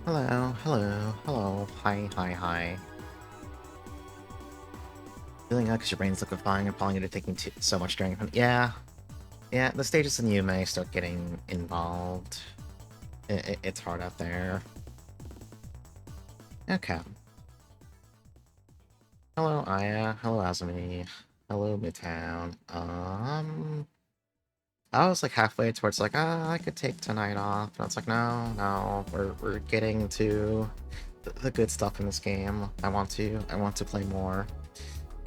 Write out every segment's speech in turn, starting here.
Hello, hello, hello, hi, hi, hi. Feeling out because your brain's liquefying and probably going to taking so much drink. Yeah, yeah, the stages in you may start getting involved. It's hard out there. Okay. Hello, Aya. Hello, Azumi. Hello, Midtown. I was like halfway towards like, I could take tonight off. And I was like, no, we're getting to the good stuff in this game. I want to play more.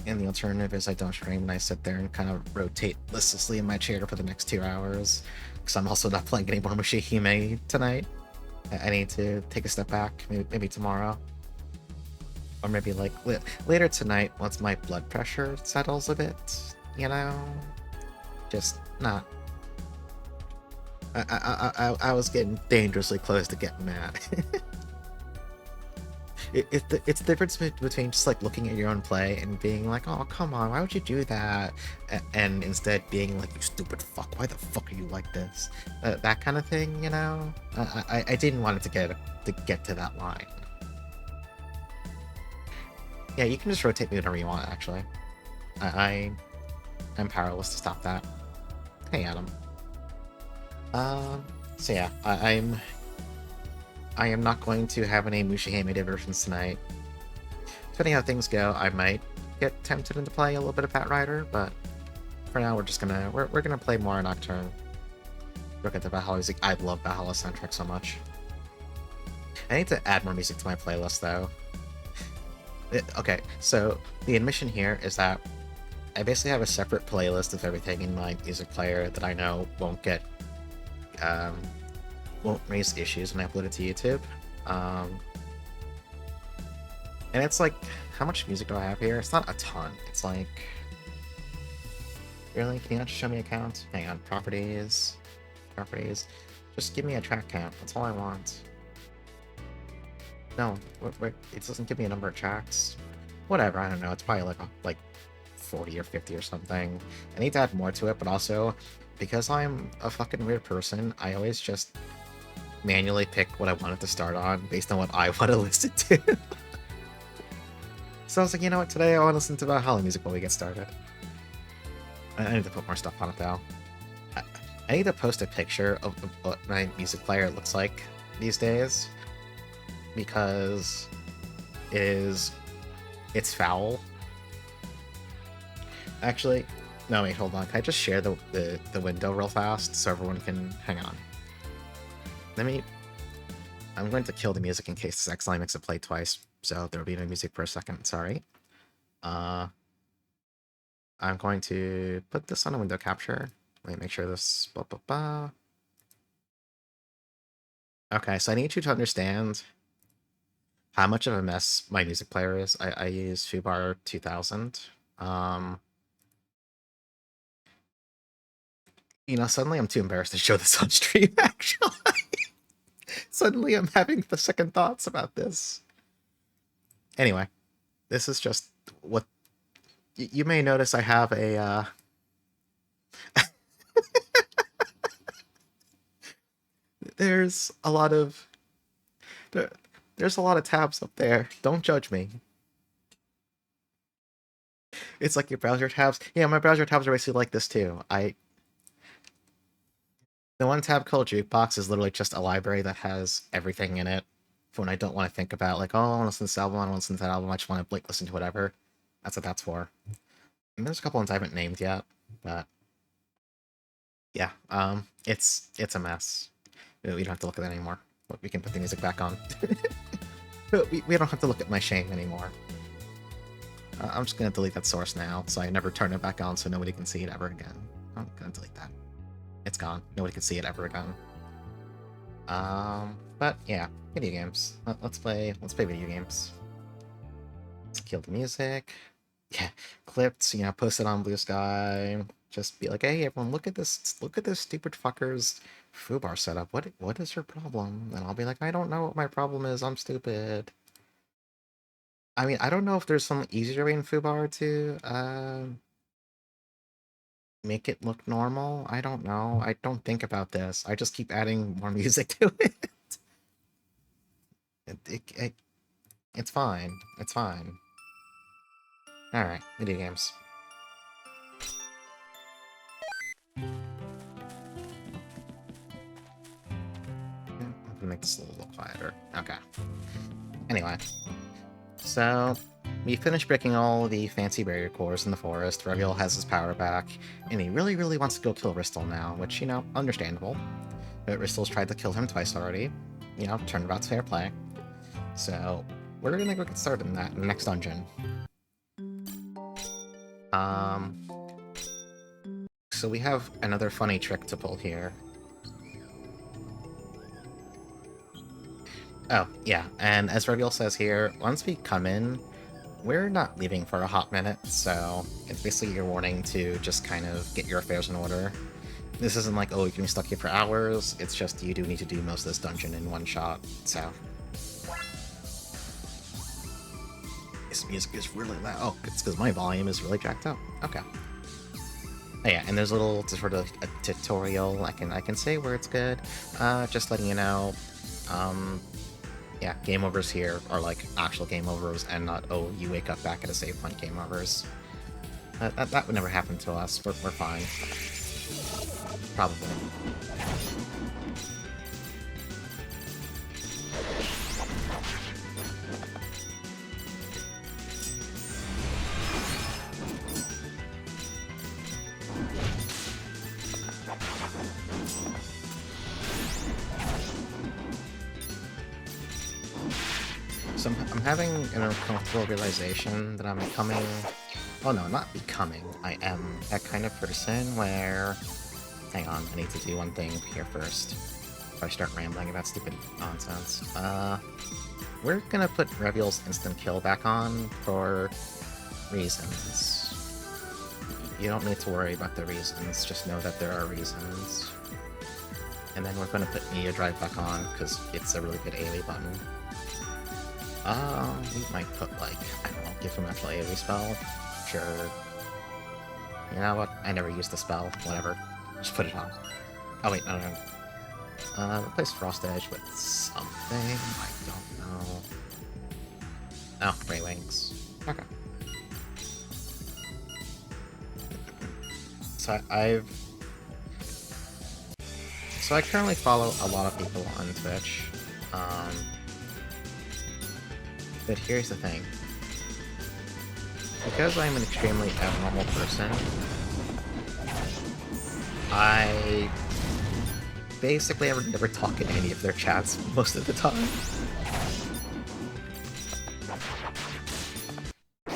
And the alternative is I don't stream and I sit there and kind of rotate listlessly in my chair for the next 2 hours. Because I'm also not playing any more Mushihime tonight. I need to take a step back, maybe tomorrow. Or maybe like later tonight once my blood pressure settles a bit, you know? Just not. I was getting dangerously close to getting mad. It's the difference between just like looking at your own play and being like, oh, come on, why would you do that? And instead being like, you stupid fuck, why the fuck are you like this? That kind of thing, you know? I didn't want it to get to that line. Yeah, you can just rotate me whenever you want, actually. I'm powerless to stop that. Hey, Adam. So yeah, I am not going to have any Mushihime diversions tonight. Depending how things go, I might get tempted into playing a little bit of Pat Rider, but for now we're gonna play more Nocturne. Look at the Valhalla music. I love Valhalla soundtrack so much. I need to add more music to my playlist though. Okay, so the admission here is that I basically have a separate playlist of everything in my music player that I know um, won't raise issues when I upload it to YouTube. And it's like, how much music do I have here? It's not a ton. It's like, really? Can you not just show me a count? Hang on, properties. Just give me a track count. That's all I want. No, it doesn't give me a number of tracks. Whatever, I don't know. It's probably like 40 or 50 or something. I need to add more to it, but also, because I'm a fucking weird person, I always just manually pick what I want it to start on based on what I want to listen to. So I was like, you know what, today I want to listen to Valhalla music while we get started. I need to put more stuff on it, though. I need to post a picture of what my music player looks like these days, because it's foul. Actually, no, wait, hold on. Can I just share the window real fast so everyone can... Hang on. I'm going to kill the music in case this X-Line makes it play twice, so there will be no music for a second, sorry. I'm going to put this on a window capture. Let me make sure this... Okay, so I need you to understand how much of a mess my music player is. I use Fubar 2000. You know, suddenly I'm too embarrassed to show this on stream, actually. Suddenly I'm having the second thoughts about this. Anyway, this is just what... You may notice I have a, there's a lot of... There's a lot of tabs up there. Don't judge me. It's like your browser tabs. Yeah, my browser tabs are basically like this too. The one tab called Jukebox is literally just a library that has everything in it for when I don't want to think about, like, oh, I want to listen to this album, I want to listen to that album, I just want to like listen to whatever. That's what that's for. And there's a couple ones I haven't named yet, but yeah, it's a mess. We don't have to look at that anymore. We can put the music back on. we don't have to look at my shame anymore. I'm just gonna delete that source now, so I never turn it back on, so nobody can see it ever again. I'm gonna delete that. It's gone. Nobody can see it ever again. But yeah, video games. Let's play video games. Let's kill the music. Yeah, clipped. You know, post it on Blue Sky. Just be like, hey, everyone, look at this. Look at this stupid fucker's foobar setup. What is your problem? And I'll be like, I don't know what my problem is. I'm stupid. I mean, I don't know if there's some easier way in foobar to make it look normal. I don't know. I don't think about this. I just keep adding more music to it. It's fine. It's fine. Alright, video games. I'm gonna make this a little quieter. Okay. Anyway. So, we finished breaking all the fancy barrier cores in the forest, Reveal has his power back, and he really, really wants to go kill Ristal now, which, you know, understandable. But Ristal's tried to kill him twice already. You know, turnabout's fair play. So, we're gonna go get started in that in the next dungeon. So we have another funny trick to pull here. Oh, yeah, and as Reveal says here, once we come in, we're not leaving for a hot minute, so it's basically your warning to just kind of get your affairs in order. This isn't like, oh, you can be stuck here for hours, it's just you do need to do most of this dungeon in one shot, so... This music is really loud. Oh, it's because my volume is really jacked up. Okay. Oh yeah, and there's a little sort of a tutorial I can say where it's good. Just letting you know, yeah, game overs here are like actual game overs and not, oh, you wake up back at a save point game overs. That would never happen to us. We're fine. Probably. So I'm having an uncomfortable realization that I'm becoming... Oh no, not becoming. I am that kind of person where... Hang on, I need to do one thing here first. If I start rambling about stupid nonsense. We're gonna put Reveal's instant kill back on for reasons. You don't need to worry about the reasons, just know that there are reasons. And then we're gonna put Media Drive back on, because it's a really good AoE button. We might put, like, I don't know, give him an actual AoE spell? Sure. You know what? I never used the spell. Whatever. Just put it on. Oh wait, no. Replace Frost Edge with something? I don't know. Oh, Ray Wings. Okay. So I currently follow a lot of people on Twitch. But here's the thing. Because I'm an extremely abnormal person, I basically never talk in any of their chats most of the time.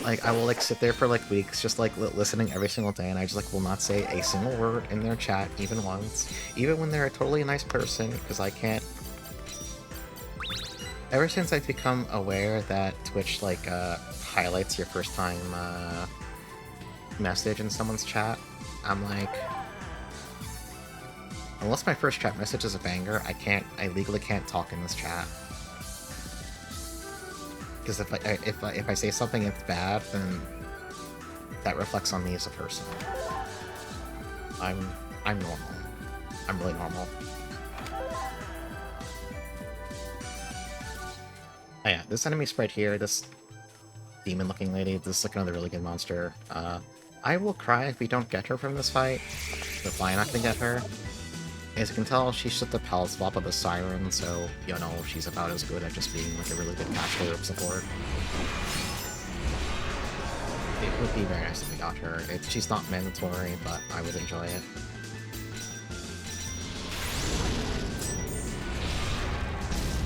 Like, I will, like, sit there for, like, weeks just, like, listening every single day, and I just, like, will not say a single word in their chat, even once. Even when they're a totally nice person, because I can't... Ever since I've become aware that Twitch, like, highlights your first time, message in someone's chat, I'm like... Unless my first chat message is a banger, I legally can't talk in this chat. Because if I say something that's bad, then that reflects on me as a person. I'm normal. I'm really normal. Oh yeah, this enemy sprite here, this demon-looking lady, this is like another really good monster. I will cry if we don't get her from this fight, but why not gonna get her? As you can tell, she's just the palette swap of a siren, so, you know, she's about as good at just being like a really good casual rope support. It would be very nice if we got her. She's not mandatory, but I would enjoy it.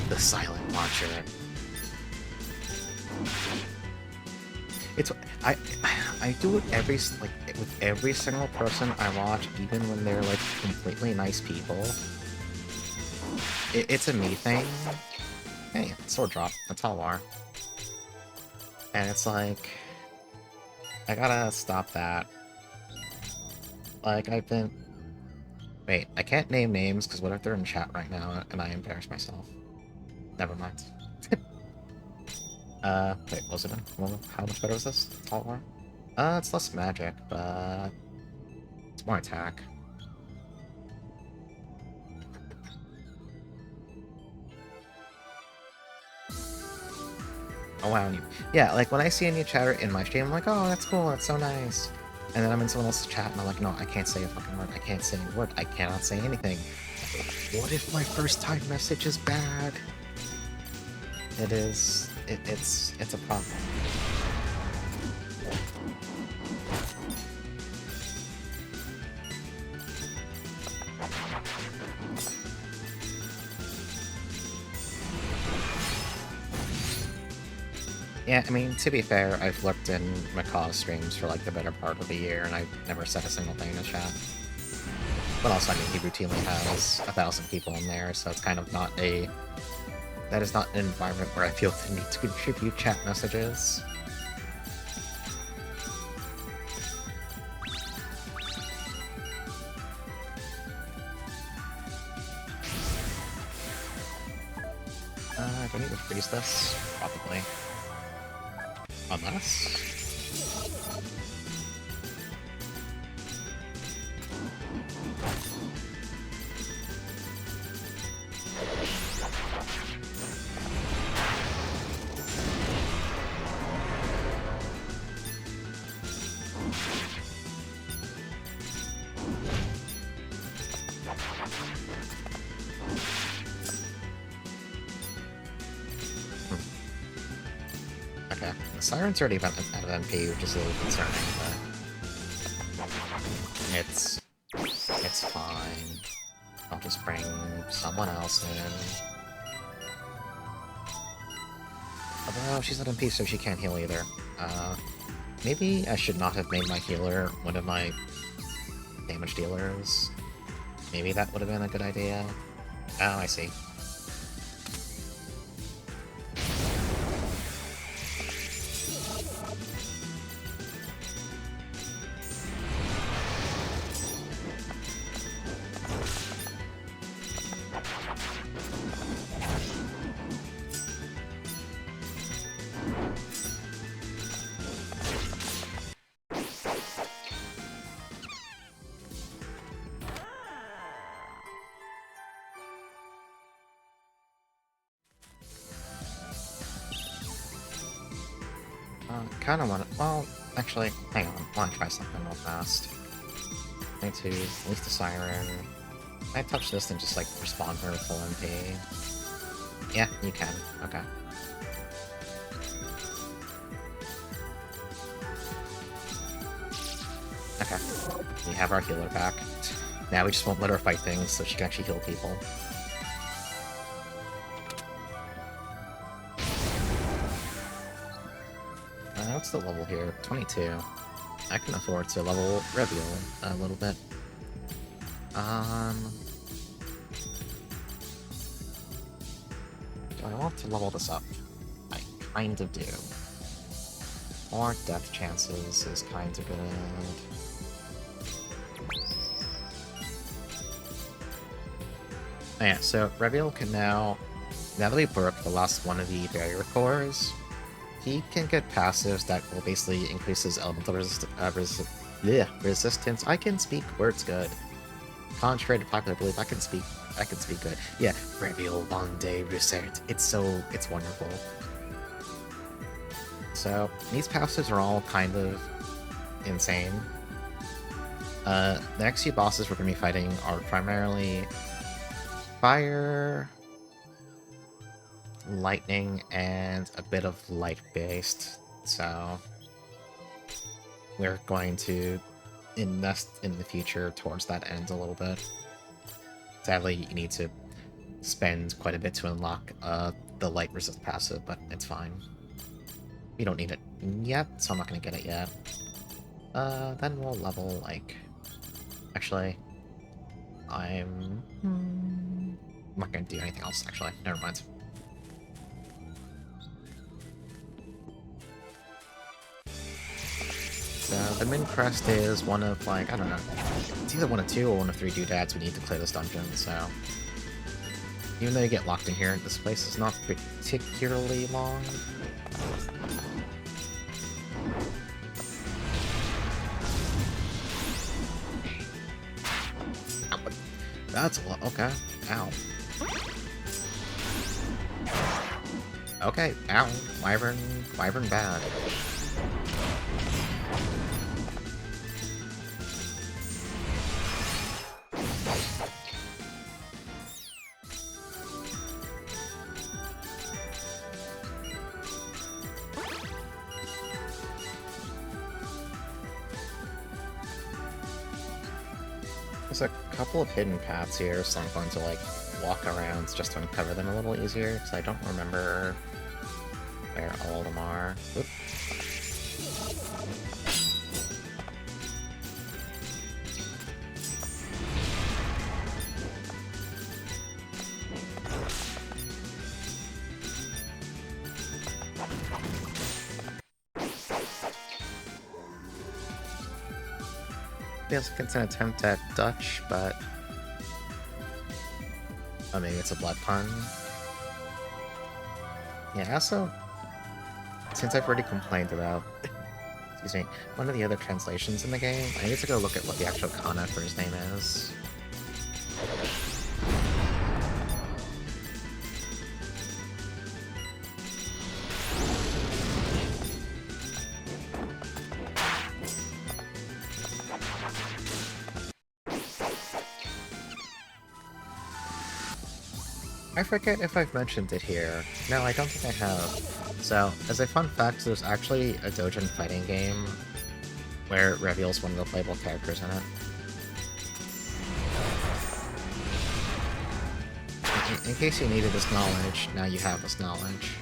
The silent launcher. I do it with every single person I watch, even when they're like completely nice people. It's a me thing. Hey, sword drop. That's all war. And it's like, I gotta stop that. Like, wait, I can't name names because what if they're in chat right now and I embarrass myself? Never mind. Wait, what was it? Well, how much better was this? All war? It's less magic, but it's more attack. Oh wow, yeah, like when I see a new chatter in my stream, I'm like, oh, that's cool, that's so nice. And then I'm in someone else's chat and I'm like, no, I can't say a fucking word, I can't say a word, I cannot say anything. What if my first time message is bad? It is, it's a problem. Yeah, I mean, to be fair, I've lurked in Macaw's streams for like the better part of the year, and I've never said a single thing in the chat. But also, I mean, he routinely has 1,000 people in there, so it's kind of not a... That is not an environment where I feel the need to contribute chat messages. Do I need to freeze this? Probably. Unless... Okay, the Siren's already out of MP, which is a little concerning, but... It's fine. I'll just bring someone else in. Although she's not MP, so she can't heal either. Maybe I should not have made my healer one of my damage dealers. Maybe that would have been a good idea. Oh, I see. Kinda wanna... Well, actually, hang on. I wanna try something real fast. I need to release the Siren. Can I touch this and just, like, respond to her full MP? Yeah, you can. Okay. Okay. We have our healer back. Now we just won't let her fight things so she can actually heal people. What's the level here? 22. I can afford to level Reveal a little bit. Do I want to level this up? I kind of do. More death chances is kind of good. Oh yeah, so Reveal can now that we broke the last one of the barrier cores, he can get passives that will basically increase his elemental resistance. I can speak words good. Contrary to popular belief, I can speak good. Yeah, Reveal one day reset. It's wonderful. So these passives are all kind of insane. The next few bosses we're gonna be fighting are primarily fire, lightning, and a bit of light-based, so we're going to invest in the future towards that end a little bit. Sadly, you need to spend quite a bit to unlock the light resist passive, but it's fine. We don't need it yet, so I'm not going to get it yet. Then we'll level, like... Actually, I'm not going to do anything else, actually. Never mind. So the Min Crest is one of, like, I don't know, it's either one of 2 or one of 3 doodads we need to clear this dungeon, so... Even though you get locked in here, this place is not particularly long. That's a lot, okay. Ow. Okay, ow. Wyvern bad. There's a couple of hidden paths here, so I'm going to, like, walk around just to uncover them a little easier, because I don't remember where all of them are. Oop. Feels like it's an attempt at Dutch, but... oh, maybe it's a blood pun. Yeah, also... since I've already complained about... excuse me, one of the other translations in the game, I need to go look at what the actual kana for his name is. I forget if I've mentioned it here. No, I don't think I have. So, as a fun fact, there's actually a Dojin fighting game where it reveals one of the playable characters in it. In case you needed this knowledge, now you have this knowledge.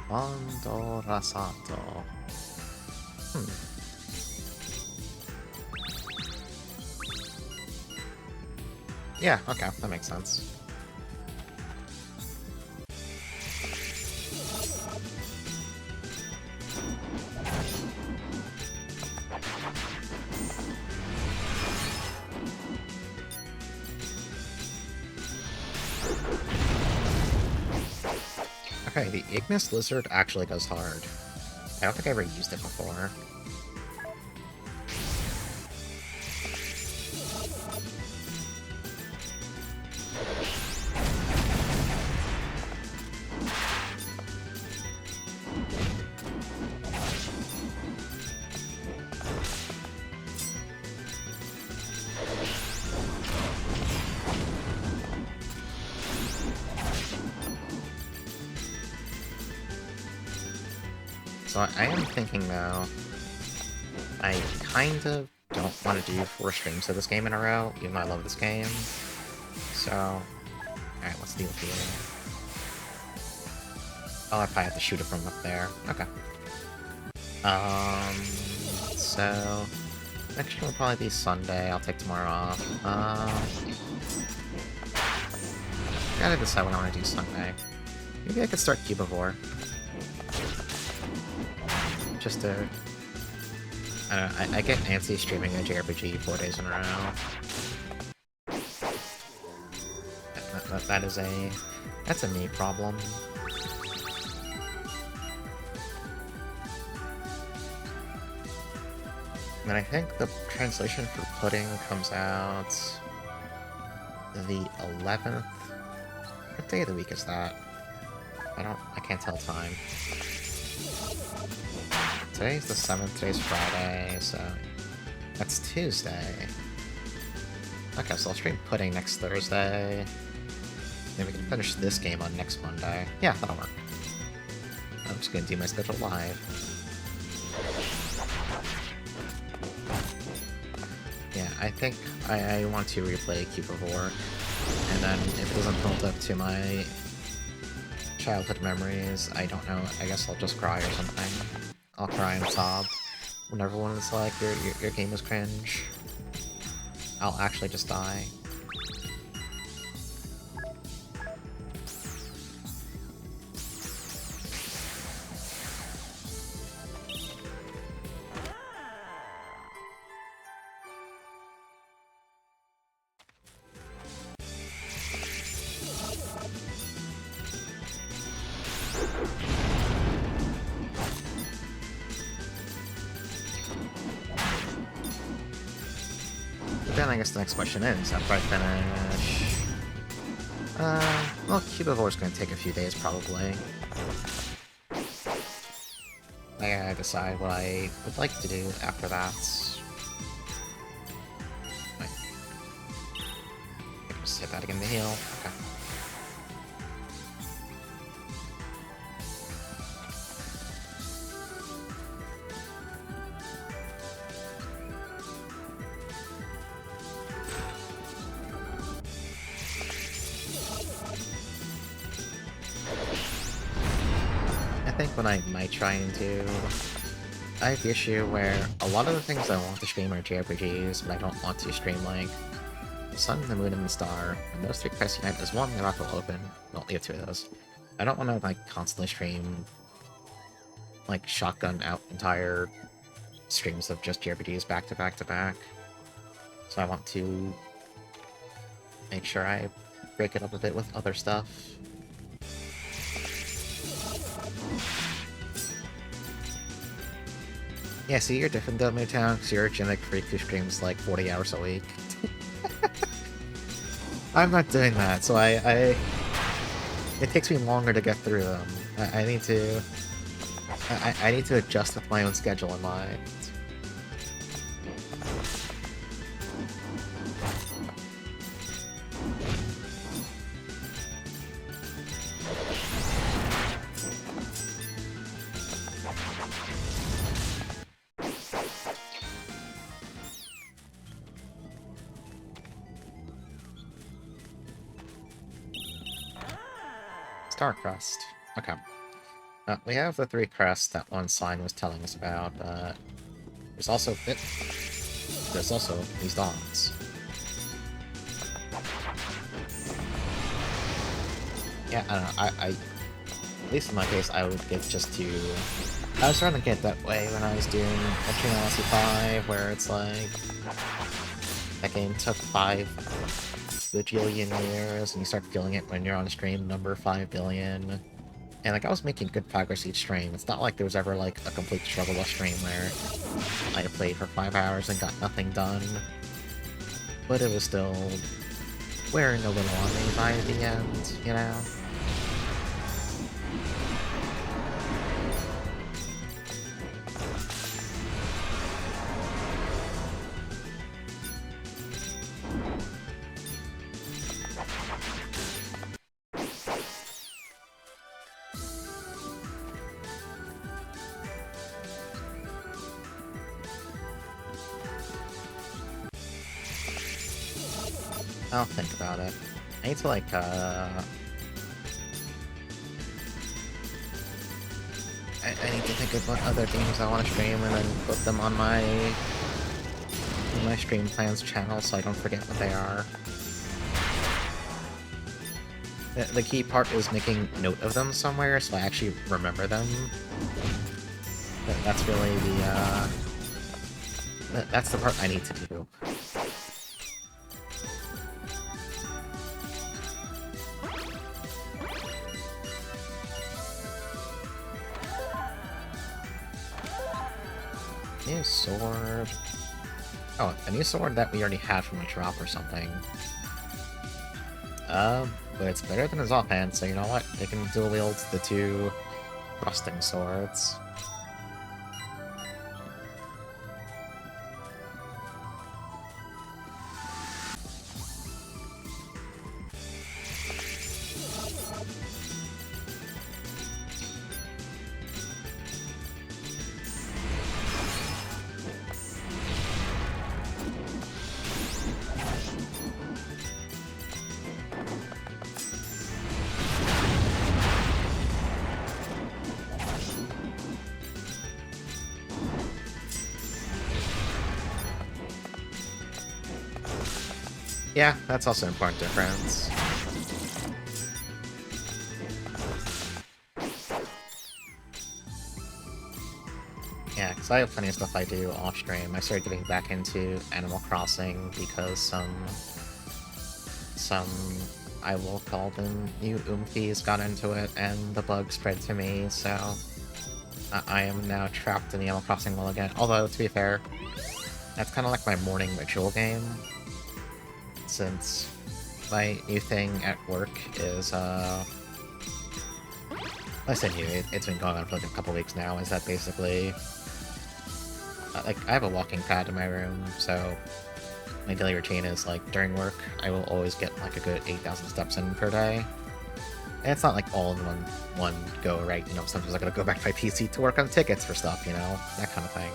Mondo Rasato. Yeah, okay, that makes sense. Okay, the Ignis Lizard actually goes hard. I don't think I ever used it before. So I am thinking, though, I kind of don't want to do 4 streams of this game in a row, even though I love this game. So, alright, let's deal with it. Oh, I probably have to shoot it from up there. Okay. So... next stream will probably be Sunday, I'll take tomorrow off. Gotta decide what I want to do Sunday. Maybe I could start Cubivore. Just to... I don't know, I get antsy streaming a JRPG 4 days in a row. That is a... that's a me problem. And I think the translation for Pudding comes out... the 11th? What day of the week is that? I can't tell time. Today's the 7th, today's Friday, so... that's Tuesday. Okay, so I'll stream Pudding next Thursday. Then we can finish this game on next Monday. Yeah, that'll work. I'm just gonna do my schedule live. Yeah, I think I want to replay Cubivore, and then if it doesn't hold up to my childhood memories, I don't know, I guess I'll just cry or something. I'll cry and sob when everyone is like, your game is cringe. I'll actually just die. But then I guess the next question is, after I finish... well, Cubivore is going to take a few days, probably. I gotta decide what I would like to do after that. Wait. Just hit that again to heal. Okay. I think what I might try and do... I have the issue where a lot of the things I want to stream are JRPGs, but I don't want to stream, like, the Sun, the Moon, and the Star, and those three quests unite as one, they're not going to open. Well, you have two of those. I don't want to, like, constantly stream, like, shotgun out entire streams of just JRPGs back to back to back. So I want to make sure I break it up a bit with other stuff. Yeah, see, you're different though, Mootown, because you're a genetic freak who streams like 40 hours a week. I'm not doing that, so it takes me longer to get through them. I need to adjust with my own schedule in mind. Star Crest. Okay. We have the 3 crests that one sign was telling us about, but there's also these dogs. Yeah, I don't know. At least in my case, I would get just to... I was starting to get that way when I was doing Nocturne Odyssey 5, where it's like... that game took 5 bajillion years, and you start feeling it when you're on stream number 5 billion. And, like, I was making good progress each stream. It's not like there was ever, like, a complete struggle stream where I played for 5 hours and got nothing done. But it was still wearing a little on me by the end, you know? I'll think about it. I need to, like, I need to think of what other games I want to stream and then put them on my stream plans channel so I don't forget what they are. The key part is making note of them somewhere so I actually remember them. That's really the, that's the part I need to do. New sword. Oh, a new sword that we already had from a drop or something. But it's better than his offhand, so you know what? It can dual wield the 2 thrusting swords. Yeah, that's also an important difference. Yeah, because I have plenty of stuff I do off-stream. I started getting back into Animal Crossing because some I will call them new Oompies got into it, and the bug spread to me, so I am now trapped in the Animal Crossing world again. Although, to be fair, that's kind of like my morning ritual game. Since my new thing at work is, I said new, it's been going on for like a couple weeks now, is that basically, like, I have a walking pad in my room, so my daily routine is, like, during work, I will always get, like, a good 8,000 steps in per day. And it's not, like, all in one go, right? You know, sometimes I gotta go back to my PC to work on tickets for stuff, you know? That kind of thing.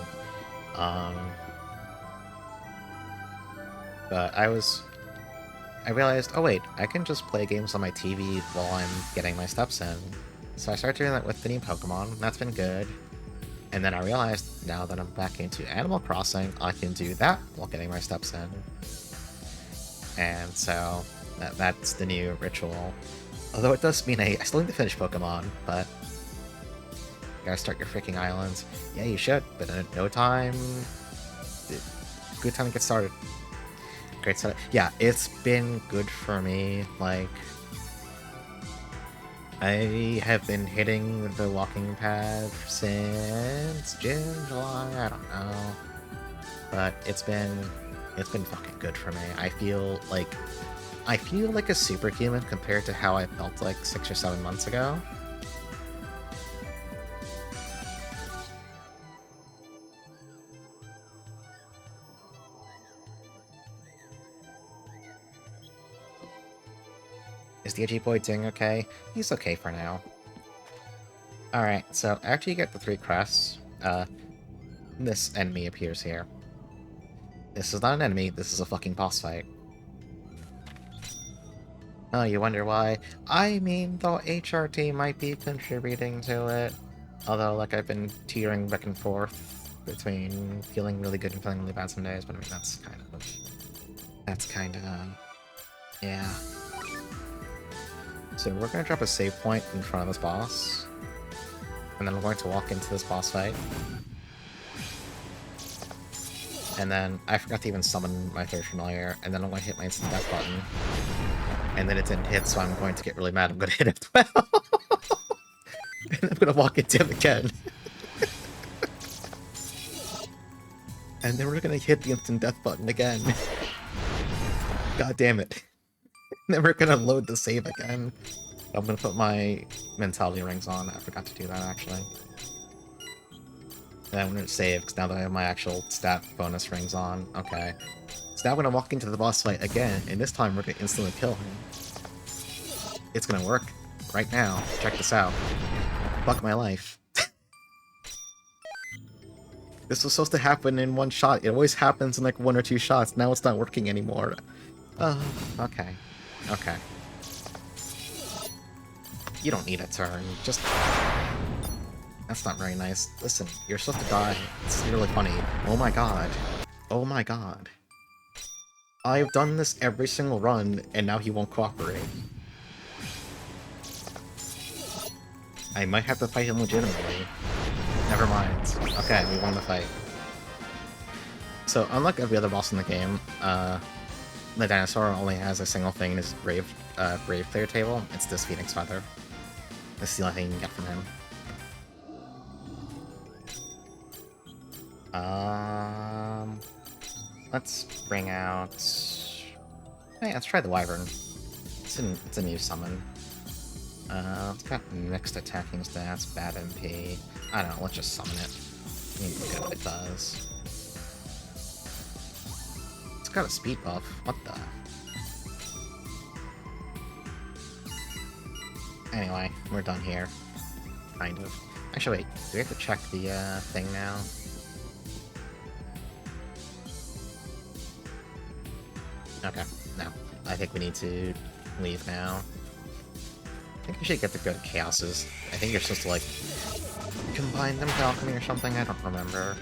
But I realized, oh wait, I can just play games on my TV while I'm getting my steps in. So I started doing that with the new Pokemon, and that's been good. And then I realized, now that I'm back into Animal Crossing, I can do that while getting my steps in. And so, that's the new ritual. Although it does mean I still need to finish Pokemon, but... You gotta start your freaking islands. Yeah, you should, but in no time... Good time to get started. Great start. Yeah, it's been good for me, like... I have been hitting the walking pad since June, July, I don't know. But it's been fucking good for me. I feel like a superhuman compared to how I felt like 6 or 7 months ago. Is the edgy boy doing okay? He's okay for now. Alright, so after you get the 3 crests, this enemy appears here. This is not an enemy, this is a fucking boss fight. Oh, you wonder why? I mean, the HRT might be contributing to it. Although, like, I've been teetering back and forth between feeling really good and feeling really bad some days, but I mean, that's kind of... yeah. So we're going to drop a save point in front of this boss. And then we're going to walk into this boss fight. And then I forgot to even summon my third familiar, and then I'm going to hit my instant death button. And then it didn't hit, so I'm going to get really mad. I'm going to hit it as well. And I'm going to walk into him again. And then we're going to hit the instant death button again. God damn it. And then we're going to load the save again. I'm going to put my mentality rings on. I forgot to do that, actually. And I'm going to save, because now that I have my actual stat bonus rings on. Okay. So now we're going to walk into the boss fight again, and this time we're going to instantly kill him. It's going to work. Right now. Check this out. Fuck my life. This was supposed to happen in one shot. It always happens in like 1 or 2 shots. Now it's not working anymore. Okay. Okay. You don't need a turn. Just... That's not very nice. Listen, you're supposed to die. It's really funny. Oh my god. Oh my god. I've done this every single run, and now he won't cooperate. I might have to fight him legitimately. Never mind. Okay, we won the fight. So, unlike every other boss in the game, the dinosaur only has a single thing in his Brave player table. It's this Phoenix Feather. This is the only thing you can get from him. Let's bring out... Hey, let's try the Wyvern. It's a new summon. It's got mixed attacking stats, bad MP. I don't know, let's just summon it. Look at what it does. It's got a speed buff. What the? Anyway, we're done here. Kind of. Actually, wait, do we have to check the, thing now? Okay, no. I think we need to leave now. I think we should get the good chaoses. I think you're supposed to, like, combine them to alchemy or something? I don't remember.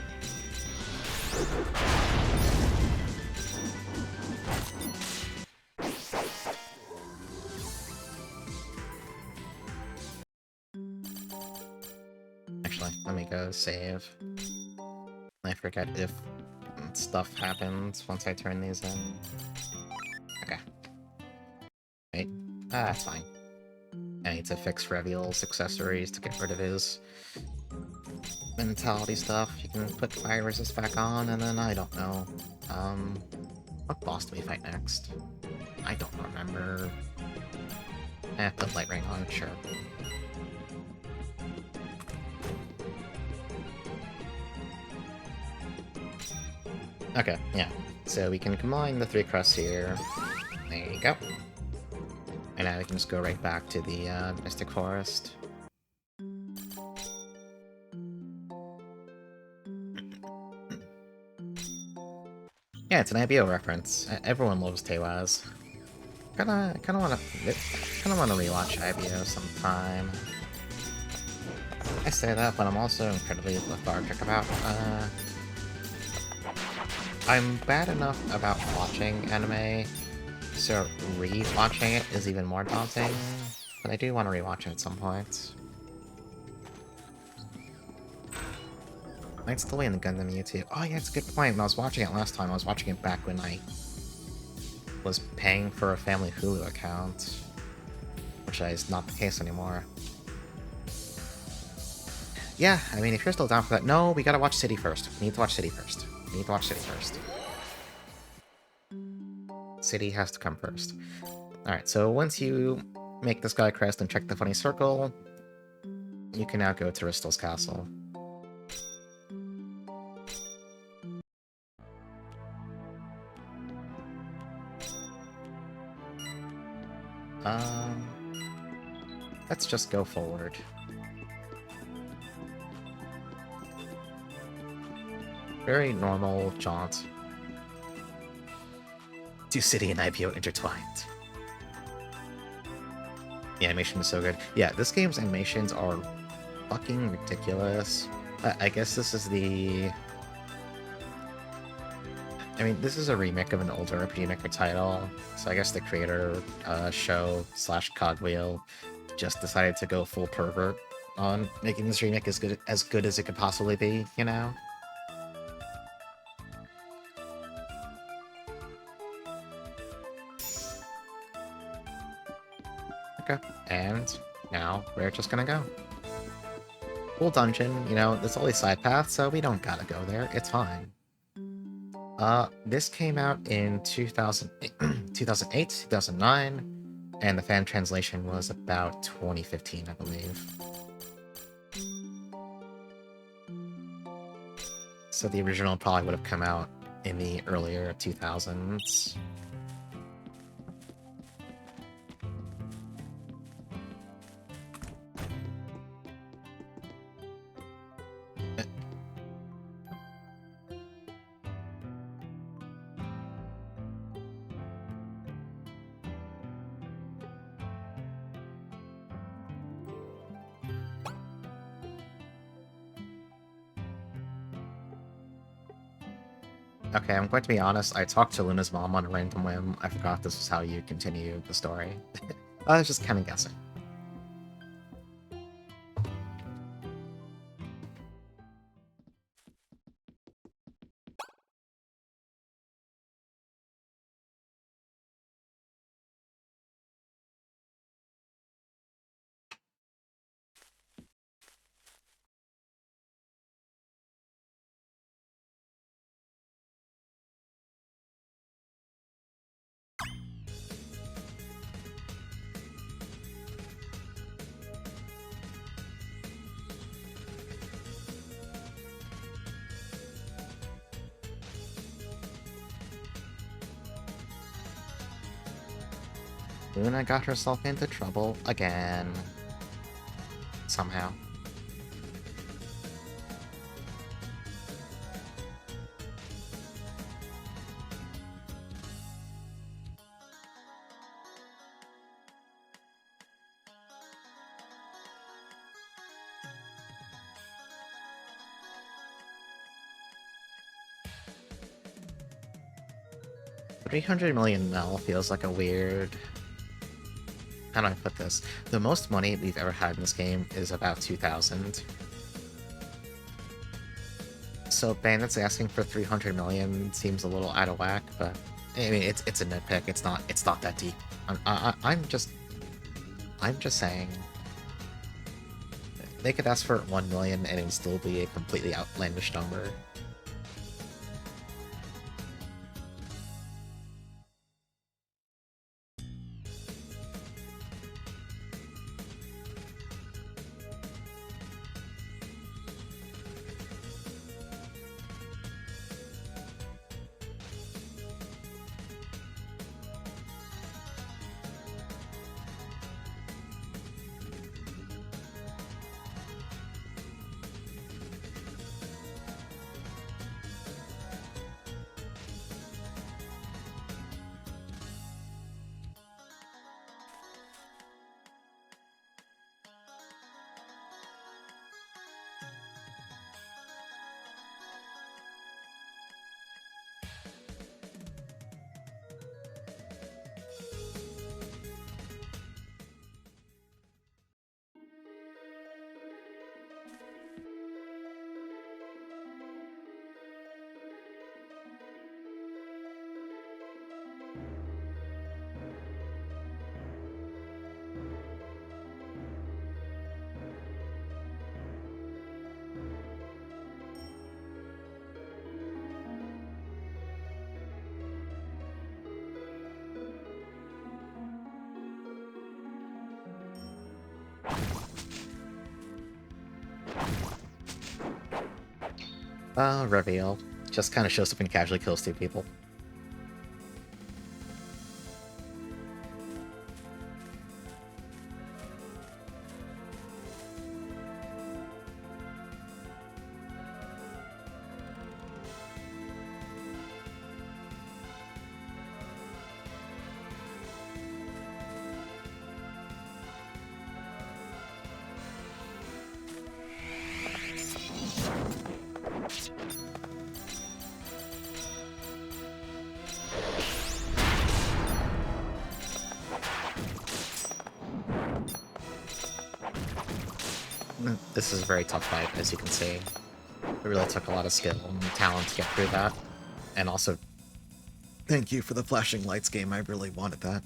Actually, let me go save. I forget if stuff happens once I turn these in. Okay. Wait. That's fine. I need to fix Reveal's accessories to get rid of his mentality stuff. You can put fire resist back on, and then I don't know. What boss do we fight next? I don't remember. Put light ring on, sure. Okay, yeah. So we can combine the 3 crusts here. There you go. And now we can just go right back to the Mystic Forest. Yeah, it's an IBO reference. Everyone loves Tewaz. Kinda wanna rewatch IBO sometime. I say that, but I'm also incredibly lethargic about. I'm bad enough about watching anime, so re-watching it is even more daunting. But I do want to rewatch it at some point. Might still be in the Gundam YouTube. Oh yeah, it's a good point. When I was watching it last time, I was watching it back when I was paying for a family Hulu account, which is not the case anymore. Yeah, I mean, if you're still down for that, no, we gotta watch City first. We need to watch City first. We need to watch City first. City has to come first. Alright, so once you make the Sky Crest and check the funny circle, you can now go to Ristel's castle. Let's just go forward. Very normal jaunt. Two City and IPO intertwined. The animation is so good. Yeah, this game's animations are fucking ridiculous. I guess this is the... I mean, this is a remake of an older RPGMaker title, so I guess the creator, show / cogwheel just decided to go full pervert on making this remake as good as it could possibly be, you know? Okay, and now we're just gonna go. Cool dungeon, you know, there's always side paths, so we don't gotta go there, it's fine. This came out in 2008, 2009, and the fan translation was about 2015, I believe. So the original probably would have come out in the earlier 2000s. Okay, I'm going to be honest, I talked to Luna's mom on a random whim. I forgot this was how you continue the story. I was just kind of guessing. Luna got herself into trouble again. Somehow. $300 million now feels like a weird... How do I put this? The most money we've ever had in this game is about 2,000. So Bandit's asking for 300 million seems a little out of whack, but I mean it's a nitpick. It's not that deep. I'm just saying. They could ask for 1 million and it would still be a completely outlandish number. Reveal. Just kind of shows up and casually kills 2 people. This is a very tough fight, as you can see. It really took a lot of skill and talent to get through that. And also, thank you for the flashing lights game, I really wanted that.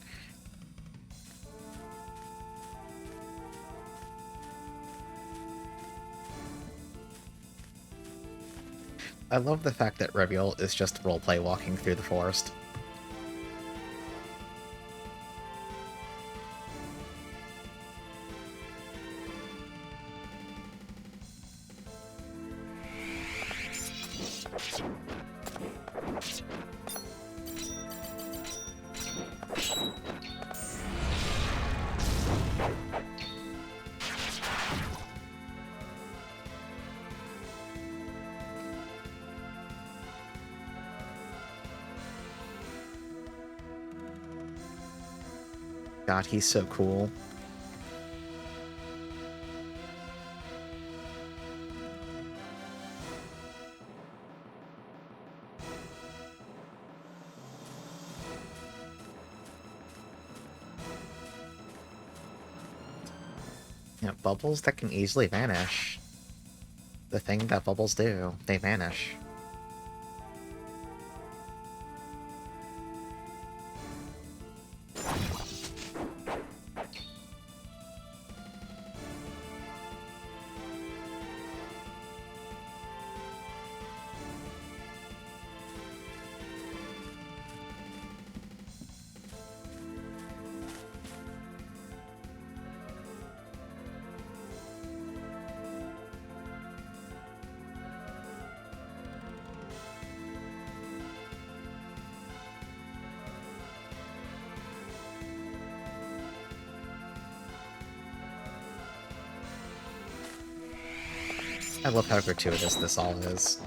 I love the fact that Reveal is just roleplay walking through the forest. God, he's so cool. Yeah, bubbles that can easily vanish. The thing that bubbles do, they vanish. I love how gratuitous this all is.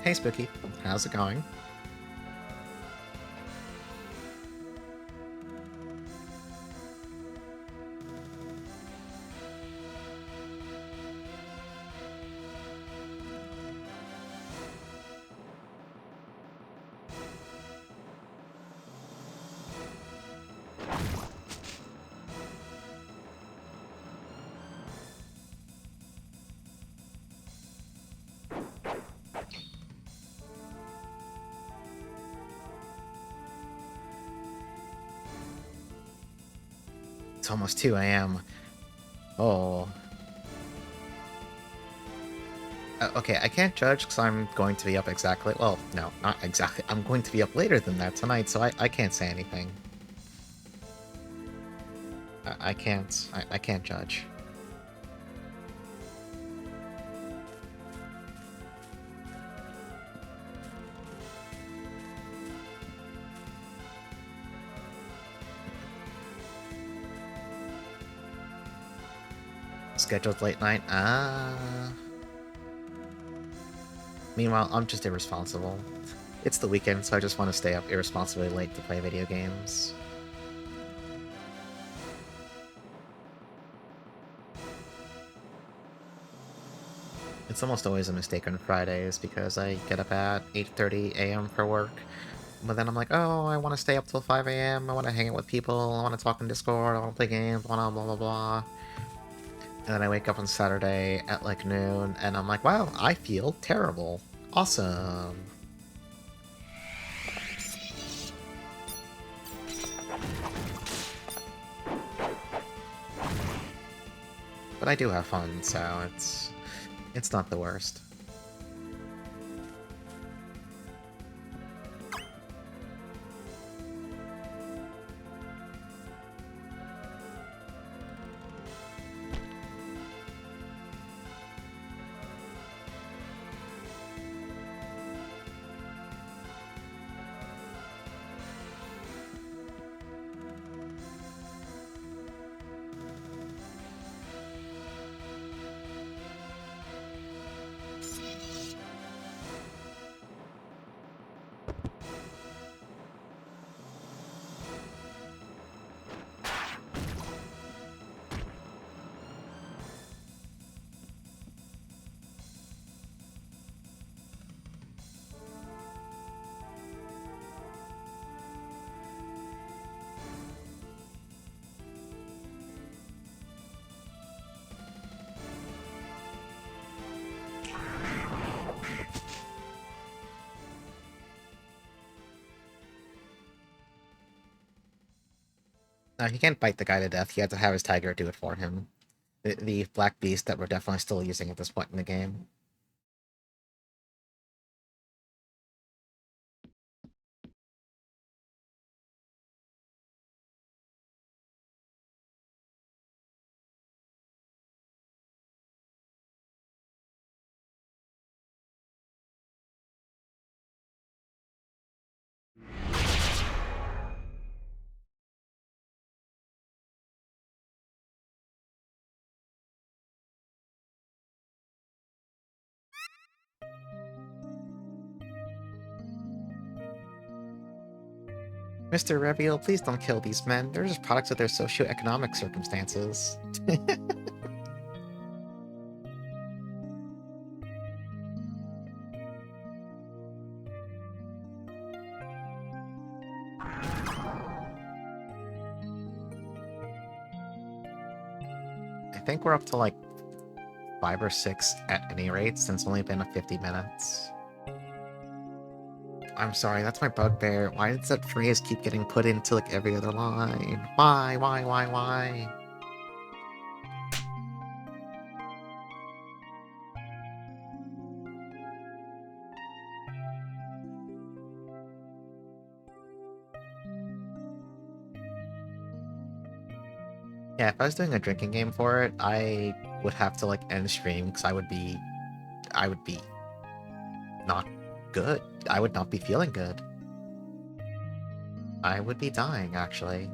Hey, Spooky. How's it going? It's almost 2 a.m. Oh. Okay, I can't judge because I'm going to be up exactly... Well, no, not exactly. I'm going to be up later than that tonight, so I can't say anything. I can't... I can't judge. Scheduled late night? Meanwhile, I'm just irresponsible. It's the weekend, so I just want to stay up irresponsibly late to play video games. It's almost always a mistake on Fridays because I get up at 8:30 a.m. for work. But then I'm like, oh, I want to stay up till 5 a.m. I want to hang out with people. I want to talk in Discord. I want to play games. Blah, blah, blah, blah. And then I wake up on Saturday at like noon, and I'm like, wow, I feel terrible. Awesome. But I do have fun, so it's not the worst. No, he can't bite the guy to death. He had to have his tiger do it for him. The black beast that we're definitely still using at this point in the game. Mr. Reveal, please don't kill these men. They're just products of their socio-economic circumstances. I think we're up to like 5 or 6 at any rate, since it's only been 50 minutes. I'm sorry, that's my bugbear. Why does that phrase keep getting put into like every other line? Why? Yeah, if I was doing a drinking game for it, I would have to like end stream because I would be not good. I would not be feeling good. I would be dying, actually.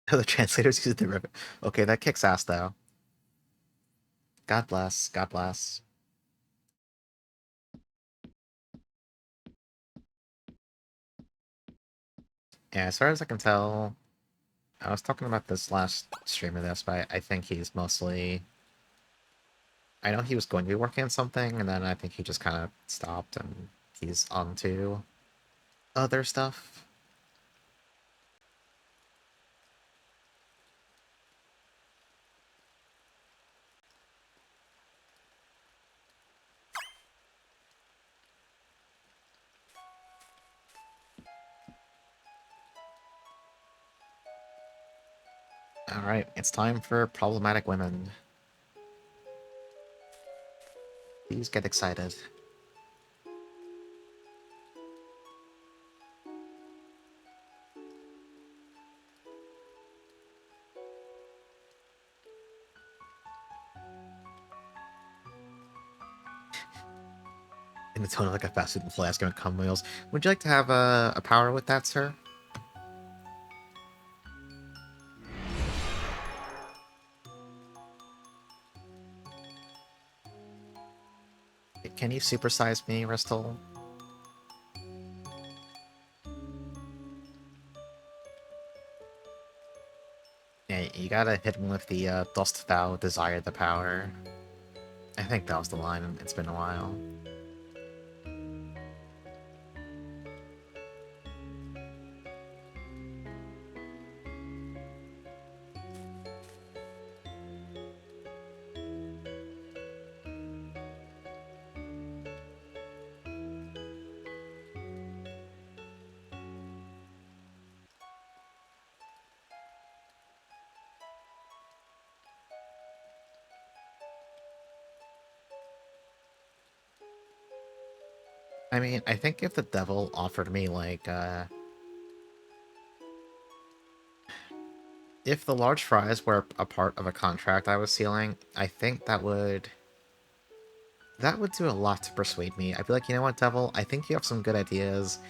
The translators use the ribbon. Okay, that kicks ass though. God bless. God bless. Yeah, as far as I can tell, I was talking about this last stream of this, but I think he's mostly. I know he was going to be working on something, and then I think he just kind of stopped, and he's on to other stuff. Alright, it's time for problematic women. Please get excited. In the tone of like a fast food employee asking about cum wheels. Would you like to have a power with that, sir? Can you supersize me, Ristal? Yeah, you gotta hit him with the, dost thou desire the power? I think that was the line, it's been a while. I mean, I think if the devil offered me, like, if the large fries were a part of a contract I was sealing, I think that would... That would do a lot to persuade me. I'd be like, you know what, devil? I think you have some good ideas.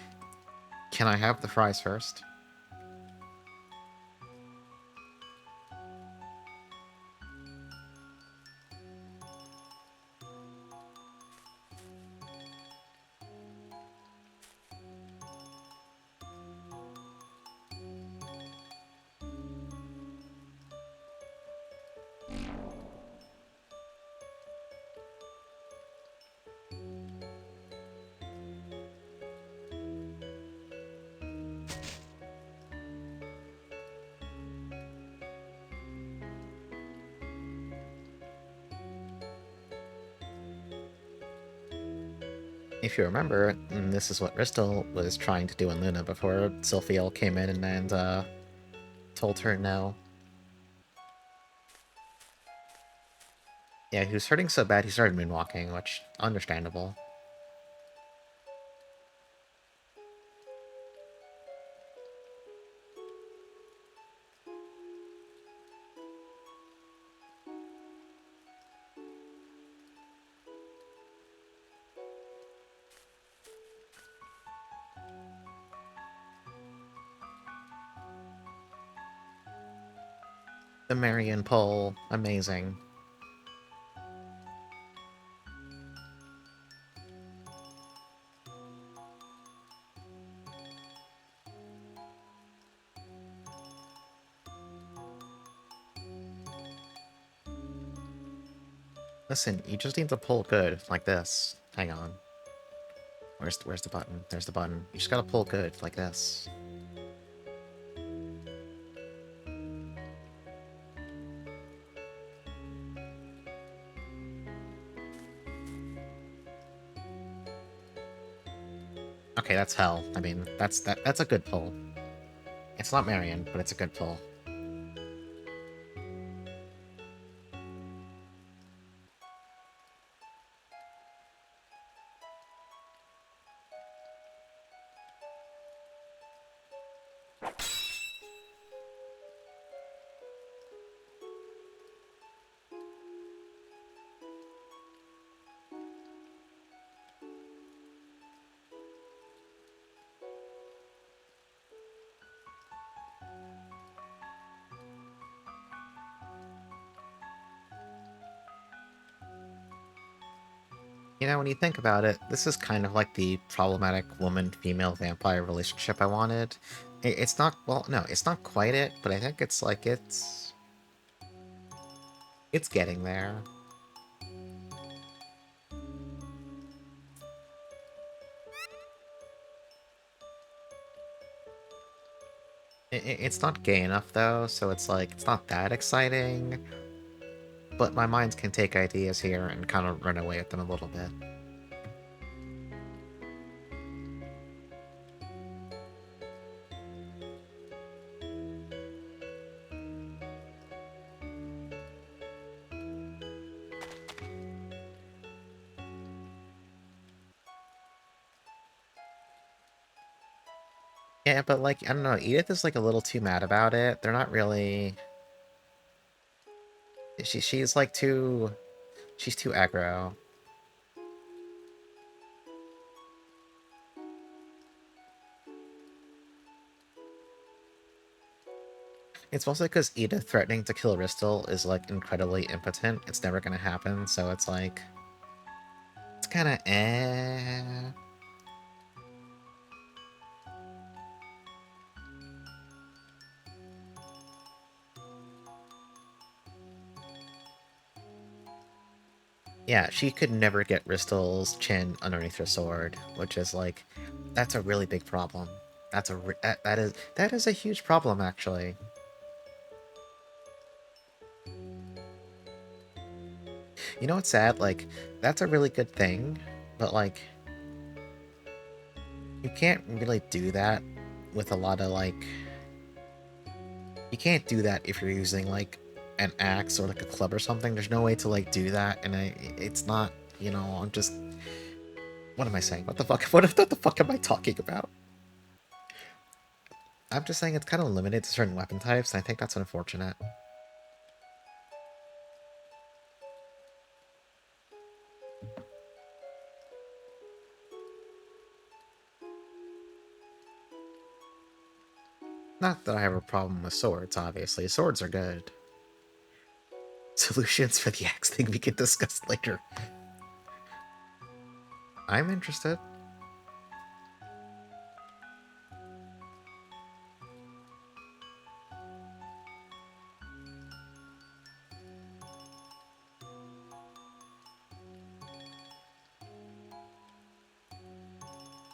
Can I have the fries first? If you remember, this is what Ristal was trying to do in Luna before Sylphiel came in and told her no. Yeah, he was hurting so bad he started moonwalking, which, understandable. The Marion pole, amazing. Listen, you just need to pull good, like this. Hang on. Where's the button? There's the button. You just gotta pull good, like this. Okay, that's hell. I mean, that's a good pull. It's not Marion, but it's a good pull. You know, when you think about it, this is kind of like the problematic woman-female vampire relationship I wanted. It's not, well, no, it's not quite it, but I think it's like it's getting there. It's not gay enough though, so it's like, it's not that exciting, but my mind can take ideas here and kind of run away with them a little bit. Yeah, but like, I don't know, Edith is like a little too mad about it. They're not really... She's like too... She's too aggro. It's mostly because Edith threatening to kill Ristel is like incredibly impotent. It's never gonna happen, so it's like... It's kinda eh... Yeah, she could never get Ristel's chin underneath her sword, which is like, that's a really big problem. That's a that is a huge problem actually. You know what's sad? Like, that's a really good thing, but like, you can't really do that with a lot of like, you can't do that if you're using like an axe or like a club or something. There's no way to like do that, and it's not, you know, I'm just, what am I saying? What the fuck? What the fuck am I talking about? I'm just saying it's kind of limited to certain weapon types, and I think that's unfortunate. Not that I have a problem with swords, obviously. Swords are good. Solutions for the axe thing we can discuss later. I'm interested.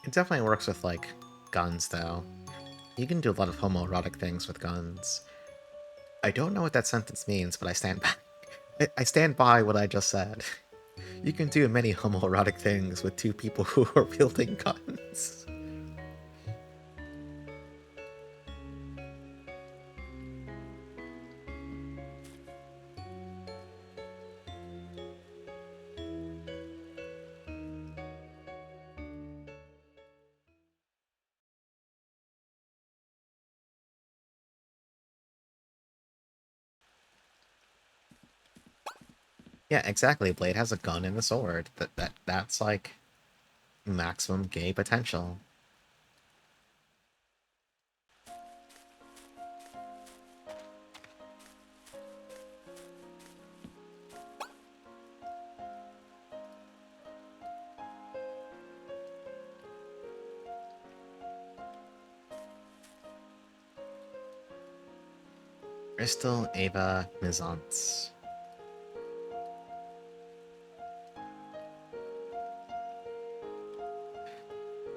It definitely works with, like, guns, though. You can do a lot of homoerotic things with guns. I don't know what that sentence means, but I stand by. I stand by what I just said. You can do many homoerotic things with two people who are wielding guns. Yeah, exactly. Blade has a gun and a sword. That's like maximum gay potential. Crystal Ava Mizance.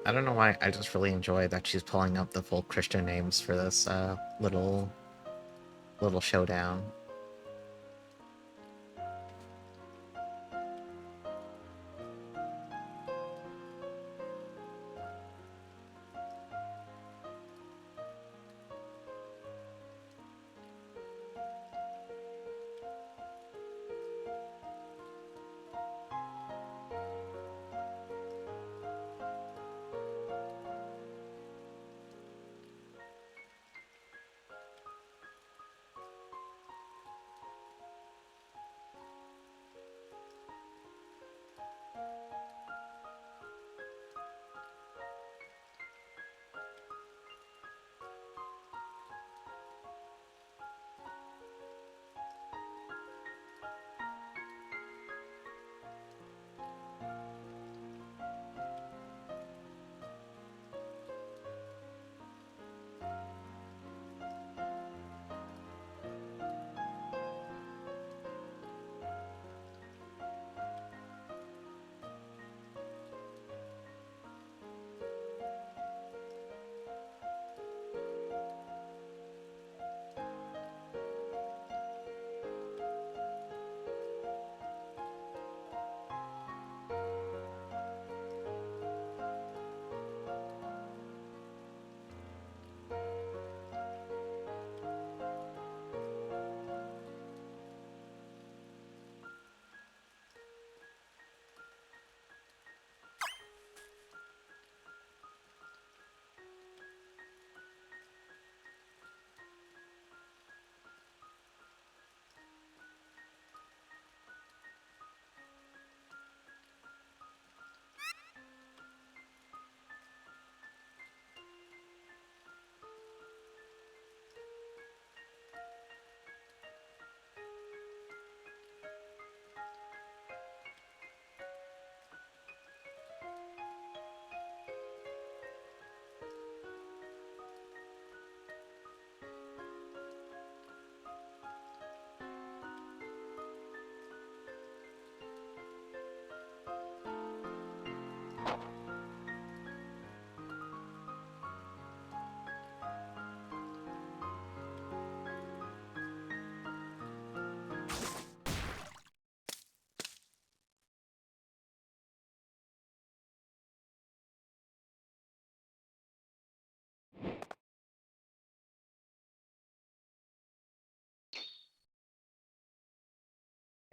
I don't know why, I just really enjoy that she's pulling up the full Christian names for this little showdown.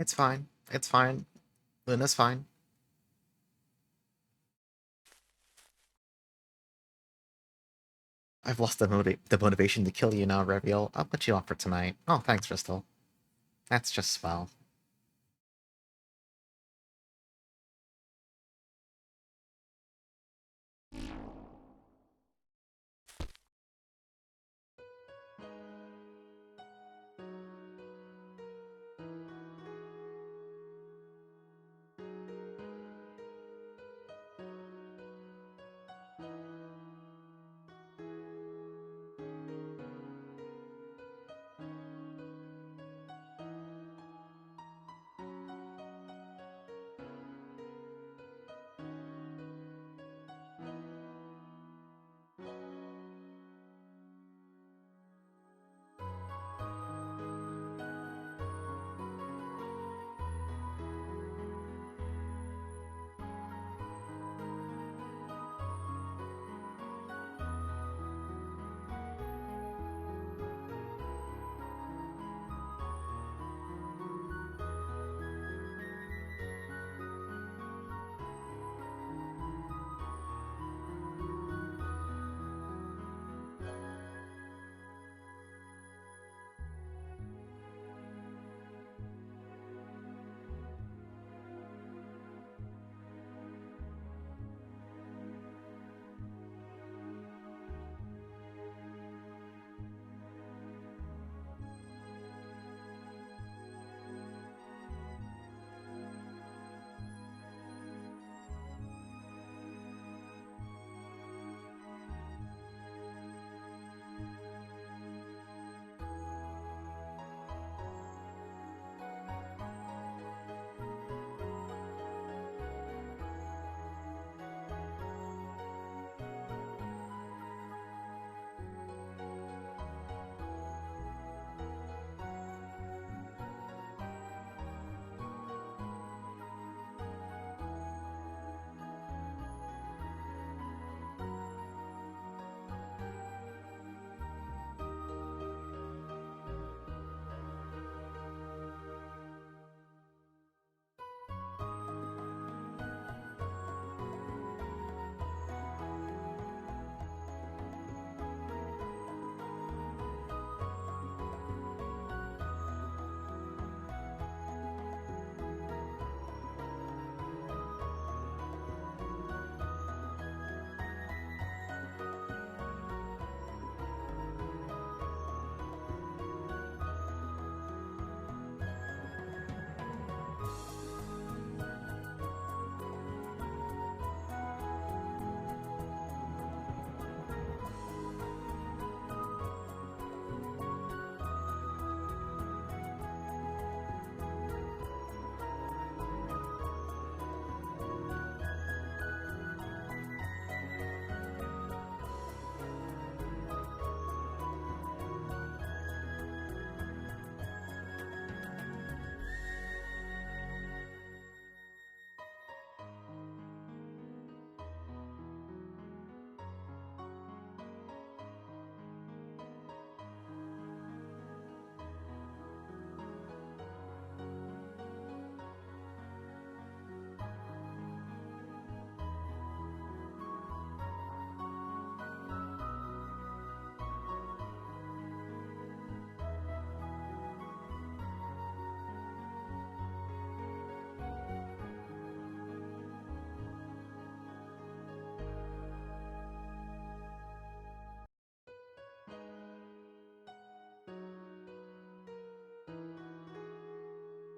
It's fine. It's fine. Luna's fine. I've lost the motivation to kill you now, Reviel. I'll put you off for tonight. Oh, thanks, Crystal. That's just swell.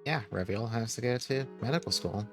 Yeah, Reviel has to go to medical school.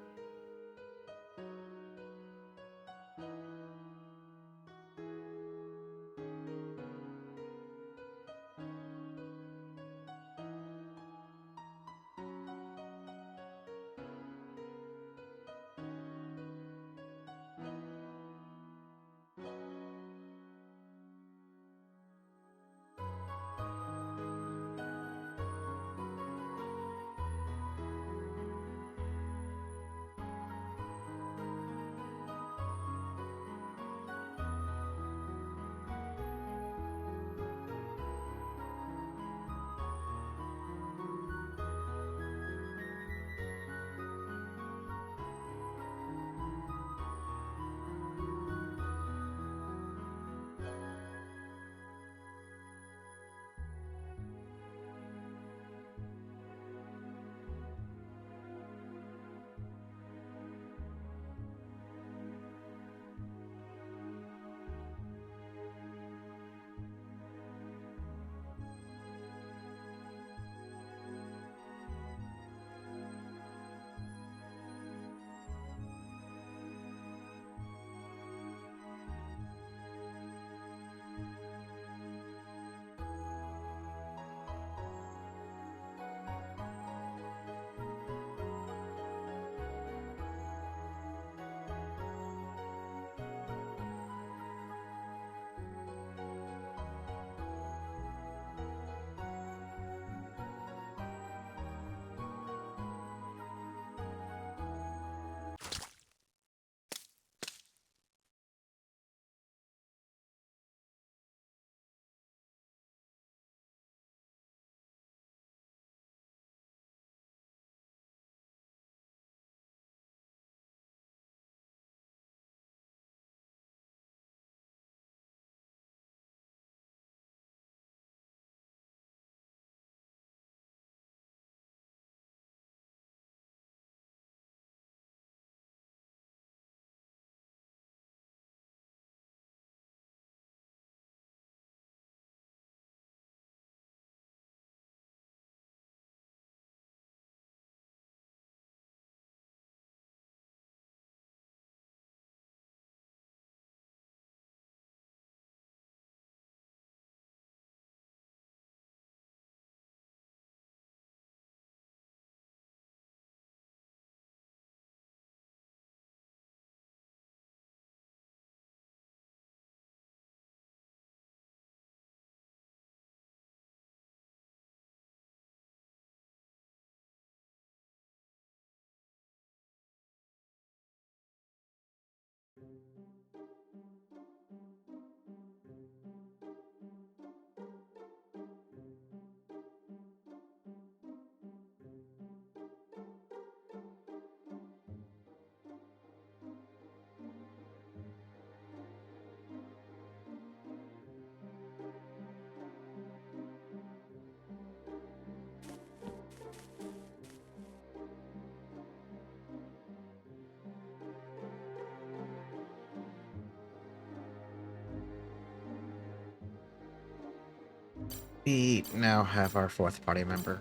We now have our fourth party member.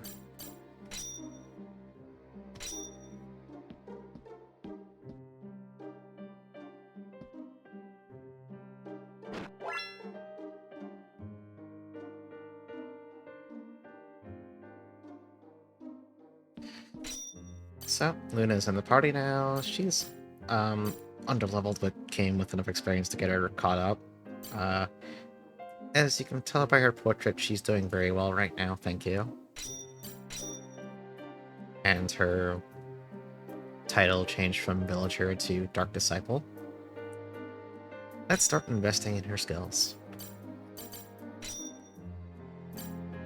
So, Luna's in the party now. She's, underleveled, but came with enough experience to get her caught up. Uh, as you can tell by her portrait, she's doing very well right now, thank you. And her title changed from Villager to Dark Disciple. Let's start investing in her skills.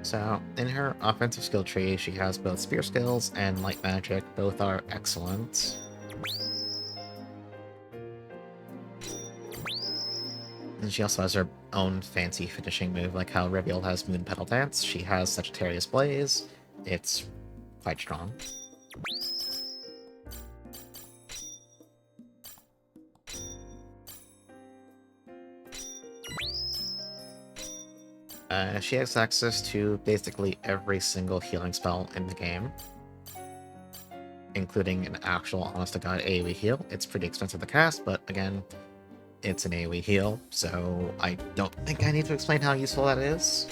So, in her offensive skill tree, she has both spear skills and light magic. Both are excellent. And she also has her own fancy finishing move, like how Reveal has Moon Petal Dance. She has Sagittarius Blaze. It's quite strong. She has access to basically every single healing spell in the game, including an actual honest-to-god AoE heal. It's pretty expensive to cast, but again, it's an AoE heal, so I don't think I need to explain how useful that is.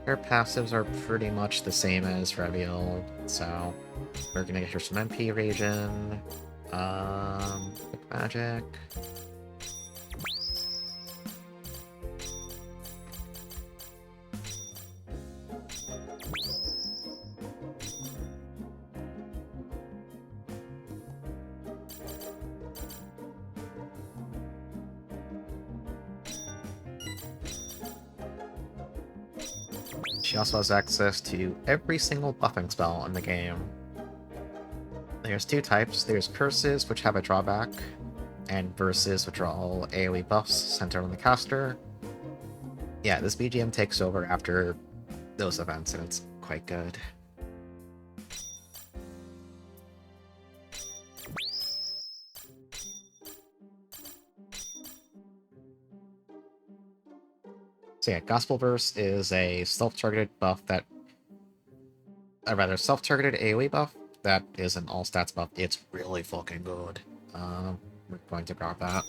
Her passives are pretty much the same as Reveal, so we're gonna get her some MP regen, quick magic. She also has access to every single buffing spell in the game. There's two types. There's Curses, which have a drawback, and Verses, which are all AoE buffs centered on the caster. Yeah, this BGM takes over after those events, and it's quite good. So yeah, Gospel Verse is a self-targeted buff that... a rather self-targeted AoE buff that is an all-stats buff. It's really fucking good. We're going to grab that.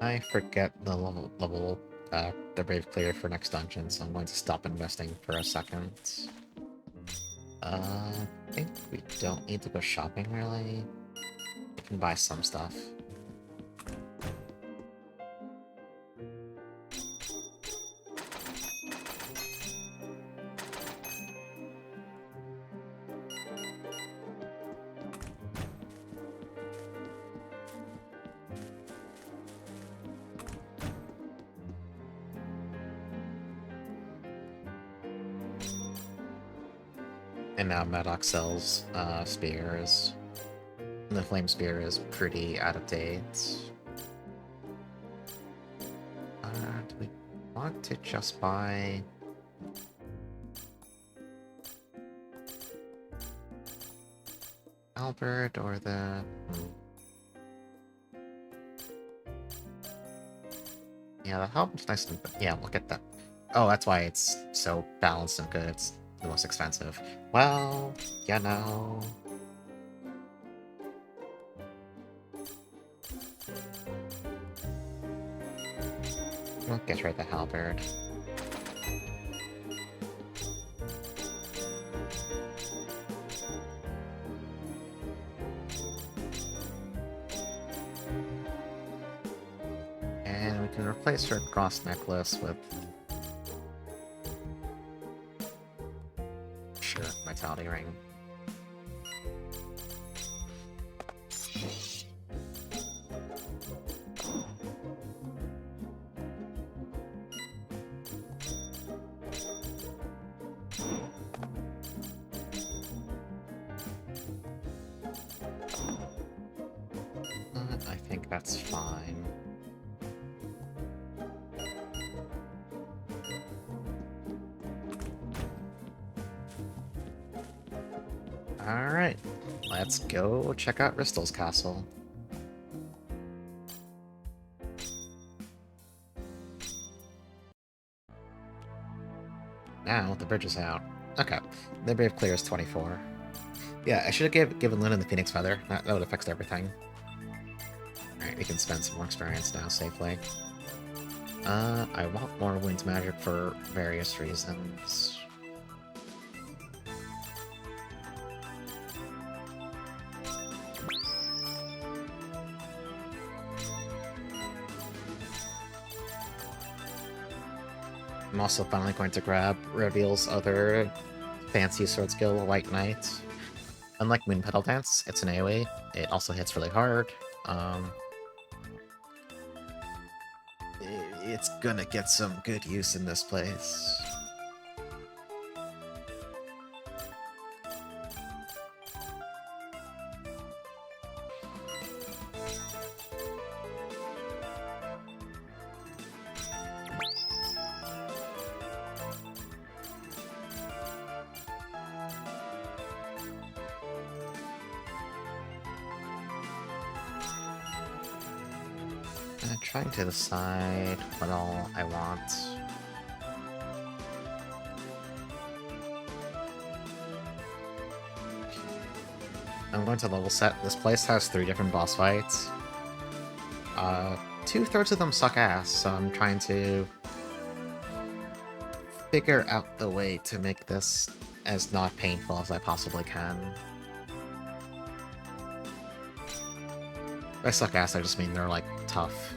I forget the level the Brave clear for next dungeon, so I'm going to stop investing for a second. I think we don't need to go shopping, really. We can buy some stuff. And now Maddox sells spears. And the flame spear is pretty out of date. Do we want to just buy... Albert or the... Yeah, the helmet's nice and... yeah, look at that. Oh, that's why it's so balanced and good. It's the most expensive. Well, you know... We'll get rid of the halberd. And we can replace her cross necklace with... sure, Vitality Ring. That's fine. Alright, let's go check out Ristel's castle. Now, the bridge is out. Okay, the brave clear is 24. Yeah, I should have given Luna the Phoenix Feather. That would have fixed everything. Alright, we can spend some more experience now safely. I want more wind magic for various reasons. I'm also finally going to grab Reveal's other fancy sword skill, White Knight. Unlike Moon Petal Dance, it's an AoE. It also hits really hard. It's gonna get some good use in this place. I'm trying to decide what all I want. I'm going to level set. This place has 3 different boss fights. 2/3 of them suck ass, so I'm trying to figure out the way to make this as not painful as I possibly can. By suck ass, I just mean they're, like, tough.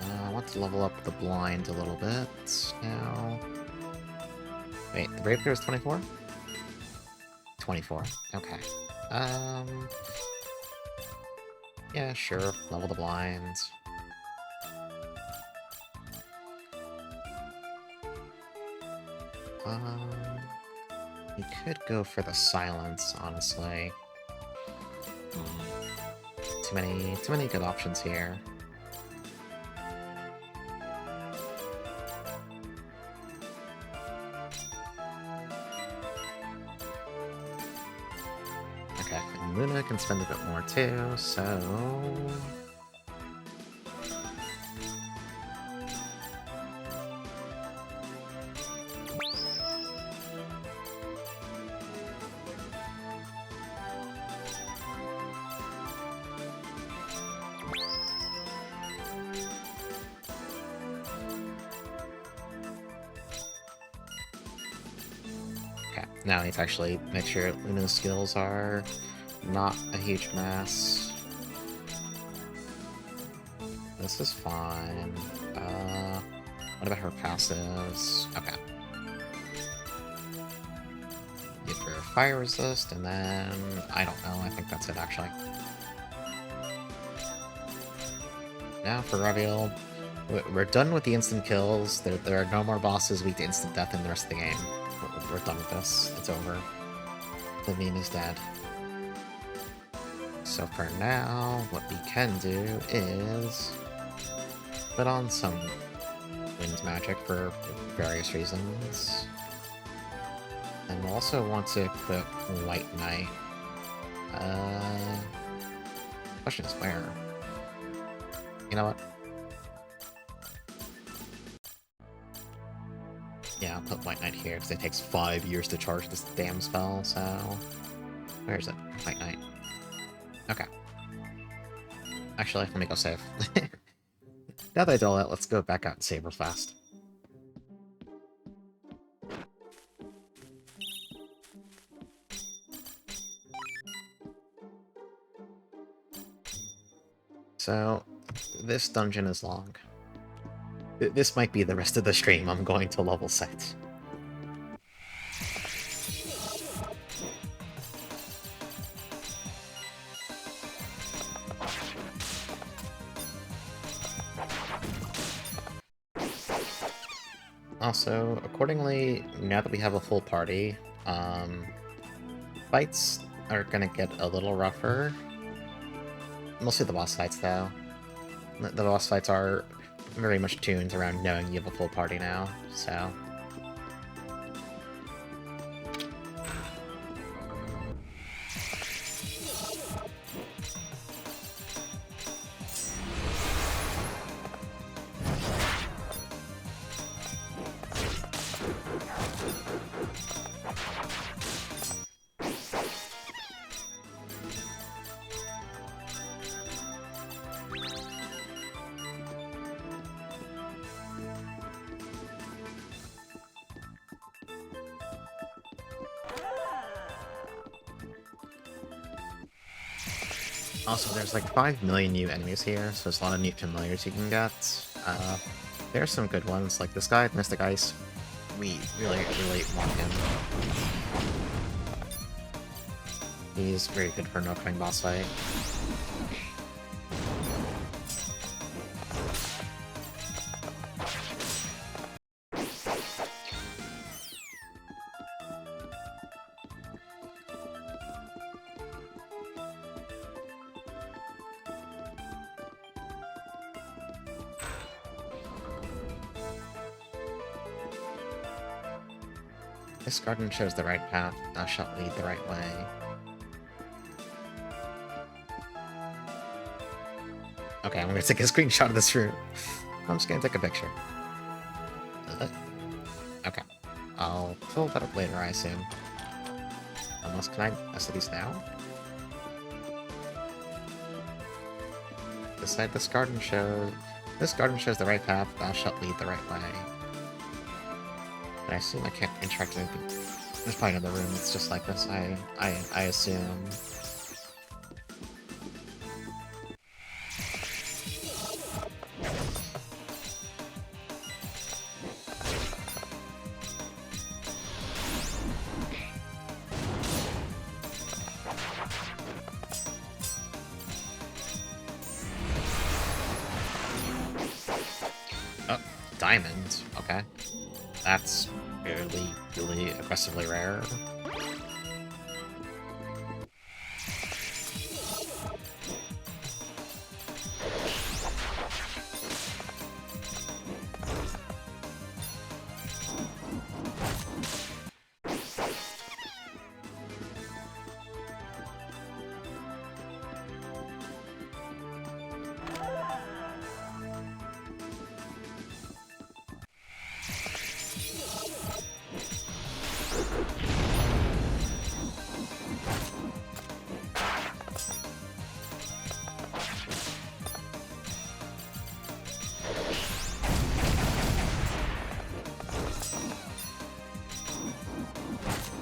I want to level up the blind a little bit now. Wait, the brave clear is 24? 24. Okay. Yeah, sure. Level the blind. We could go for the silence, honestly. Too many good options here. Okay, and Luna can spend a bit more too, so... Now I need to actually make sure Luna's skills are not a huge mess. This is fine. What about her passives? Okay. Give her fire resist, and then... I don't know, I think that's it, actually. Now for Reveal. We're done with the instant kills. There are no more bosses weak to instant death in the rest of the game. We're done with this. It's over. The meme is dead. So for now, what we can do is put on some wind magic for various reasons. And we'll also want to equip White Knight. Question is where? You know what? Yeah, I'll put White Knight here, because it takes 5 years to charge this damn spell, so... Where is it? White Knight. Okay. Actually, let me go save. Now that I do all that, let's go back out and save real fast. So, this dungeon is long. This might be the rest of the stream. I'm going to level set. Also, accordingly, now that we have a full party, fights are gonna get a little rougher. Mostly the boss fights, though. The boss fights are very much tuned around knowing you have a full party now, so... Also, there's like 5 million new enemies here, so there's a lot of new familiars you can get. There's some good ones, like this guy, Mystic Ice. We really want him. He's very good for an upcoming boss fight. This garden shows the right path, thou shalt lead the right way. Okay, I'm gonna take a screenshot of this room. I'm just gonna take a picture. Okay. I'll fill that up later, I assume. Unless, can I mess with these now? This garden shows the right path, thou shalt lead the right way. But I assume I can't interact with anything. There's probably another room that's just like this, I assume. Oh, diamond. Okay. That's really aggressively rare.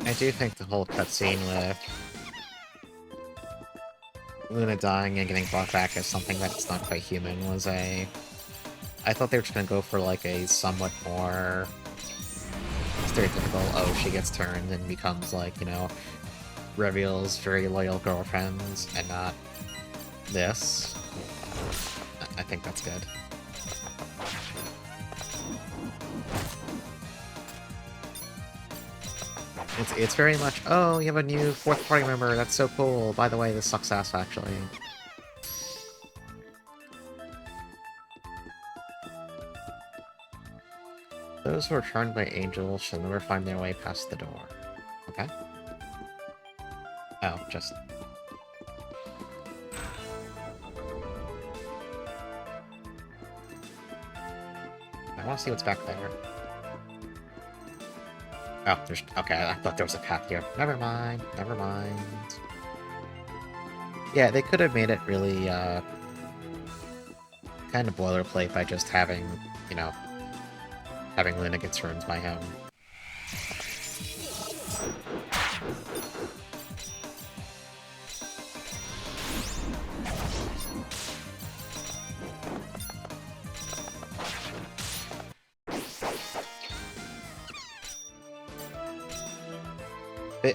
I do think the whole cutscene with Luna dying and getting brought back as something that's not quite human was a... I thought they were just gonna go for like a somewhat more stereotypical, oh, she gets turned and becomes like, you know, Reveal's very loyal girlfriend, and not this. I think that's good. It's very much, oh, you have a new fourth party member, that's so cool. By the way, this sucks ass, actually. Those who are charmed by angels shall never find their way past the door. Okay. Oh, just... I want to see what's back there. Oh, there's... Okay, I thought there was a path here. Never mind, never mind. Yeah, they could have made it really, kind of boilerplate by just having, you know, having Luna get turned by him.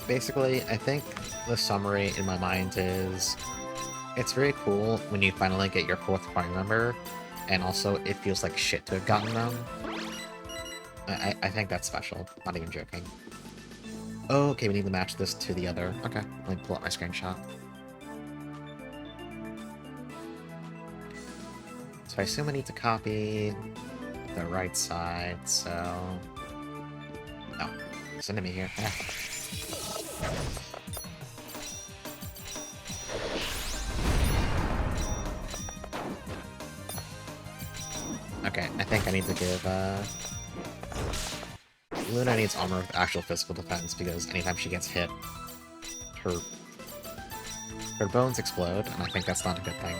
Basically, I think the summary in my mind is, it's very cool when you finally get your fourth party member, and also it feels like shit to have gotten them. I think that's special, not even joking. Oh, okay, we need to match this to the other. Okay, let me pull up my screenshot. So I assume I need to copy the right side, so... Oh, there's an enemy here. Ah. Okay, I think I need to give, Luna needs armor with actual physical defense, because anytime she gets hit, her bones explode, and I think that's not a good thing.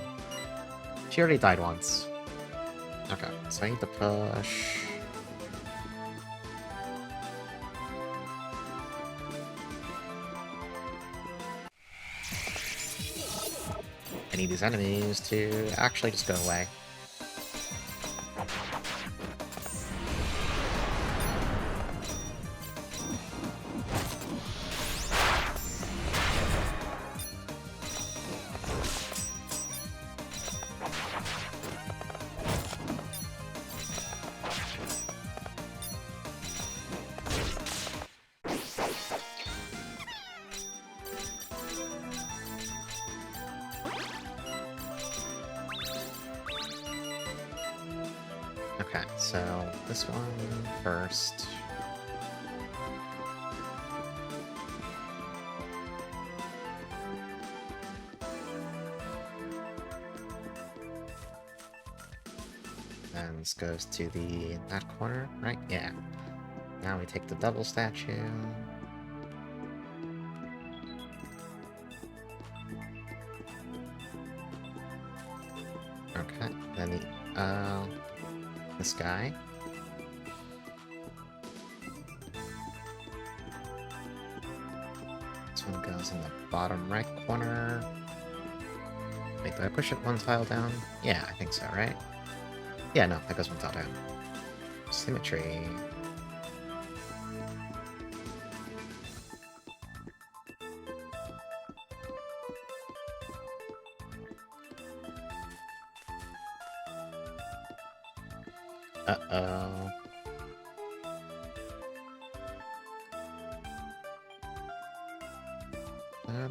She already died once. Okay, so I need to push... I need these enemies to actually just go away. Okay, so this one first. And this goes to that corner, right? Yeah. Now we take the double statue. Okay, then this guy. This one goes in the bottom right corner. Wait, do I push it one tile down? Yeah, I think so, right? Yeah, no, that goes one tile down. Symmetry. Uh-oh.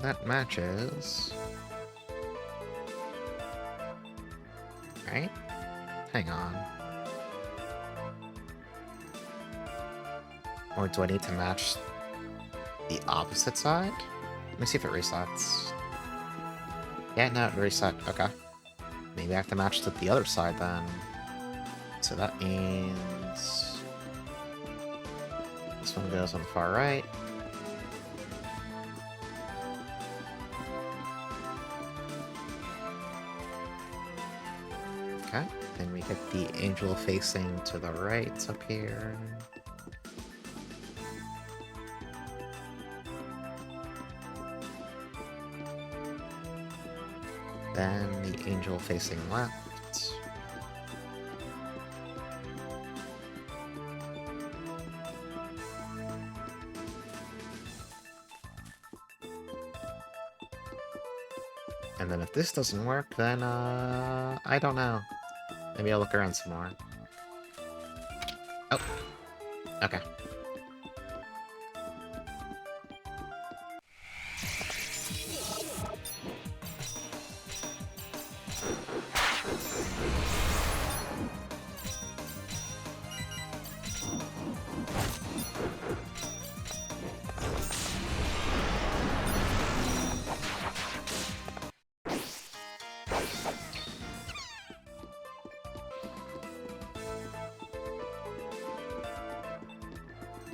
That matches. Right? Hang on. Or do I need to match the opposite side? Let me see if it resets. Yeah, no, it reset. Okay. Maybe I have to match to the other side then. So that means... this one goes on the far right. Okay, then we get the angel facing to the right up here. Then the angel facing left. And then if this doesn't work, then, I don't know. Maybe I'll look around some more. Oh. Okay.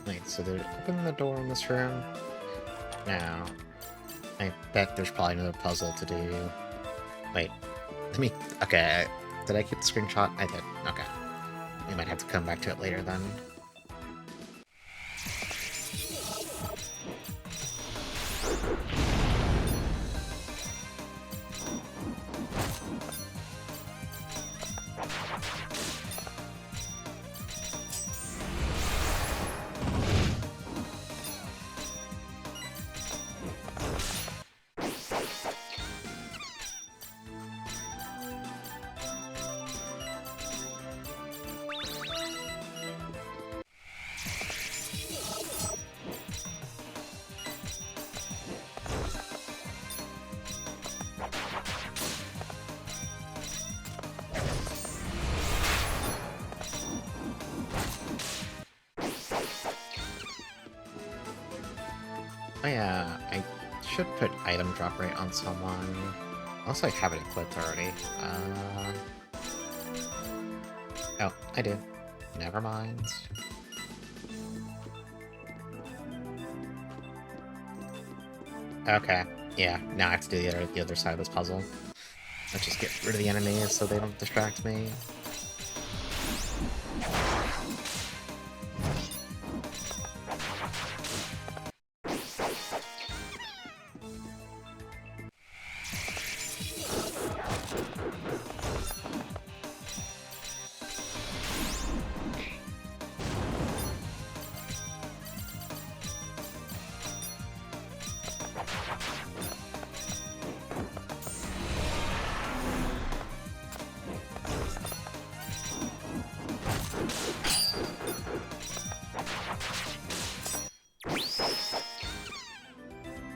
Wait, so they open the door in this room? No. I bet there's probably another puzzle to do. Wait, let me... Okay, did I keep the screenshot? I did. Okay. We might have to come back to it later then. Oh yeah, I should put item drop rate on someone. Also, I have it equipped already. Oh, I do. Never mind. Okay, yeah, now I have to do the other side of this puzzle. Let's just get rid of the enemies so they don't distract me.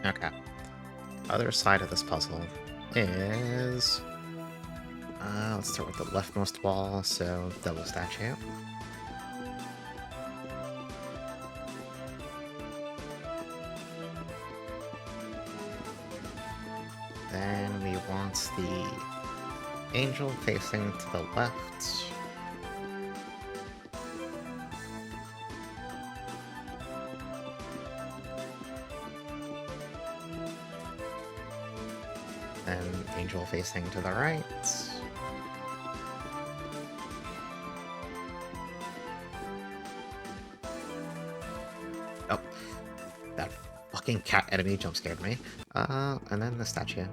Okay. Other side of this puzzle is... let's start with the leftmost wall, so double statue. Then we want the angel facing to the left. Then angel facing to the right. Oh, that fucking cat enemy jump scared me. And then the statue.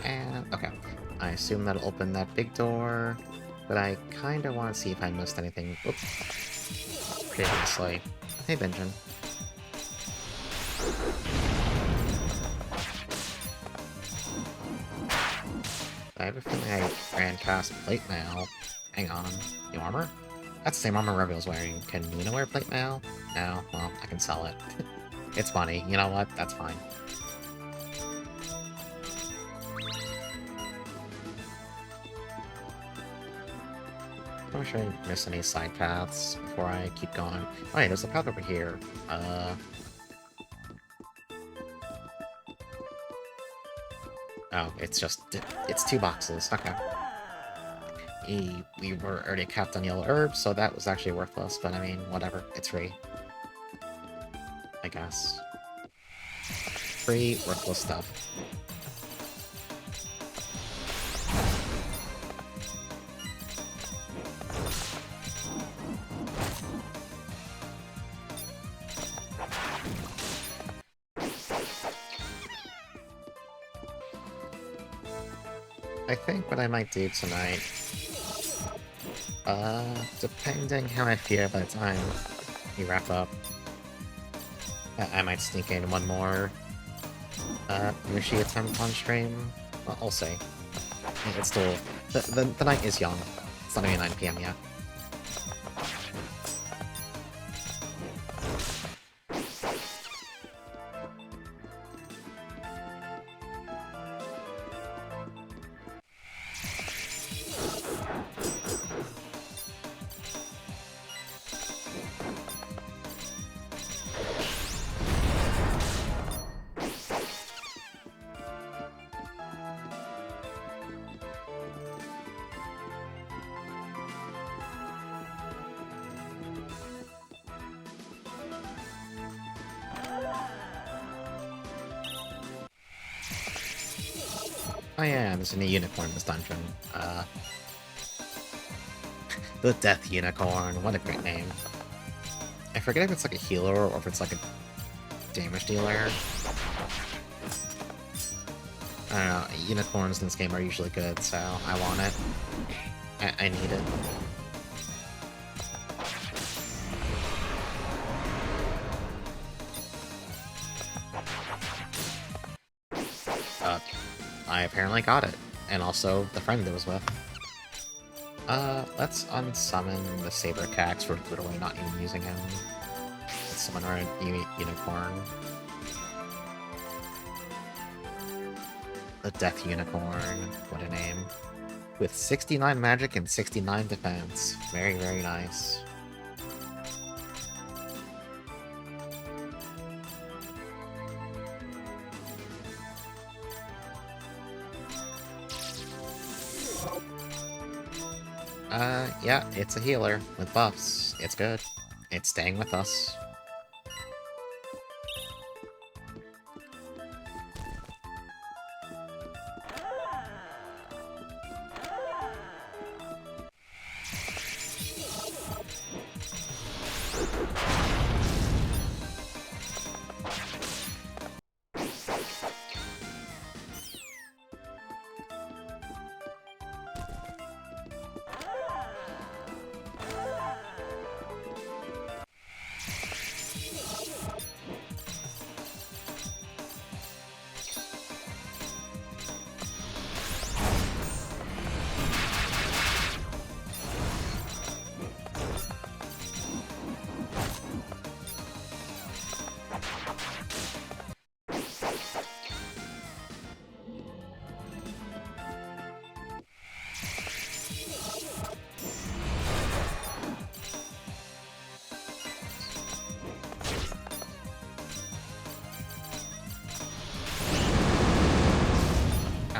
And, okay. I assume that'll open that big door, but I kinda want to see if I missed anything. Oops. Previously. Hey, Benjamin. I have a feeling I ran past plate mail. Hang on. New armor? That's the same armor Revel's wearing. Can Nina wear plate mail? No? Well, I can sell it. It's funny. You know what? That's fine. I'm not sure I miss any side paths before I keep going. Oh, yeah, there's a path over here. Oh, it's just... it's 2 boxes. Okay. We were already capped on yellow herbs, so that was actually worthless, but I mean, whatever. It's free. I guess. Free, worthless stuff. I think what I might do tonight, depending how I feel by the time we wrap up, I might sneak in one more, Mushi attempt on stream. Well, I'll see. It's still... the night is young. It's not even 9 PM yet. Oh yeah, there's a new unicorn in this dungeon. The Death Unicorn, what a great name. I forget if it's like a healer or if it's like a damage dealer. I don't know, unicorns in this game are usually good, so I want it. I need it. I apparently got it, and also the friend it was with. Let's unsummon the Saber Cax. We're literally not even using him. Let's summon our unicorn. The Death Unicorn. What a name. with 69 magic and 69 defense. Very, very nice. Yeah, it's a healer with buffs. It's good. It's staying with us.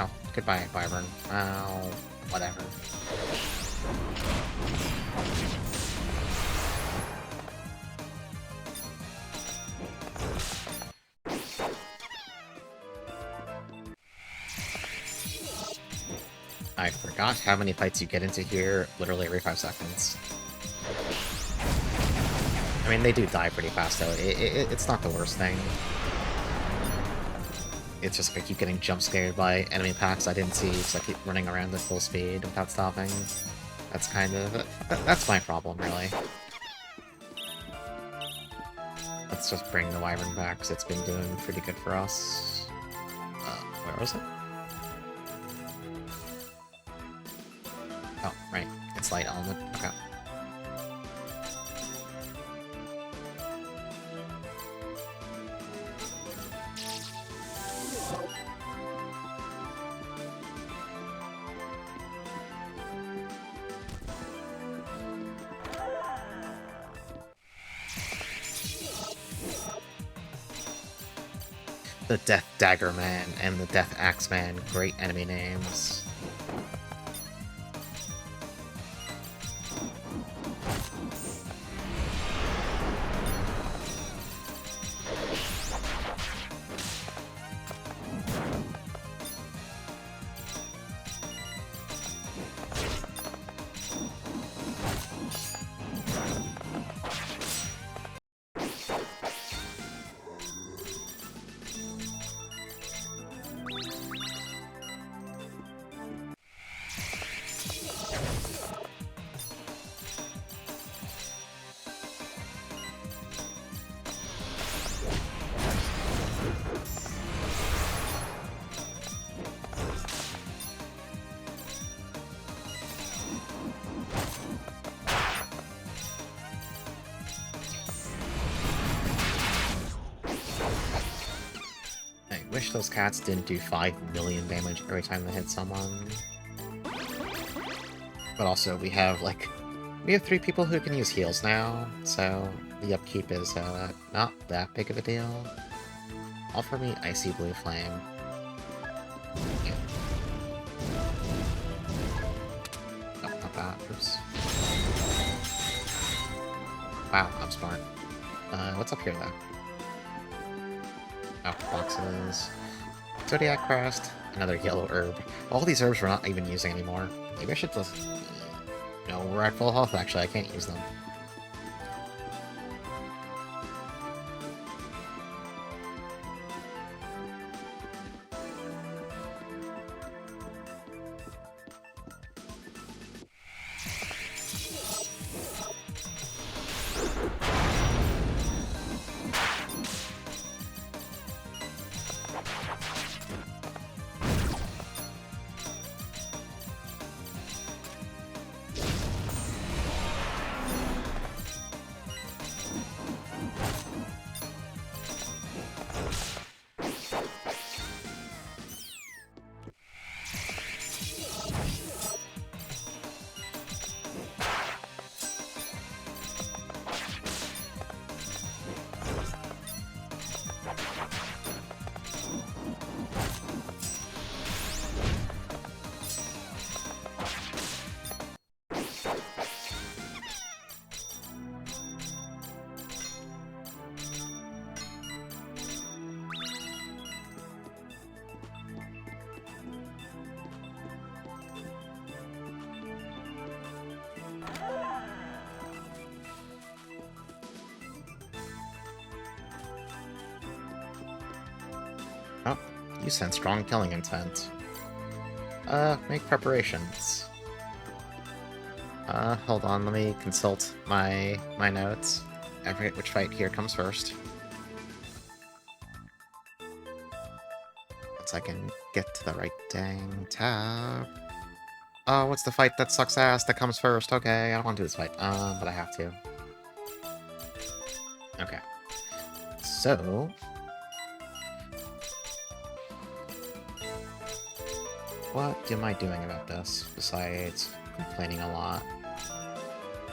Oh, goodbye, Wyvern. Oh, whatever. I forgot how many fights you get into here literally every 5 seconds. I mean, they do die pretty fast, though. It's not the worst thing. It's just I keep getting jump scared by enemy packs I didn't see, so I keep running around at full speed without stopping. That's kind of... that's my problem, really. Let's just bring the Wyvern back, because it's been doing pretty good for us. Where was it? Oh, right. It's light element. Okay. The Death Dagger Man and the Death Axe Man, great enemy names. Wish those cats didn't do 5 million damage every time they hit someone. But also, we have 3 people who can use heals now, so the upkeep is not that big of a deal. Offer me Icy Blue Flame. Yeah. Oh, not that. Oops. Wow, I'm smart. What's up here, though? Oh, boxes. Zodiac Crest, another yellow herb. All these herbs we're not even using anymore. Maybe I should just... No, we're at full health, actually. I can't use them. You sense strong killing intent. Make preparations. Hold on, let me consult my notes. I forget which fight here comes first. Once I can get to the right dang tab. Oh, what's the fight that sucks ass that comes first? Okay, I don't want to do this fight. But I have to. Okay. So... what am I doing about this, besides complaining a lot?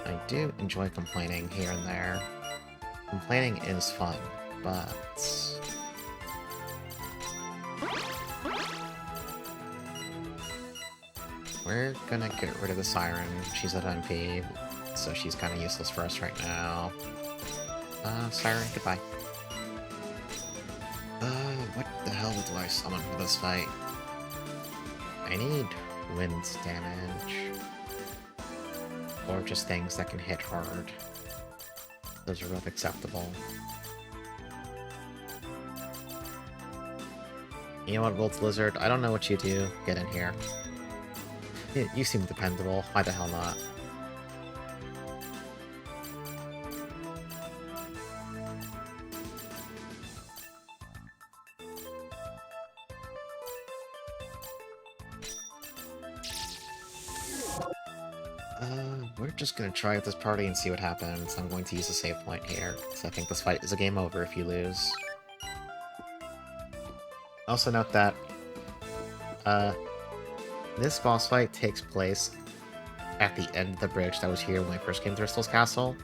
I do enjoy complaining here and there. Complaining is fun, but... we're gonna get rid of the Siren. She's at MP, so she's kind of useless for us right now. Siren, goodbye. What the hell do I summon for this fight? I need wind damage. Or just things that can hit hard. Those are both acceptable. You know what, Volt Lizard? I don't know what you do. Get in here. You seem dependable. Why the hell not? We're just gonna try out this party and see what happens. I'm going to use a save point here, because I think this fight is a game over if you lose. Also note that, this boss fight takes place at the end of the bridge that was here when I first came to Bristol's Castle.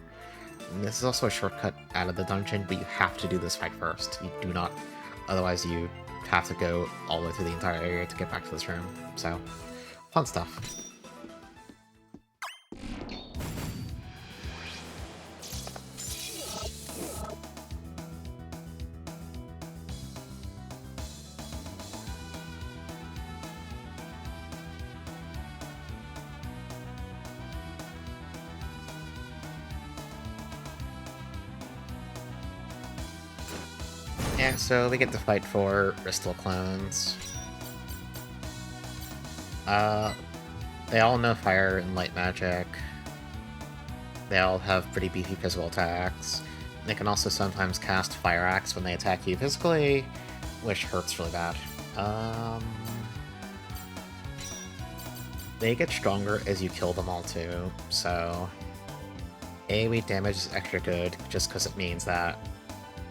And this is also a shortcut out of the dungeon, but you have to do this fight first. You do not, otherwise you have to go all the way through the entire area to get back to this room. So, fun stuff. Yeah, so we get to fight for Bristol clones. They all know fire and light magic. They all have pretty beefy physical attacks. They can also sometimes cast Fire Axe when they attack you physically, which hurts really bad. They get stronger as you kill them all too, so... AoE damage is extra good, just because it means that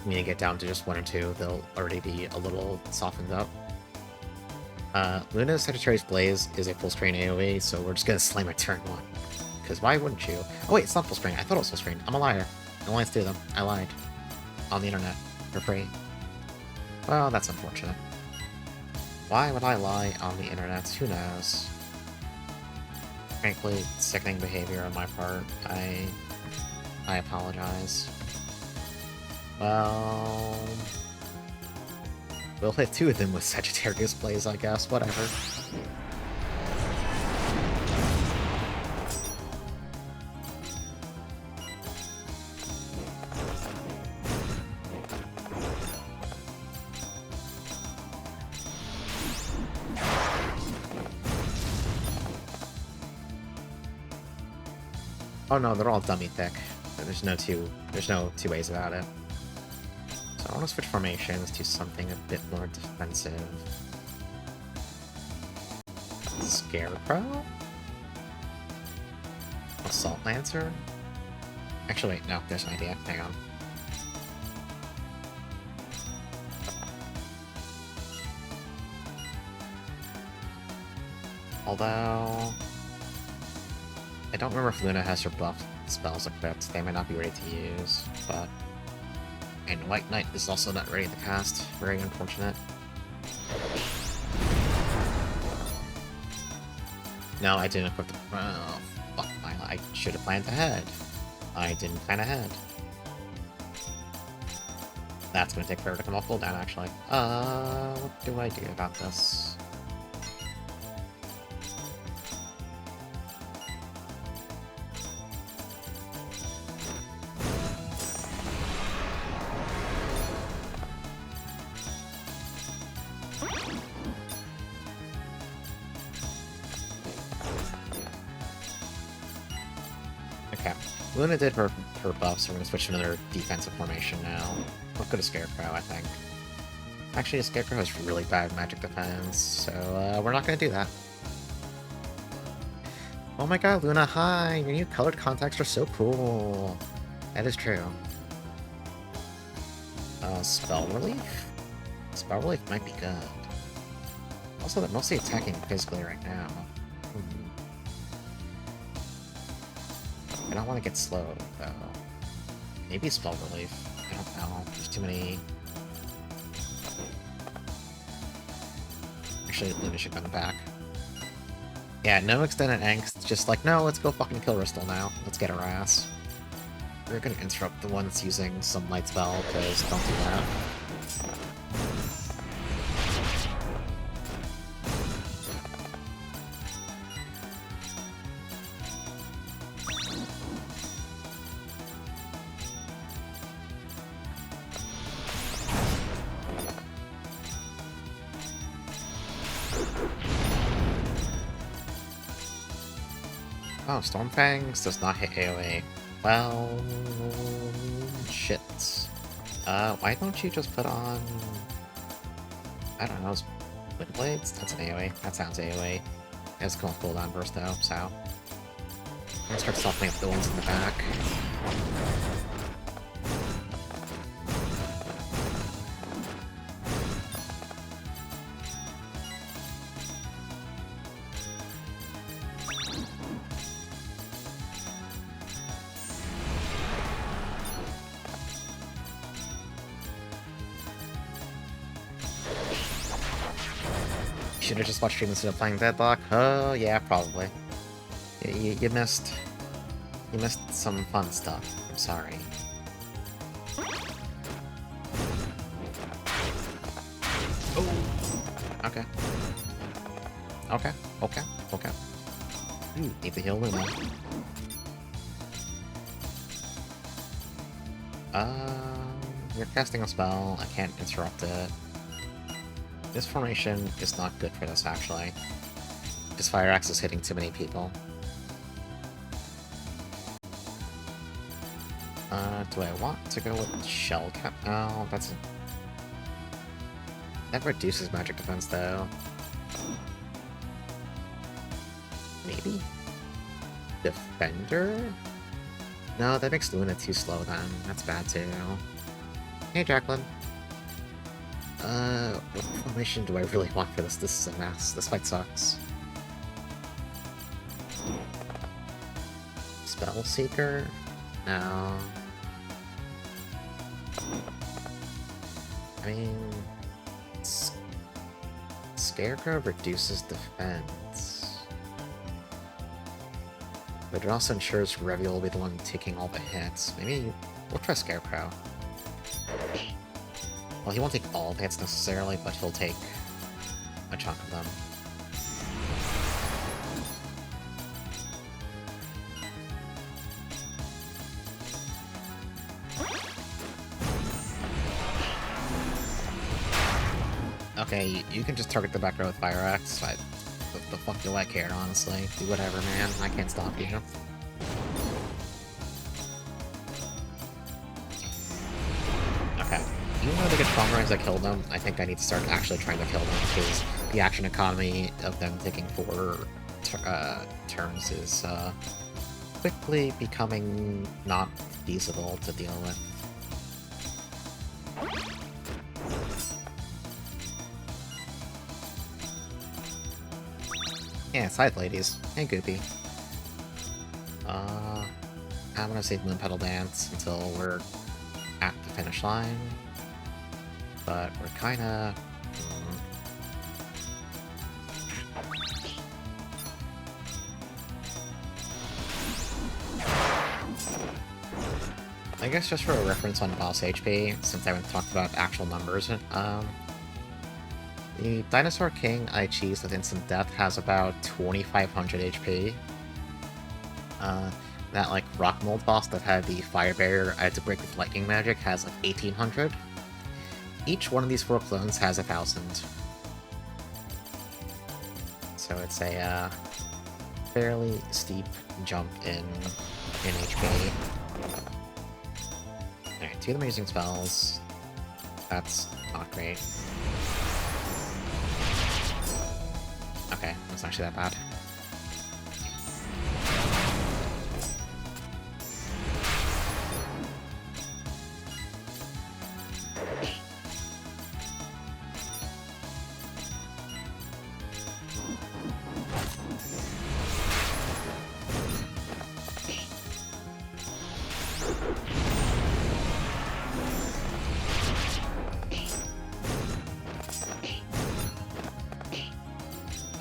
when you get down to just 1 or 2, they'll already be a little softened up. Luna's Sagittarius Blaze is a full screen AoE, so we're just gonna slam it turn 1. Because why wouldn't you? Oh wait, it's not full screen. I thought it was full screen. I'm a liar. No one do them. I lied. On the internet. For free. Well, that's unfortunate. Why would I lie on the internet? Who knows? Frankly, sickening behavior on my part. I apologize. Well... we'll hit 2 of them with Sagittarius Blaze, I guess. Whatever. Oh no, they're all dummy thick. There's no two ways about it. So I want to switch formations to something a bit more defensive. Scarecrow? Assault Lancer? Actually, wait, no, there's an idea. Hang on. Although... I don't remember if Luna has her buff spells equipped. They might not be ready to use, but... and White Knight is also not ready to cast. Very unfortunate. No, I didn't equip the... oh, fuck, I should have planned ahead. I didn't plan ahead. That's gonna take forever to come off cooldown, actually. What do I do about this? Luna did her buff, so we're gonna switch to another defensive formation now. We'll go to Scarecrow, I think. Actually, Scarecrow has really bad magic defense, so we're not gonna do that. Oh my god, Luna, hi! Your new colored contacts are so cool! That is true. Spell Relief? Spell Relief might be good. Also, they're mostly attacking physically right now. I don't want to get slowed, though. Maybe Spell Relief. I don't know. There's too many... Actually, Luna should go in the back. Yeah, no extended angst. Just like, no, let's go fucking kill Ristal now. Let's get her ass. We're gonna interrupt the one that's using some light spell, because don't do that. Oh, Stormfangs does not hit AoE. Well... shit. Why don't you just put on... I don't know, Wind Blades? That's an AoE. That sounds AoE. It's going cooldown burst though, so... I'm gonna start softening up the ones in the back. Should have just watched stream instead of playing Deadlock? Oh, yeah, probably. You missed... You missed some fun stuff. I'm sorry. Oh! Okay. Okay, okay, okay. Ooh, need to heal Luna. You're casting a spell. I can't interrupt it. This formation is not good for this, actually. This Fire Axe is hitting too many people. Do I want to go with Shell Cap? Oh, that's... That reduces magic defense, though. Maybe? Defender? No, that makes Luna too slow, then. That's bad, too. Hey, Jacqueline. What formation do I really want for this? This is a mess. This fight sucks. Spell Seeker? No. I mean... Scarecrow reduces defense. But it also ensures Revi will be the one taking all the hits. Maybe we'll try Scarecrow. Well, he won't take all the hits necessarily, but he'll take a chunk of them. Okay, you can just target the back row with Fire Axe. What the fuck do I care, honestly? Do whatever, man. I can't stop you. Okay. Even though they get stronger as I kill them, I think I need to start actually trying to kill them, because the action economy of them taking 4 turns is quickly becoming not feasible to deal with. Yeah, side ladies. Hey, Goopy. I'm gonna save Moon Petal Dance until we're at the finish line. But we're kinda... I guess just for a reference on boss HP, since I haven't talked about actual numbers, the Dinosaur King I cheese with Instant Death has about 2500 HP. That, like, Rock Mold boss that had the Fire Barrier I had to break with Lightning Magic has, like, 1800. Each one of these 4 clones has 1000. So it's a, fairly steep jump in in HP. Alright, 2 of them are using spells. That's not great. Okay, that's actually that bad.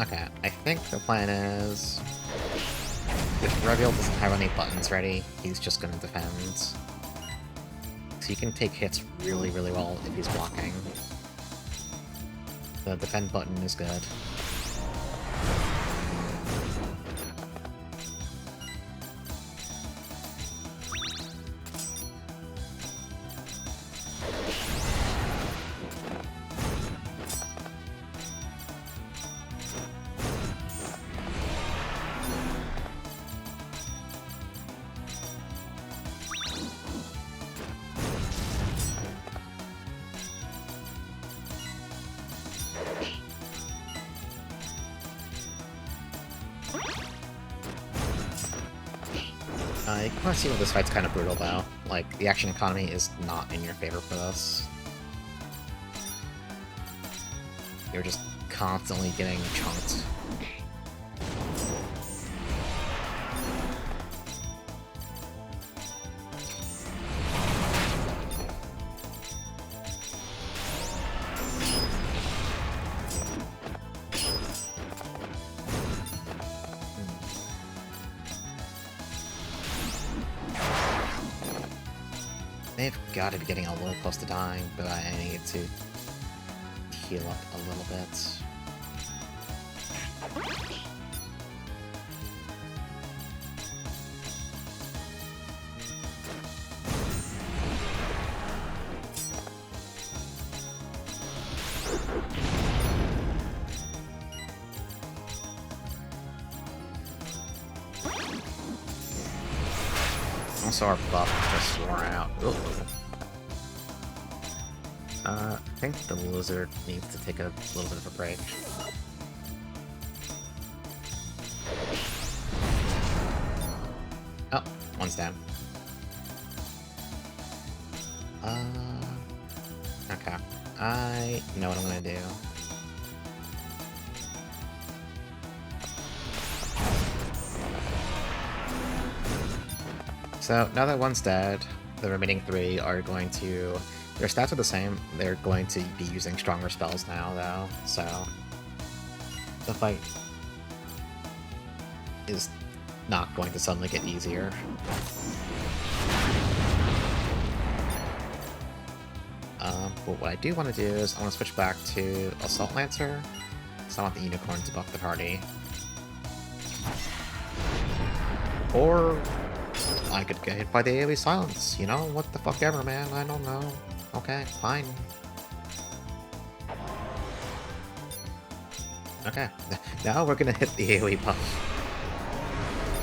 Okay, I think the plan is... if Reveal doesn't have any buttons ready, he's just gonna defend. So he can take hits really, really well if he's blocking. The defend button is good. You can kind of see where this fight's kind of brutal, though. Like, the action economy is not in your favor for this. You're just constantly getting chunked. They've got to be getting a little close to dying, but I need to heal up a little bit. Also, our buff just wore out. I think the lizard needs to take a little bit of a break. Oh, one's down. Okay. I know what I'm gonna do. So, now that one's dead, the remaining 3 are going to... their stats are the same, they're going to be using stronger spells now, though, so... the fight is not going to suddenly get easier. But what I do want to do is I want to switch back to Assault Lancer, because I want the Unicorn to buff the party. Or... I could get hit by the AoE silence, you know? What the fuck ever, man, I don't know. Okay, fine. Okay, now we're gonna hit the AoE buff.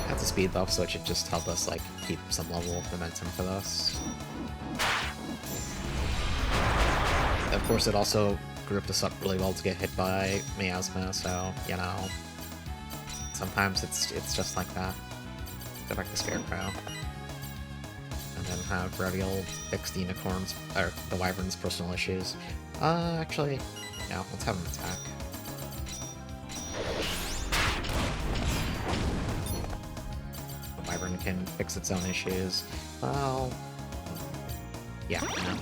That's a speed buff, so it should just help us, like, keep some level of momentum for this. Of course, it also grouped us up really well to get hit by Miasma, so, you know... sometimes it's just like that. Go back to Scarecrow. And then have Reveal fix the Unicorn's, or the Wyvern's personal issues. Actually, no, let's have him attack. The Wyvern can fix its own issues. Well... yeah, no.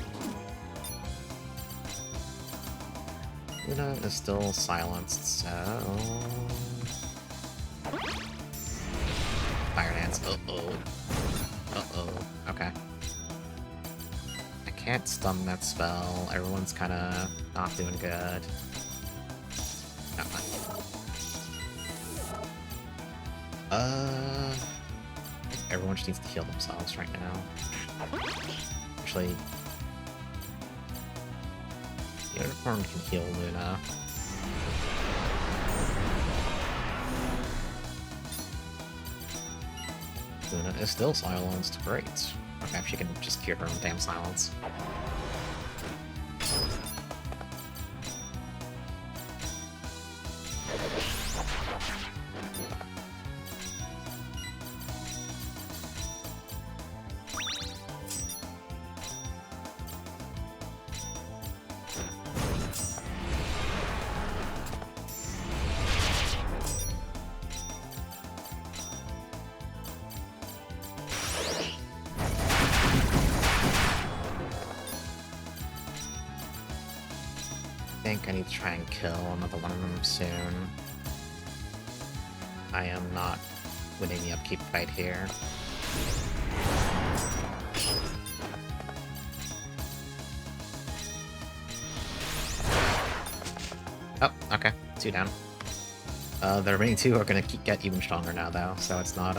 Luna is still silenced, so... Fire Dance. Uh-oh. Uh-oh. Okay. I can't stun that spell. Everyone's kinda not doing good. No, fine. I think everyone just needs to heal themselves right now. Actually... the Unicorn can heal Luna. Luna is still silenced. Great. Okay, she can just cure her own damn silence. I think I need to try and kill another one of them soon. I am not winning the upkeep fight here. Oh, okay. 2 down. The remaining 2 are gonna get even stronger now, though, so it's not,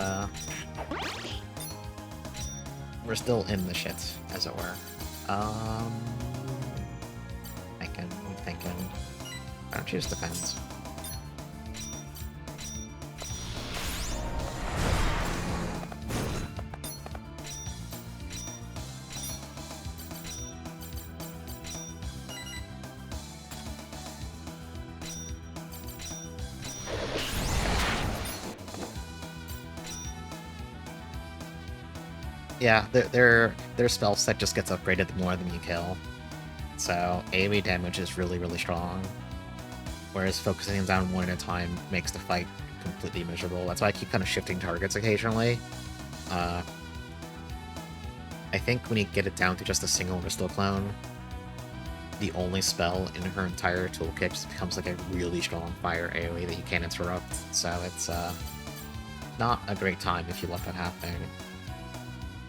we're still in the shit, as it were. I'm thinking... Why don't you just defend? Yeah, their spell set just gets upgraded the more than you kill. So AoE damage is really, really strong. Whereas focusing down one at a time makes the fight completely miserable. That's why I keep kind of shifting targets occasionally. I think when you get it down to just a single Crystal Clone, the only spell in her entire toolkit just becomes like a really strong fire AoE that you can't interrupt. So it's not a great time if you let that happen.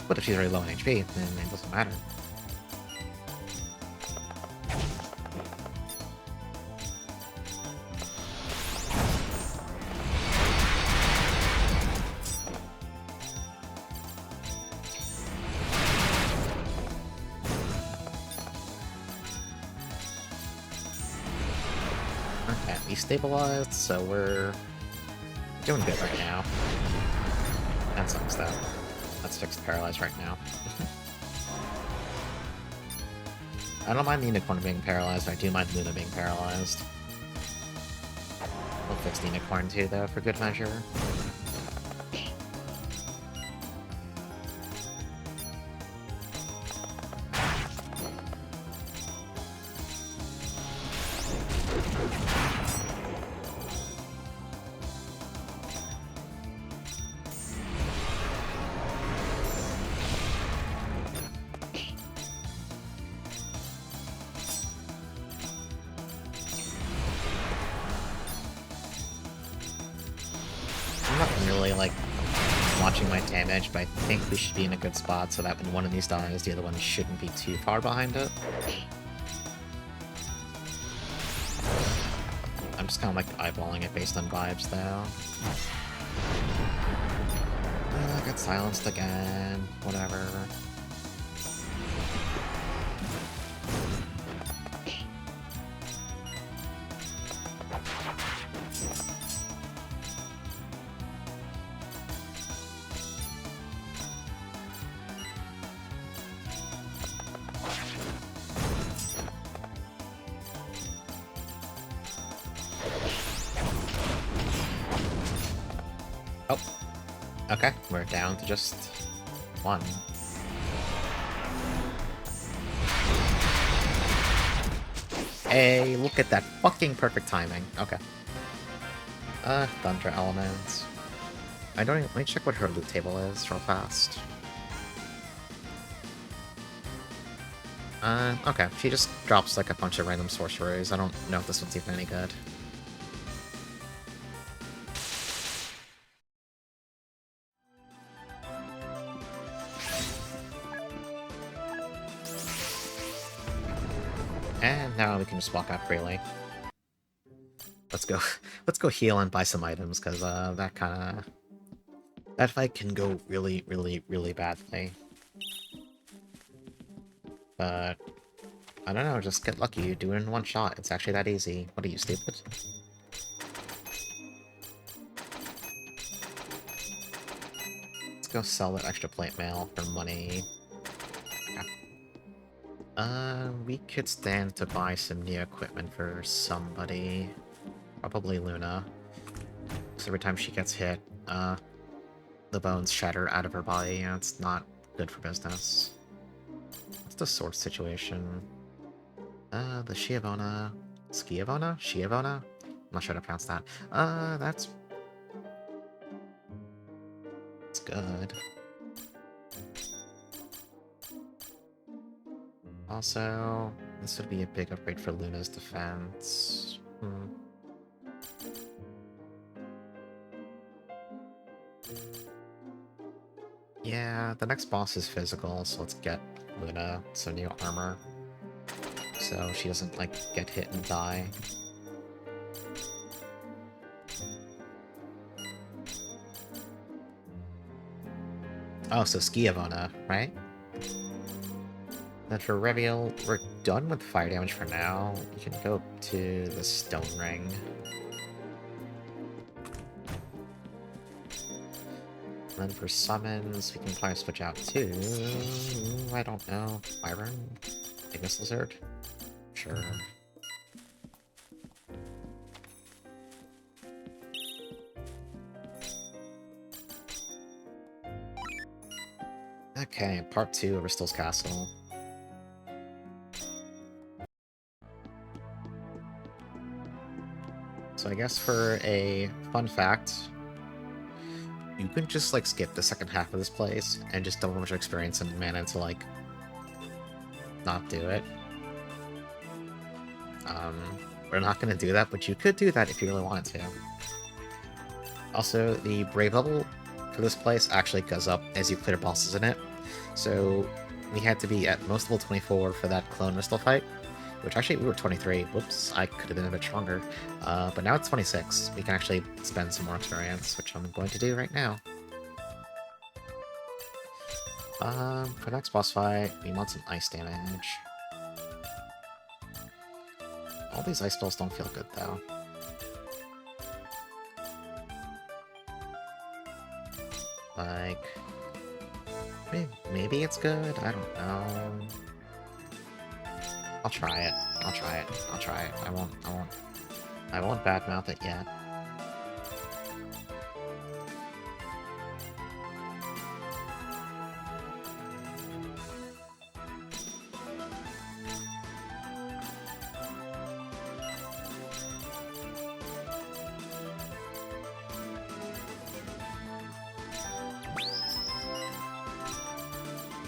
But if she's very low in HP, then it doesn't matter. Okay, we stabilized, so we're doing good right now. That sucks though. Let's fix Paralyzed right now. I don't mind the Unicorn being paralyzed, but I do mind Luna being paralyzed. We'll fix the Unicorn too, though, for good measure. I'm not really, like, watching my damage, but I think we should be in a good spot so that when one of these dies, the other one shouldn't be too far behind it. I'm just kind of, like, eyeballing it based on vibes, though. I got silenced again. Whatever. Oh, okay, we're down to just 1. Hey, look at that fucking perfect timing. Okay. Thunder Elements. I don't even... Let me check what her loot table is real fast. Okay, she just drops like a bunch of random sorceries. I don't know if this one's even any good. And now we can just walk out freely. Let's go. Let's go heal and buy some items, because that fight can go really, really, really badly. But I don't know. Just get lucky. You do it in one shot. It's actually that easy. What are you, stupid? Let's go sell that extra plate mail for money. We could stand to buy some new equipment for somebody. Probably Luna. Because every time she gets hit, the bones shatter out of her body, and it's not good for business. What's the sword situation? The Schiavona... Schiavona? Schiavona? I'm not sure how to pronounce that. That's good. Also, this would be a big upgrade for Luna's defense. Yeah, the next boss is physical, so let's get Luna some new armor. So she doesn't, like, get hit and die. Oh, so Schiavona, right? Then for Reveal, we're done with fire damage for now. You can go to the Stone Ring. And then for summons, we can probably switch out to... I don't know. Byron? Ignis Lizard? Sure. Okay, part 2 of Ristel's Castle. So I guess for a fun fact, you can just, like, skip the second half of this place and just dump a bunch of experience and mana to, like, not do it. We're not going to do that, but you could do that if you really wanted to. Also, the Brave level for this place actually goes up as you clear bosses in it. So we had to be at most level 24 for that clone Ristel fight, which actually we were 23. Whoops, I could have been a bit stronger. But now it's 26. We can actually spend some more experience, which I'm going to do right now. For next boss fight, we want some ice damage. All these ice spells don't feel good, though. Like... maybe it's good? I don't know. I'll try it. I'll try it. I'll try it. I won't badmouth it yet.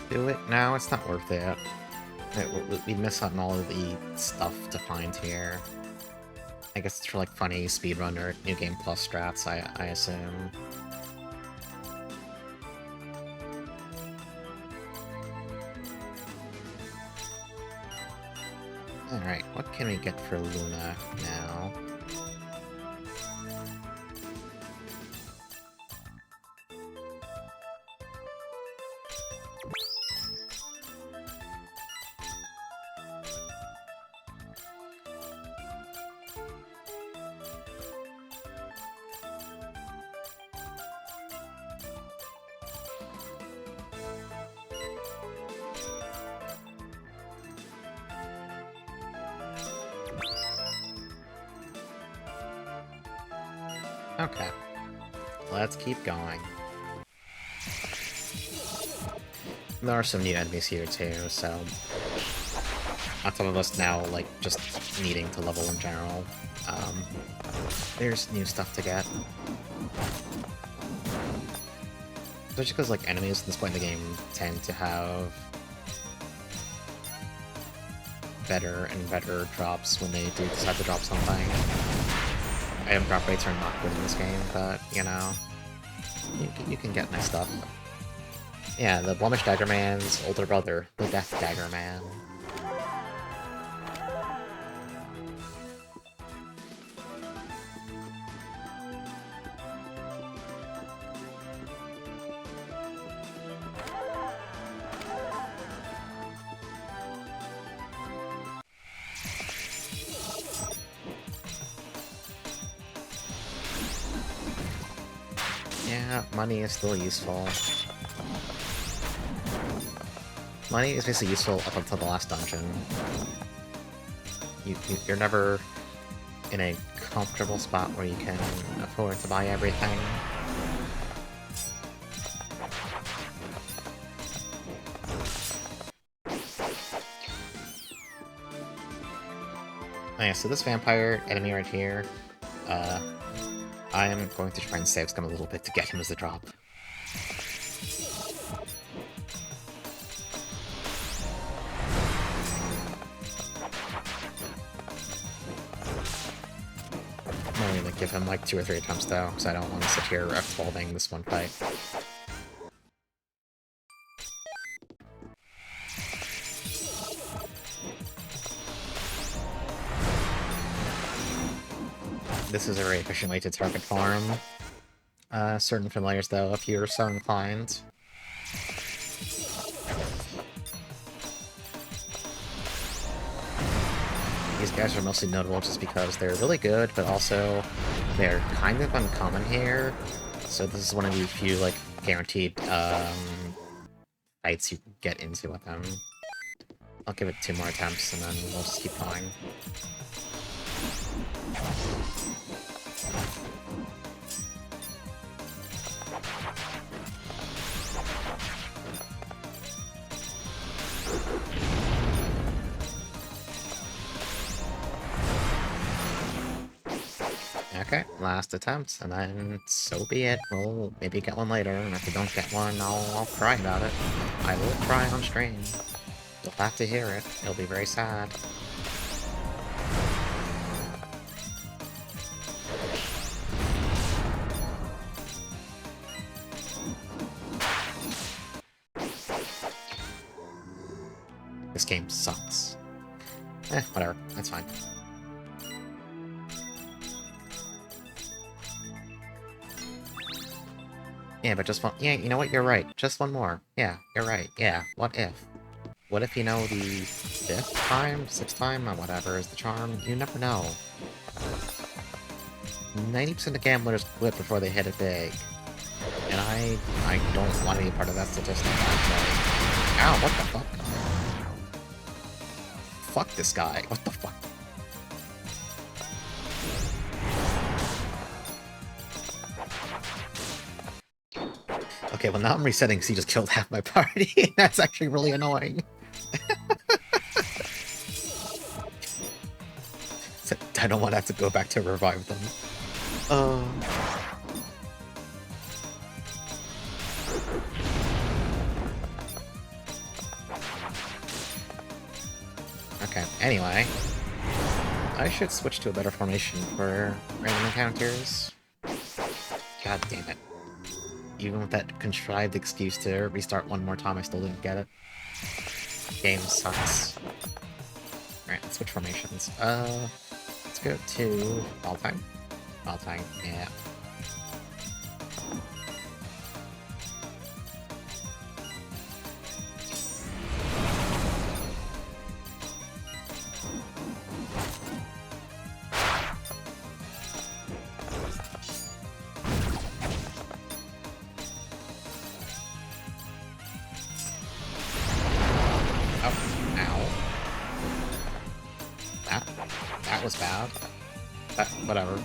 Do it? No, it's not worth it. We miss out on all of the stuff to find here. I guess it's for, like, funny speedrun or New Game Plus strats, I assume. Alright, what can we get for Luna now? Okay. Let's keep going. There are some new enemies here too, so... on top of us now, like, just needing to level in general, there's new stuff to get. Especially because, like, enemies at this point in the game tend to have better and better drops when they do decide to drop something. Item drop rates are not good in this game, but, you know, you can get nice stuff. Yeah, the Blemished Dagger Man's older brother, the Death Dagger Man. Yeah, money is still useful. Money is basically useful up until the last dungeon. You're never in a comfortable spot where you can afford to buy everything. Oh yeah, so this vampire enemy right here, I am going to try and save scum a little bit to get him as a drop. I'm only gonna give him like 2 or 3 attempts though, because I don't want to sit here F12ing this one fight. This is a very efficient way to target farm certain familiars though, if you're so inclined. These guys are mostly notable just because they're really good, but also they're kind of uncommon here. So this is one of the few, like, guaranteed fights you can get into with them. I'll give it 2 more attempts, and then we'll just keep going. Okay, last attempt, and then so be it. We'll maybe get one later, and if we don't get one, I'll cry about it. I will cry on stream. You'll have to hear it. It'll be very sad. This game sucks. Whatever. That's fine. Yeah, but just one. Yeah, you know what? You're right. Just one more. Yeah, you're right. Yeah, what if? What if you know the 5th time, 6th time, or whatever is the charm? You never know. 90% of gamblers quit before they hit it big. And I don't want to be part of that statistic, actually. Ow, what the fuck? Fuck this guy. What the fuck? Okay, well now I'm resetting because he just killed half my party. That's actually really annoying. So I don't want to have to go back to revive them. Okay, anyway. I should switch to a better formation for random encounters. God damn it. Even with that contrived excuse to restart one more time, I still didn't get it. Game sucks. Alright, let's switch formations. Let's go to Valtine. Valtine, yeah. That was bad. Whatever.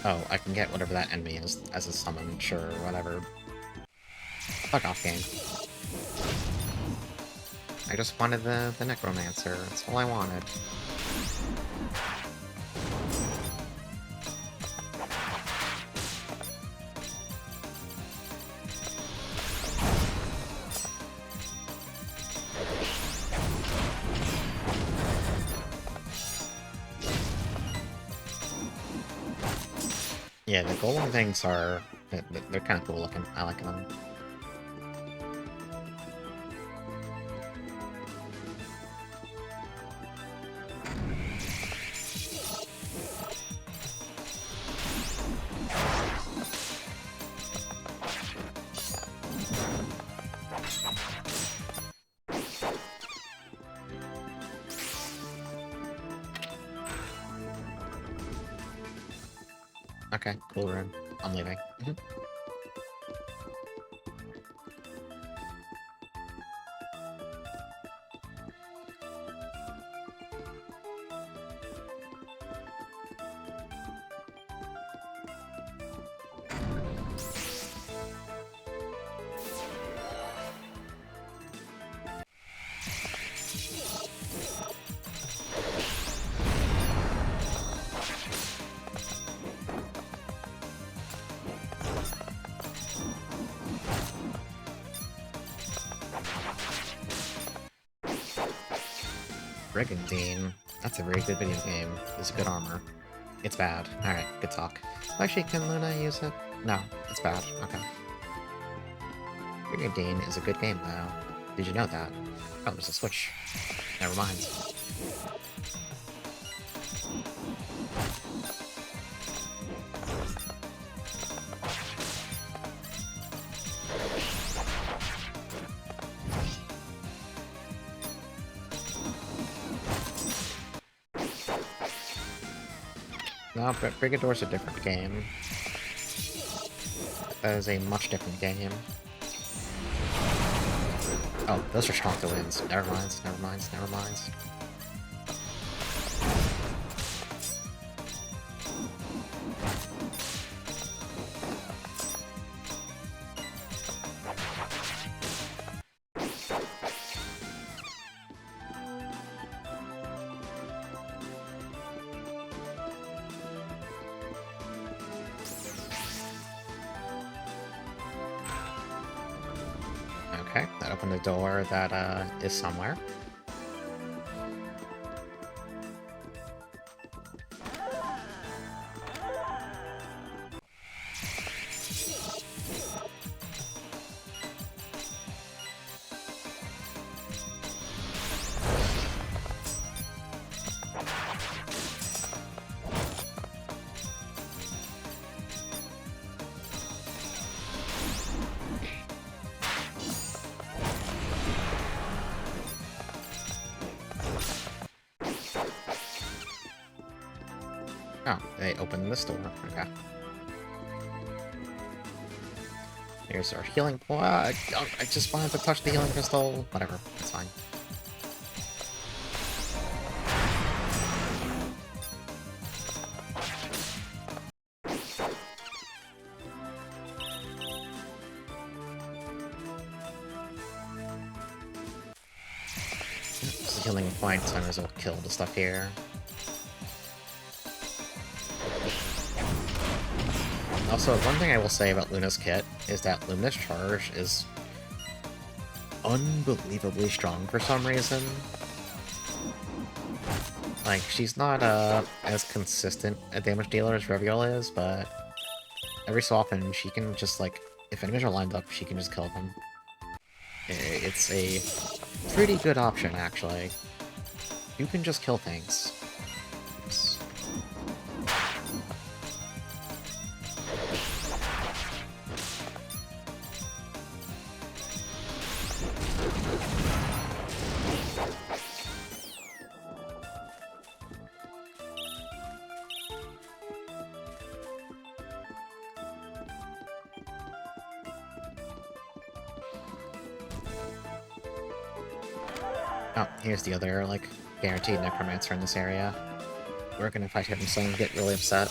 Oh, I can get whatever that enemy is as a summon, sure, whatever. Fuck off, game. I just wanted the Necromancer, that's all I wanted. Yeah, the golem things are... they're kind of cool looking. I like them. Okay, cool room. I'm leaving. Brigandine. That's a very good video game. It's good armor. It's bad. Alright, good talk. Actually, can Luna use it? No, it's bad. Okay. Brigandine is a good game, though. Did you know that? Oh, there's a switch. Never mind. No, but Brigador's a different game. That is a much different game. Oh, those are Chocolate Winds. Never mind, never mind, never mind. Okay, that opened the door that is somewhere. Oh, they opened this door. Okay. Here's our healing point. I just wanted to touch the healing crystal. Whatever, it's fine. It's a healing point, so I might as well kill the stuff here. Also, one thing I will say about Luna's kit is that Luna's charge is unbelievably strong for some reason. Like, she's not as consistent a damage dealer as Reviol is, but every so often she can just, like, if enemies are lined up, she can just kill them. It's a pretty good option, actually. You can just kill things. Oops. Oh, here's the other, like, guaranteed necromancer in this area. We're gonna fight him so and get really upset.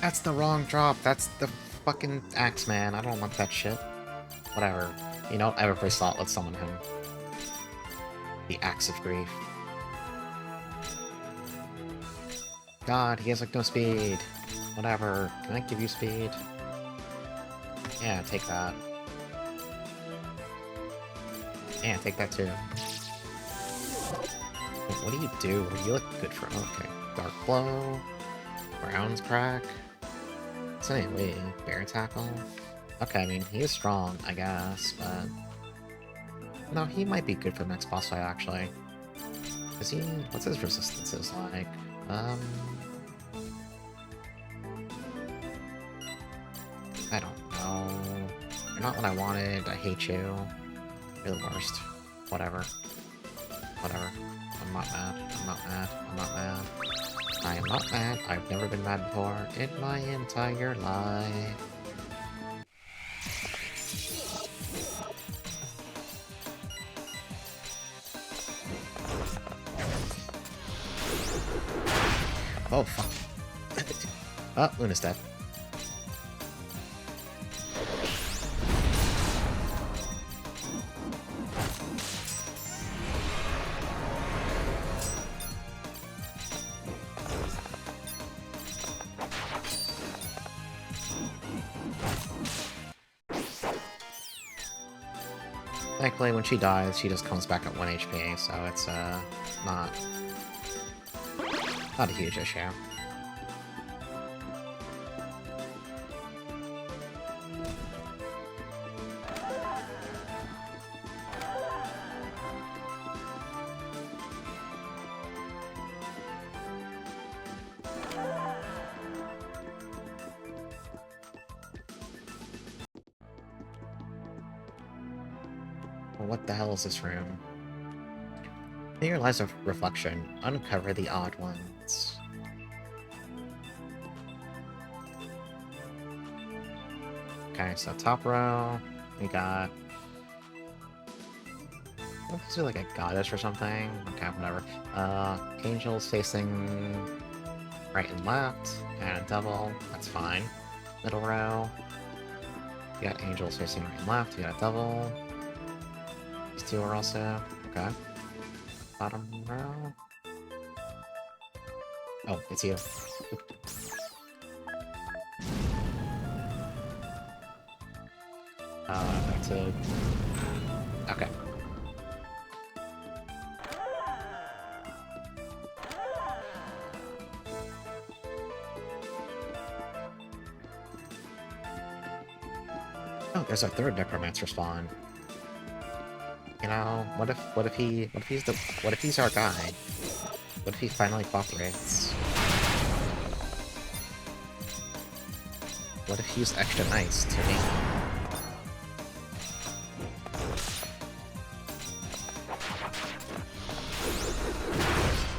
That's the wrong drop. That's the fucking Axeman. I don't want that shit. Whatever. You know, I have a free slot. Let's summon him. The Axe of Grief. God, he has like no speed. Whatever. Can I give you speed? Yeah, take that. Yeah, take that too. What do you do? You look good for... Okay. Dark Blow. Brown's Crack. So anyway, Bear Tackle. Okay, I mean, he is strong, I guess, but... No, he might be good for the next boss fight, actually. Is he... What's his resistances like? I don't know. You're not what I wanted. I hate you. You're the worst. Whatever. Whatever. I'm not mad. I'm not mad. I'm not mad. I am not mad. I've never been mad before in my entire life. Oh, fuck. Oh, Luna's dead. Thankfully, when she dies, she just comes back at 1 HP, so it's, not a huge issue. What the hell is this room? Here lies a reflection. Uncover the odd ones. Okay, so top row, we got... What is it, like a goddess or something? Okay, whatever. Angels facing right and left, and a devil, that's fine. Middle row, you got angels facing right and left, you got a devil. These two are also... okay. Bottom row. Oh, it's you. That's it. Okay. Oh, there's a third necromancer spawn. You know, what if he's our guy? What if he finally cooperates? What if he's extra nice to me?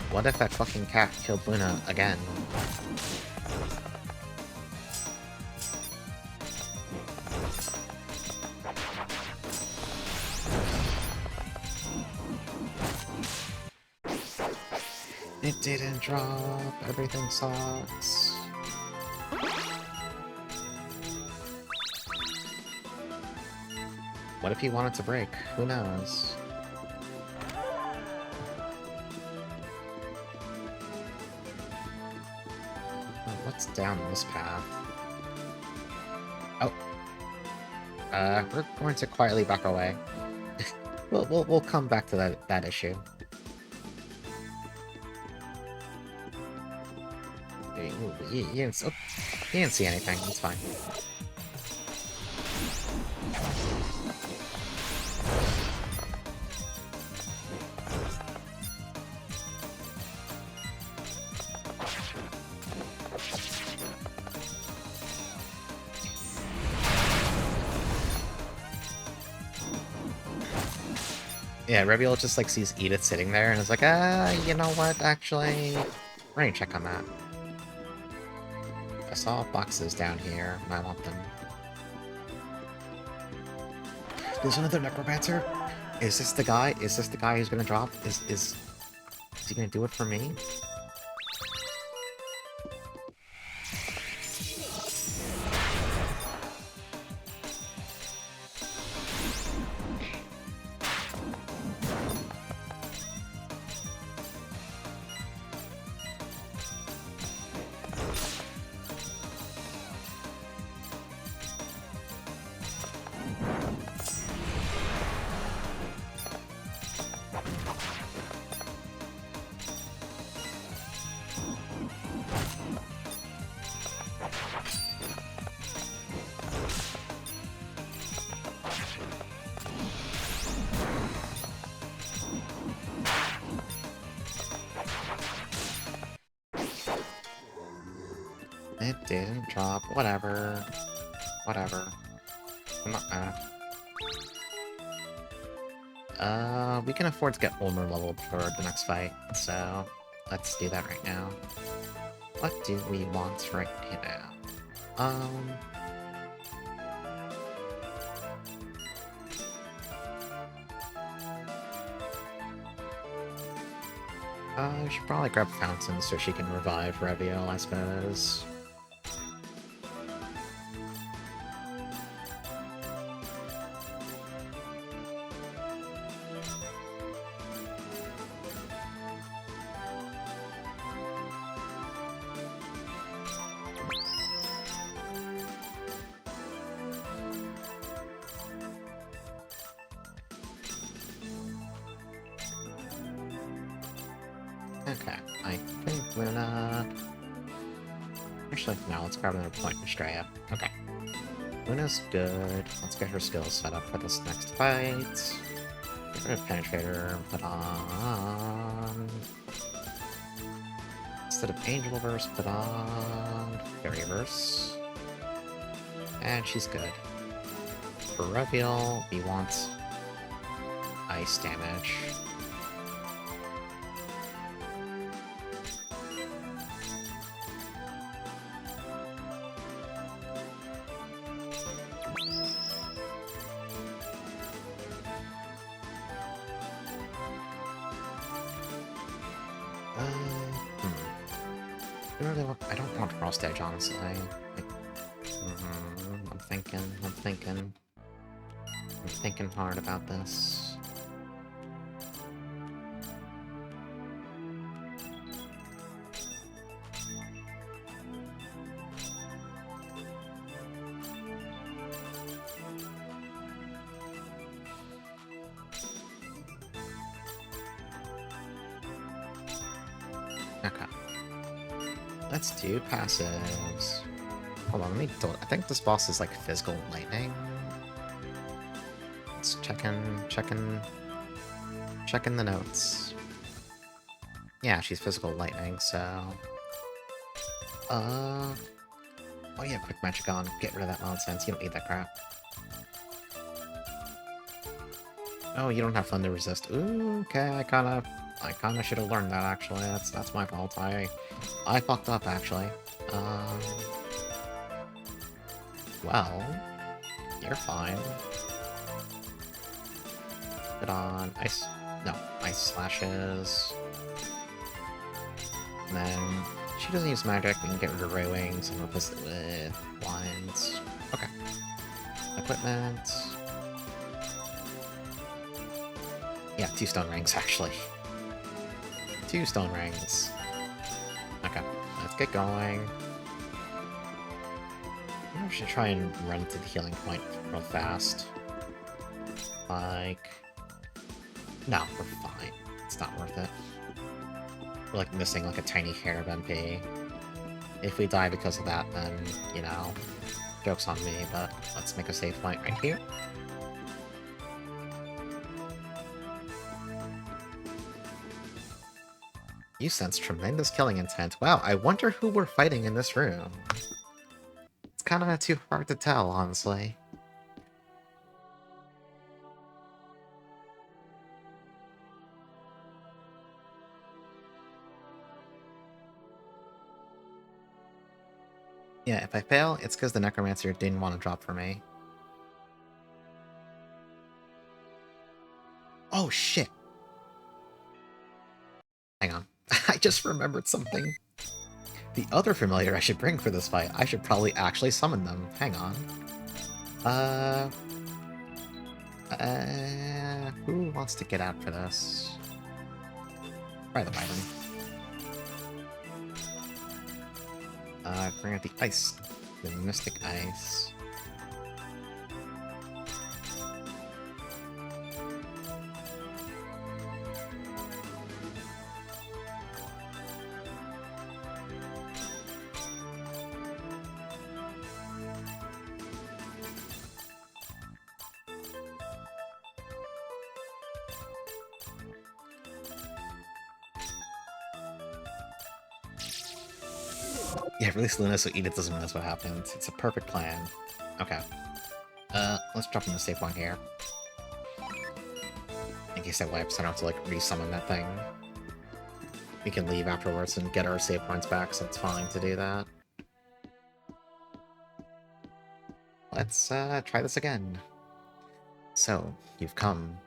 What if that fucking cat killed Luna again? It didn't drop. Everything sucks. What if he wanted to break? Who knows? Oh, what's down this path? Oh. We're going to quietly back away. we'll come back to that issue. You didn't see anything, it's fine. Yeah, Reviel just like sees Edith sitting there and is like, you know what, actually, we're gonna check on that. I saw boxes down here, and I want them. There's another necromancer? Is this the guy? Is this the guy who's gonna drop? Is he gonna do it for me? It didn't drop. Whatever. Whatever. I'm not mad. We can afford to get Ulmer leveled for the next fight, so let's do that right now. What do we want right now? We should probably grab Fountain so she can revive Reviel, I suppose. Okay, I think Luna... Actually, no, let's grab another point and Estrella. Okay. Luna's good. Let's get her skills set up for this next fight. Get rid of Penetrator, put on... Instead of Angel Verse, put on... Fairy Verse. And she's good. For Reveal, we want... Ice damage. I don't want Frost Edge, honestly. I'm thinking hard about this. Okay. Let's do passives. Hold on, let me I think this boss is like physical lightning. Let's checking the notes. Yeah, she's physical lightning, so... Oh yeah, quick magic on. Get rid of that nonsense. You don't need that crap. Oh, you don't have thunder resist. Ooh, okay, I kinda should have learned that, actually. That's my fault. I fucked up, actually. Well, you're fine. Put on ice... No, ice slashes. And then, she doesn't use magic, we can get rid of Ray Wings and replace it with blinds. Okay. Equipment... Yeah, 2 stone rings, actually. 2 stone rings. Okay, let's get going. I should try and run to the healing point real fast. Like... No, we're fine. It's not worth it. We're like missing like a tiny hair of MP. If we die because of that, then, you know, joke's on me, but let's make a save point right here. You sense tremendous killing intent. Wow, I wonder who we're fighting in this room. It's kinda too hard to tell, honestly. Yeah, if I fail, it's because the Necromancer didn't want to drop for me. Oh, shit! Hang on. I just remembered something. The other familiar I should bring for this fight, I should probably actually summon them. Hang on. Who wants to get out for this? Probably the Byron. Bring out the ice. The Mystic Ice. Yeah, release Luna so Edith doesn't notice what happened. It's a perfect plan. Okay. Let's drop in the safe one here. In case that wipes, I don't have to, like, resummon that thing. We can leave afterwards and get our save points back, so it's fine to do that. Let's, try this again. So, you've come.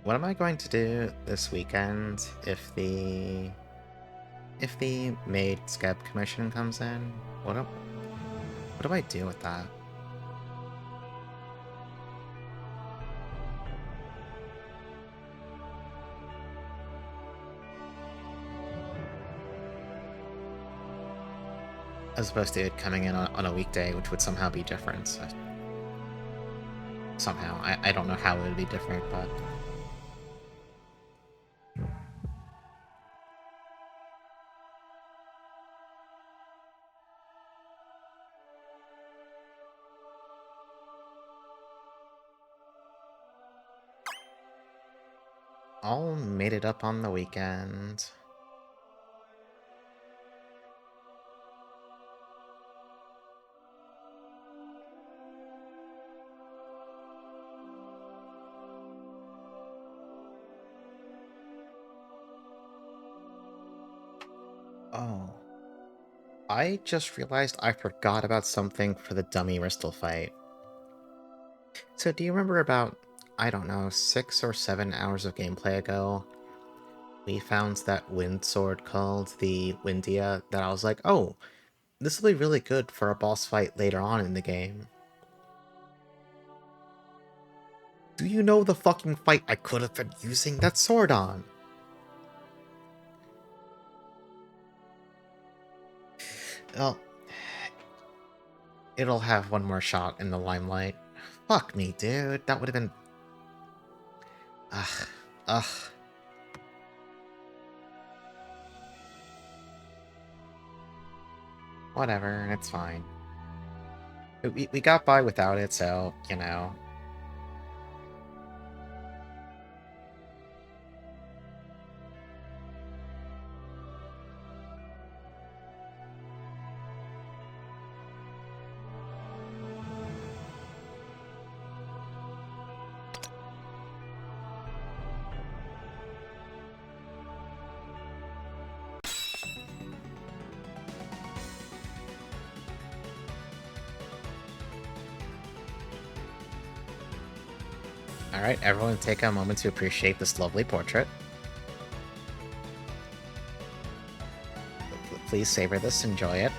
What am I going to do this weekend if the maid scab commission comes in? What do I do with that? As opposed to it coming in on a weekday, which would somehow be different. So somehow. I don't know how it would be different, but... all made it up on the weekend. Oh. I just realized I forgot about something for the dummy Ristal fight. So do you remember about, I don't know, 6 or 7 hours of gameplay ago, we found that wind sword called the Windia that I was like, oh, this will be really good for a boss fight later on in the game. Do you know the fucking fight I could have been using that sword on? Well, it'll have one more shot in the limelight. Fuck me, dude. That would have been... Ugh. Ugh. Whatever, it's fine. We got by without it, so, you know. Alright, everyone take a moment to appreciate this lovely portrait. Please savor this, enjoy it.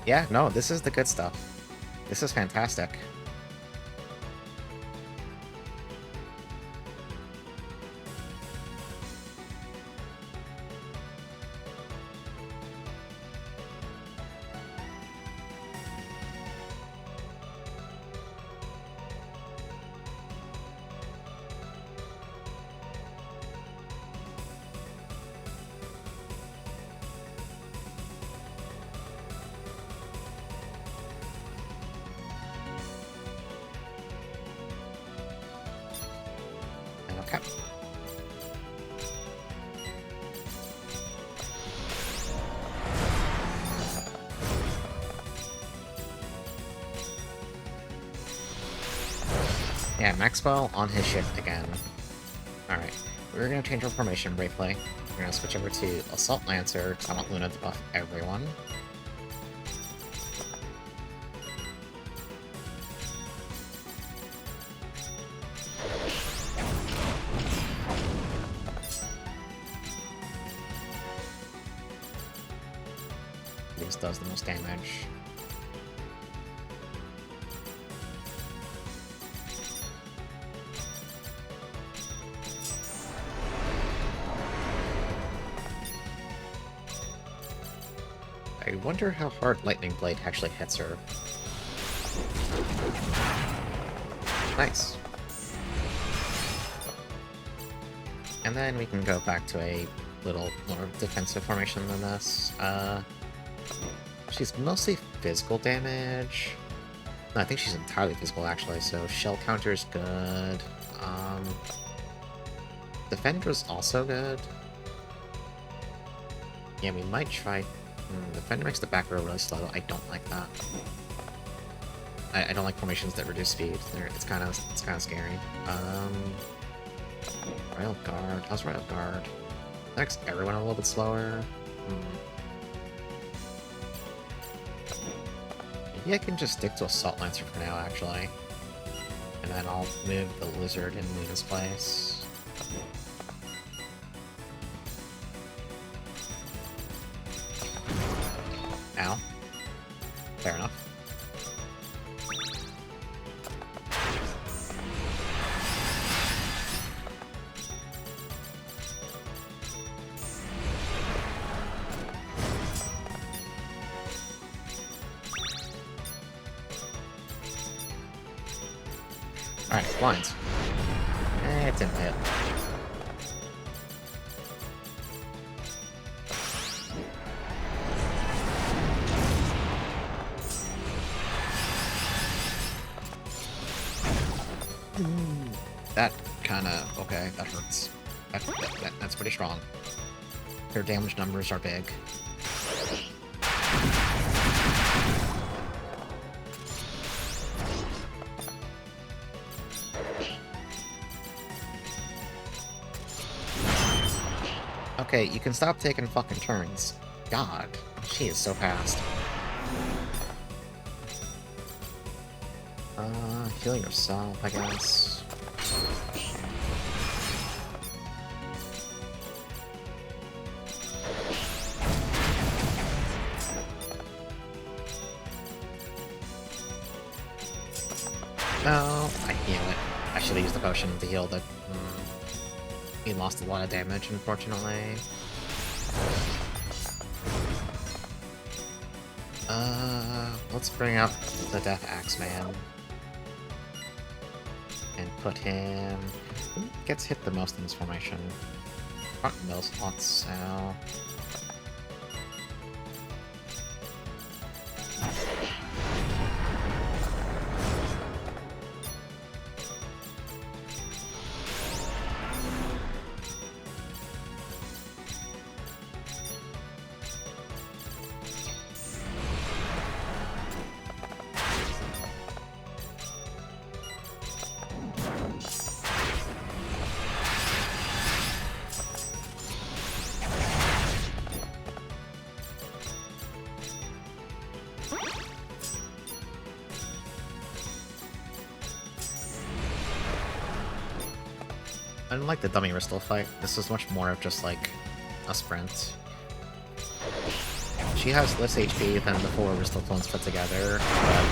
Yeah, no, this is the good stuff. This is fantastic. Okay. Yeah, Maxwell on his shift again. Alright, we're gonna change our formation briefly. We're gonna switch over to Assault Lancer, because I want Luna to buff everyone. This does the most damage. I wonder how hard Lightning Blade actually hits her. Nice. And then we can go back to a little more defensive formation than this. She's mostly physical damage. No, I think she's entirely physical, actually, so Shell Counter's good. Defender's also good. Yeah, we might try... Defender makes the back row really slow. I don't like that. I don't like formations that reduce speed. It's kind of scary. Royal Guard. How's Royal Guard? That makes everyone a little bit slower. Maybe I can just stick to Assault Lancer for now, actually. And then I'll move the Lizard in Luna's place. Ow. Fair enough. Alright, blinds. It didn't hit. That kinda... okay, that hurts. That's pretty strong. Their damage numbers are big. Okay, you can stop taking fucking turns. God, she is so fast. Heal yourself, I guess. No, I heal it. I should have used the potion to heal the... He lost a lot of damage, unfortunately. Let's bring up the Death Axe Man. And put him... Who gets hit the most in this formation? Front mill slots, so... Unlike the dummy Ristle fight, this is much more of just like a sprint. She has less HP than the 4 Ristle clones put together, but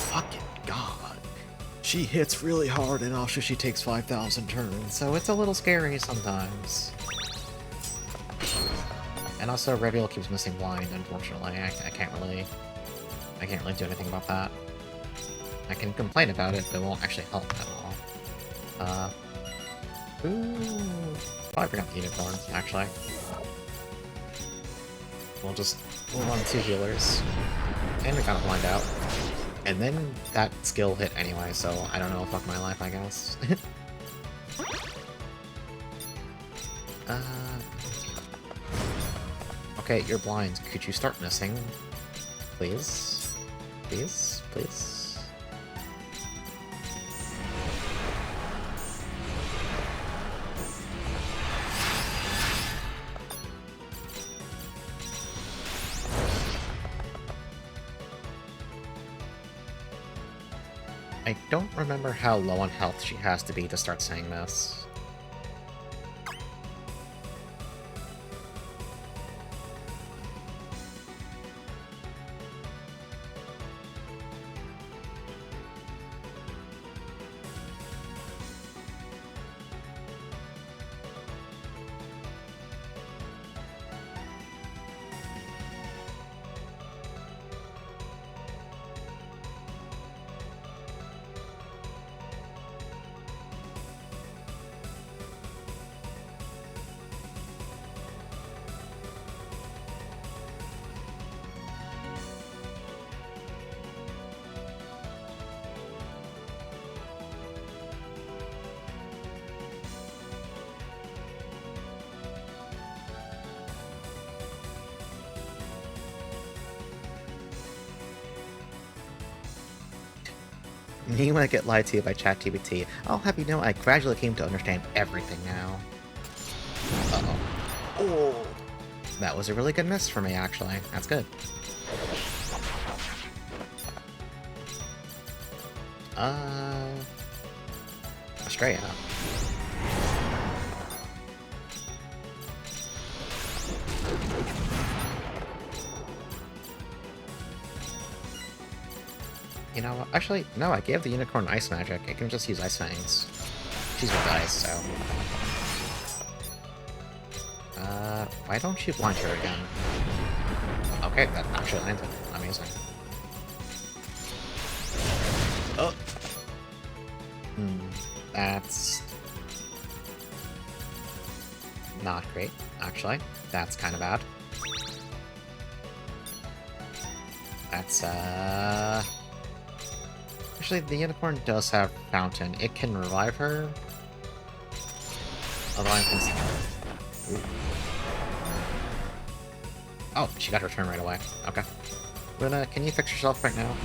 fucking god. She hits really hard and also she takes 5,000 turns, so it's a little scary sometimes. And also Reviel keeps missing blind, unfortunately. I can't really do anything about that. I can complain about it, but it won't actually help at all. Ooh, probably forgot the unicorn, actually. We'll run 2 healers. And we got a blind out. And then that skill hit anyway, so I don't know, fuck my life, I guess. Okay, you're blind. Could you start missing? Please? Please? Please? I don't remember how low on health she has to be to start saying this. You want to get lied to by ChatGPT. I'll have you know I gradually came to understand everything now. Uh-oh. Oh! That was a really good miss for me, actually. That's good. Australia. You know what? Actually, no, I gave the unicorn ice magic. It can just use ice fangs. She's with ice, so... why don't you blind her again? Okay, that actually landed. Amazing. Oh! That's... not great, actually. That's kind of bad. That's, Actually, the unicorn does have Fountain. It can revive her. Although I can... Ooh. Oh, she got her turn right away. Okay. Luna, can you fix yourself right now?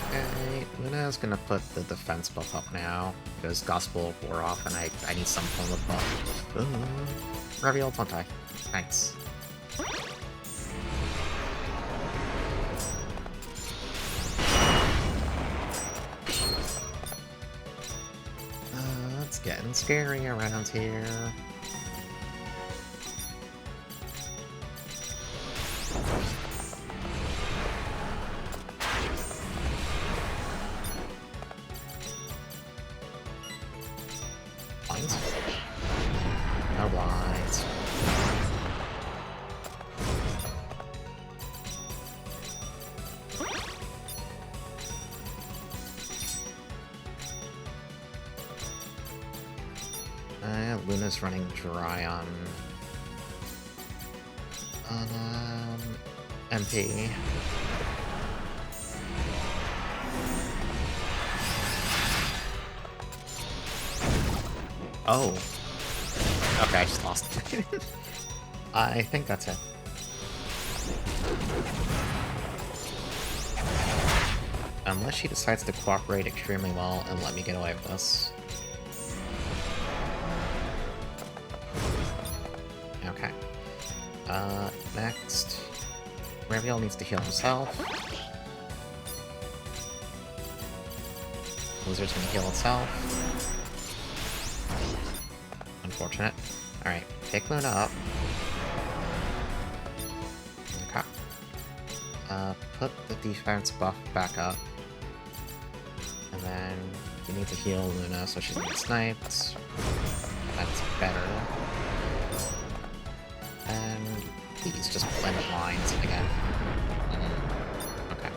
Okay, Luna's gonna put the defense buff up now, because Gospel wore off and I need some form of buff. Reveal, don't die. Thanks. It's getting scary around here. Blinds? No blinds. Luna's running dry on MP. Oh. Okay, I just lost. I think that's it. Unless she decides to cooperate extremely well and let me get away with this. Okay. Next. Raviel needs to heal himself. Blizzard's gonna heal itself. Unfortunate. Alright, pick Luna up. Okay. Put the defense buff back up. And then you need to heal Luna so she doesn't get sniped. That's better. And please just blend the lines again. Okay.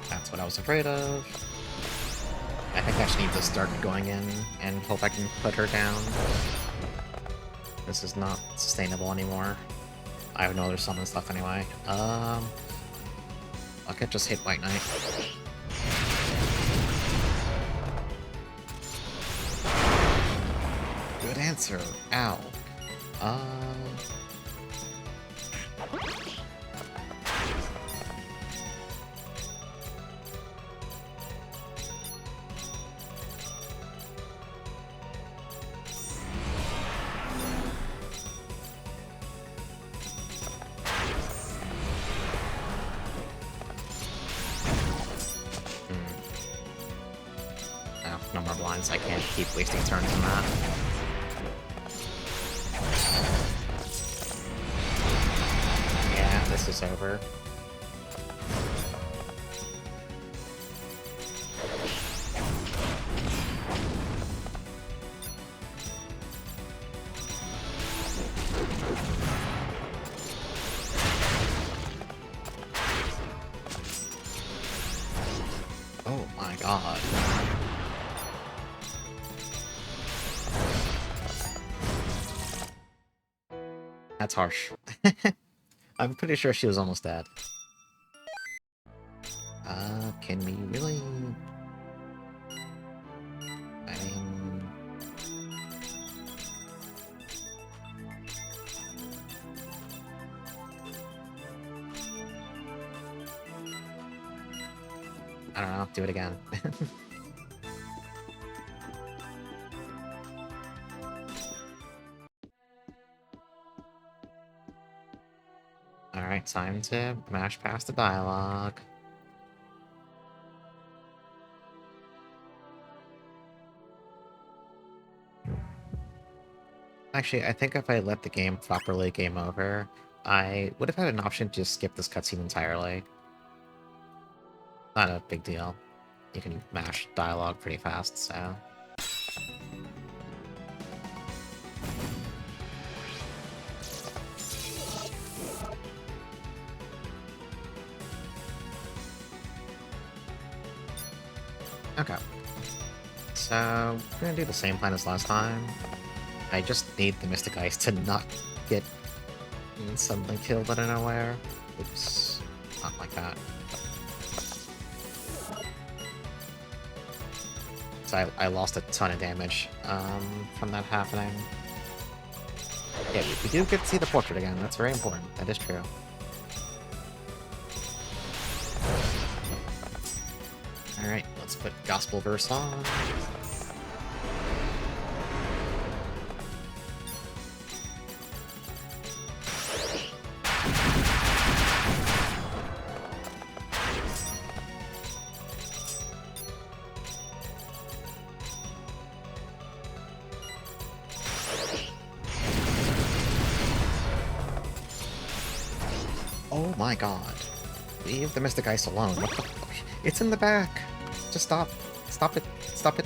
That's what I was afraid of. I think I just need to start going in and hope I can put her down. This is not sustainable anymore. I have no other summon stuff anyway. I could just hit White Knight. Good answer. Ow. No more blinds. I can't keep wasting turns on that. Yeah, this is over. Oh my god. That's harsh. I'm pretty sure she was almost dead. Can we really... I mean... I don't know, do it again. Alright, time to mash past the dialogue. Actually, I think if I let the game properly game over, I would have had an option to just skip this cutscene entirely. Not a big deal. You can mash dialogue pretty fast, so... Okay. So, we're gonna do the same plan as last time. I just need the Mystic Ice to not get suddenly killed out of nowhere. Oops. Not like that. So I lost a ton of damage from that happening. Yeah, we do get to see the portrait again. That's very important. That is true. Alright, let's put Gospel Verse on. Oh my god. Leave the Mystic Ice alone. What the fuck? It's in the back! Just stop. Stop it. Stop it.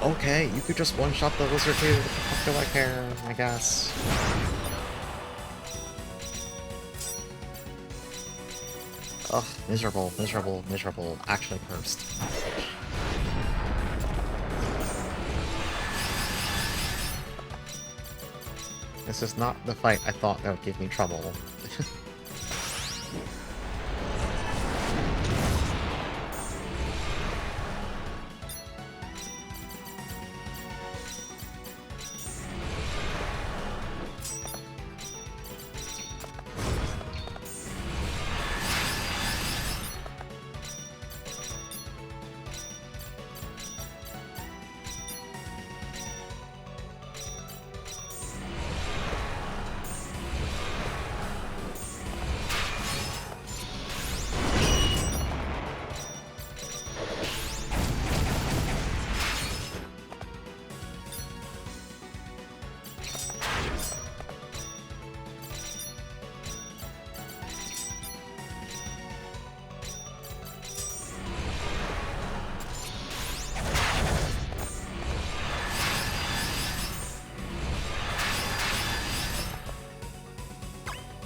Okay, you could just one-shot the lizard too. What the fuck do I care, I guess. Ugh, miserable, miserable, miserable. Actually cursed. This is not the fight I thought that would give me trouble.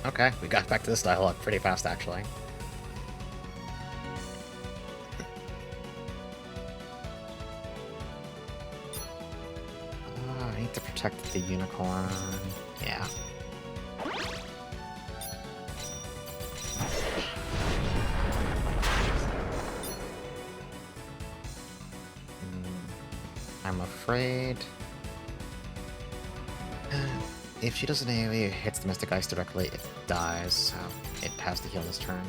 Okay, we got back to this dialogue pretty fast, actually. I need to protect the unicorn. Yeah. I'm afraid... If she doesn't AoE, it hits the Mystic Ice directly, it dies, so it has to heal this turn.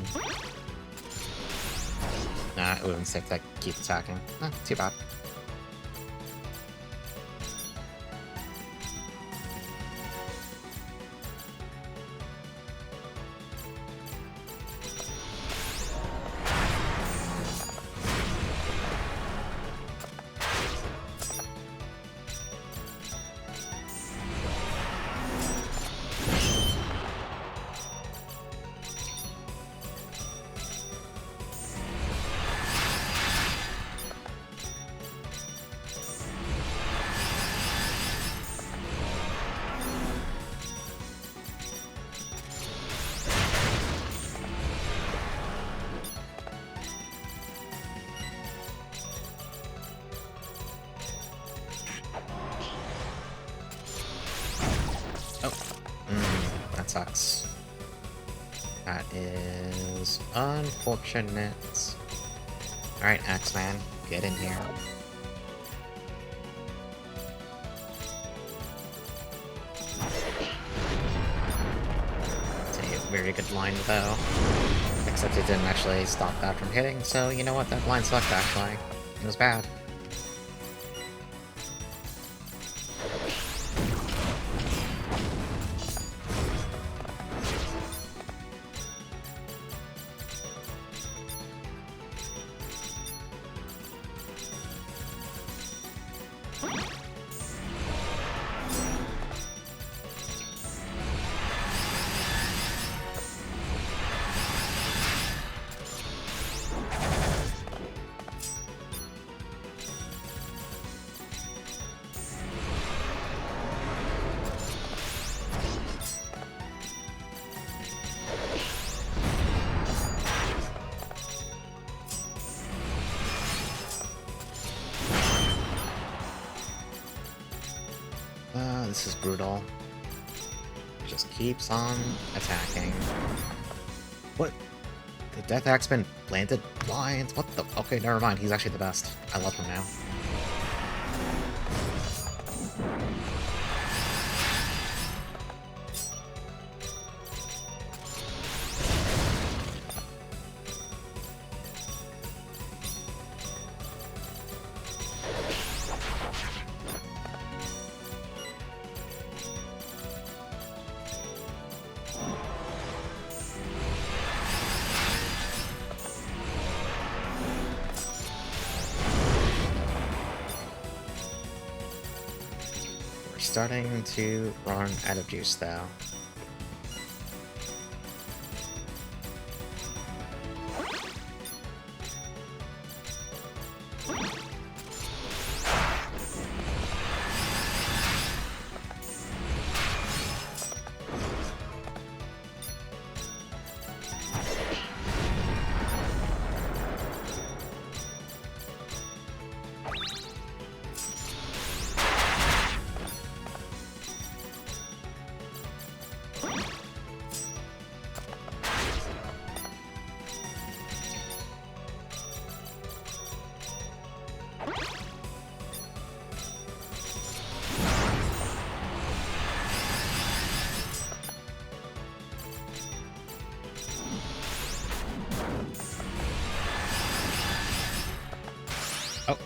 Nah, it would have been safe to keep attacking. Too bad. sucks. That is unfortunate. Alright, Axeman, get in here. It's a very good line, though. Except it didn't actually stop that from hitting, so you know what? That line sucked, actually. It was bad. This is brutal. Just keeps on attacking. What? The Death Axeman planted blinds? What the? Okay, never mind. He's actually the best. I love him now. Starting to run out of juice, though. Oh.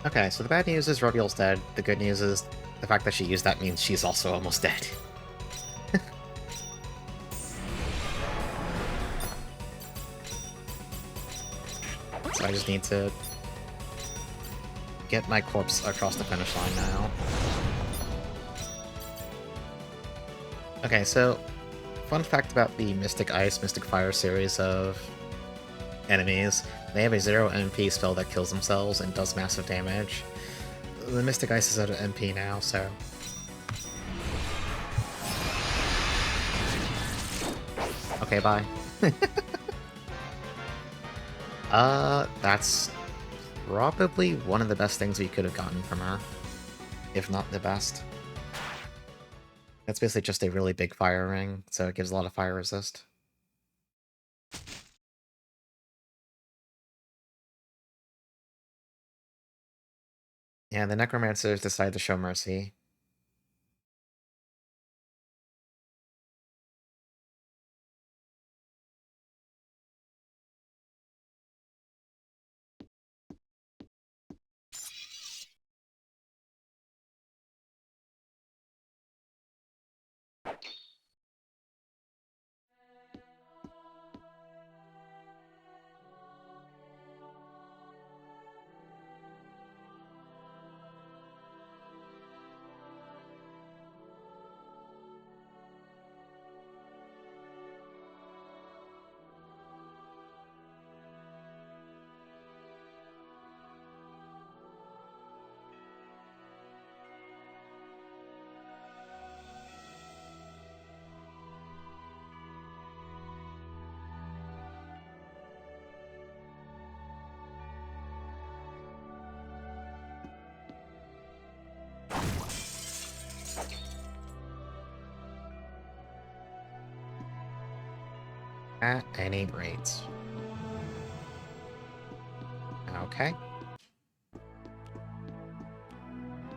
Okay, so the bad news is Robiel's dead. The good news is the fact that she used that means she's also almost dead. So I just need to get my corpse across the finish line now. Okay, so fun fact about the Mystic Ice, Mystic Fire series of enemies, they have a 0 MP spell that kills themselves and does massive damage. The Mystic Ice is out of MP now, so... Okay, bye. That's probably one of the best things we could have gotten from her. If not the best. That's basically just a really big fire ring, so it gives a lot of fire resist. Yeah, the Necromancers decided to show mercy. At any rate. Okay.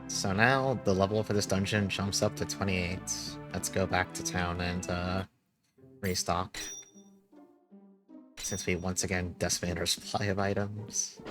So now the level for this dungeon jumps up to 28. Let's go back to town and restock. Since we once again decimated our supply of items.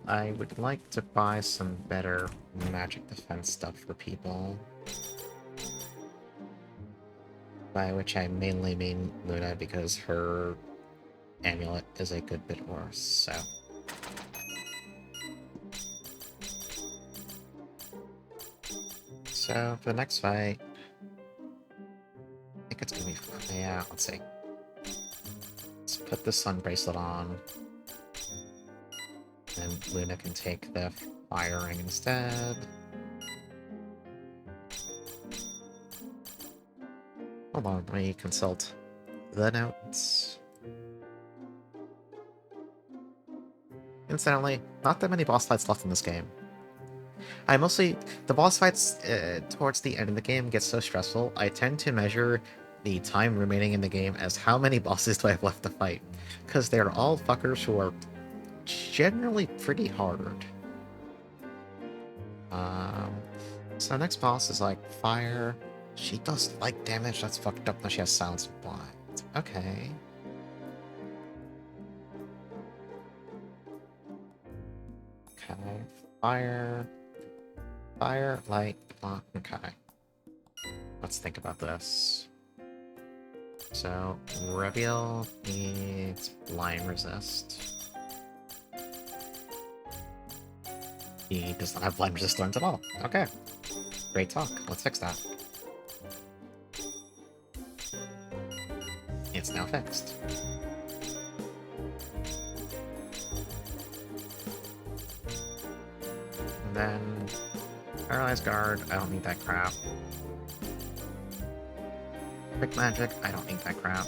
I would like to buy some better magic defense stuff for people. By which I mainly mean Luna, because her amulet is a good bit worse, so... So, for the next fight... I think it's gonna be fun. Yeah, let's see. Let's put the sun bracelet on. And Luna can take the fire ring instead. Hold on, let me consult the notes. Incidentally, not that many boss fights left in this game. The boss fights towards the end of the game get so stressful, I tend to measure the time remaining in the game as how many bosses do I have left to fight. Because they're all fuckers who are generally pretty hard. So next boss is like fire. She does like damage, that's fucked up. Now she has silence and blind. Okay. Okay. Fire. Fire, light, block. Okay. Let's think about this. So, Reveal needs blind resist. He does not have blind resist thorns at all. Okay. Great talk. Let's fix that. It's now fixed. And then... Paralyzed Guard, I don't need that crap. Quick Magic, I don't need that crap.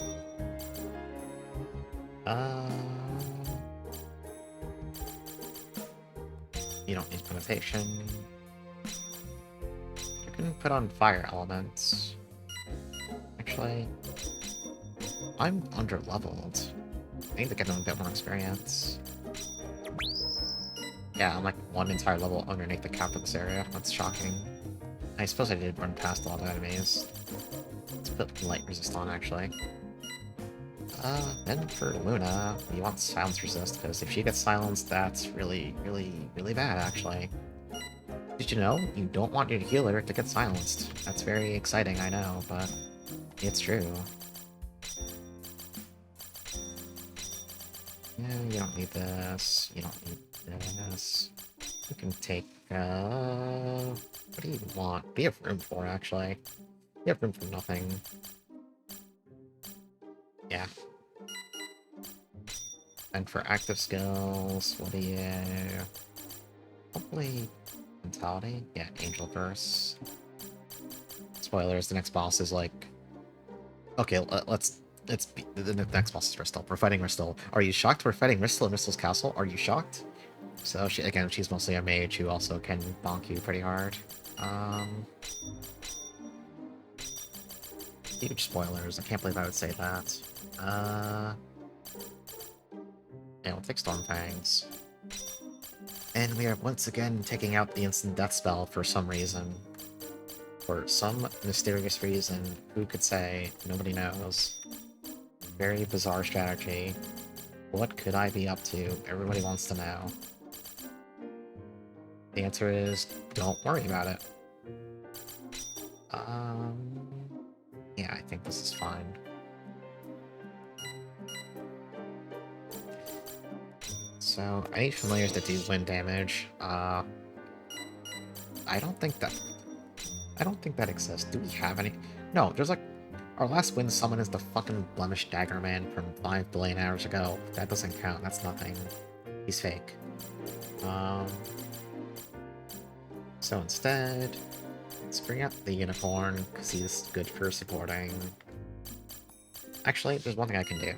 You don't need Penetration. You can put on Fire Elements. Actually, I'm under-leveled. I need to get a bit more experience. Yeah, I'm like one entire level underneath the cap of this area. That's shocking. I suppose I did run past a lot of enemies. Let's put light resist on, actually. Then for Luna, you want silence resist, because if she gets silenced, that's really, really, really bad, actually. Did you know? You don't want your healer to get silenced. That's very exciting, I know, but it's true. Yeah, you don't need this. You don't need this. You can take, what do you want? We have room for, actually. We have room for nothing. Yeah. And for active skills, what do you... Hopefully... Mentality? Yeah, Angel Verse. Spoilers, the next boss is like... Okay, the next boss is Ristal. We're fighting Ristal. Are you shocked we're fighting Ristal in Ristal's castle? Are you shocked? So, she's mostly a mage who also can bonk you pretty hard. Huge spoilers. I can't believe I would say that. Yeah, we'll take Stormfangs. And we are once again taking out the instant death spell for some reason. For some mysterious reason. Who could say? Nobody knows. Very bizarre strategy. What could I be up to? Everybody wants to know. The answer is, don't worry about it. Yeah, I think this is fine. So, I need familiars that do wind damage. I don't think that exists. Do we have any? No, there's like... Our last wind summon is the fucking Blemished Dagger Man from 5 billion hours ago. That doesn't count, that's nothing. He's fake. So instead... Let's bring up the unicorn, because he's good for supporting. Actually, there's one thing I can do.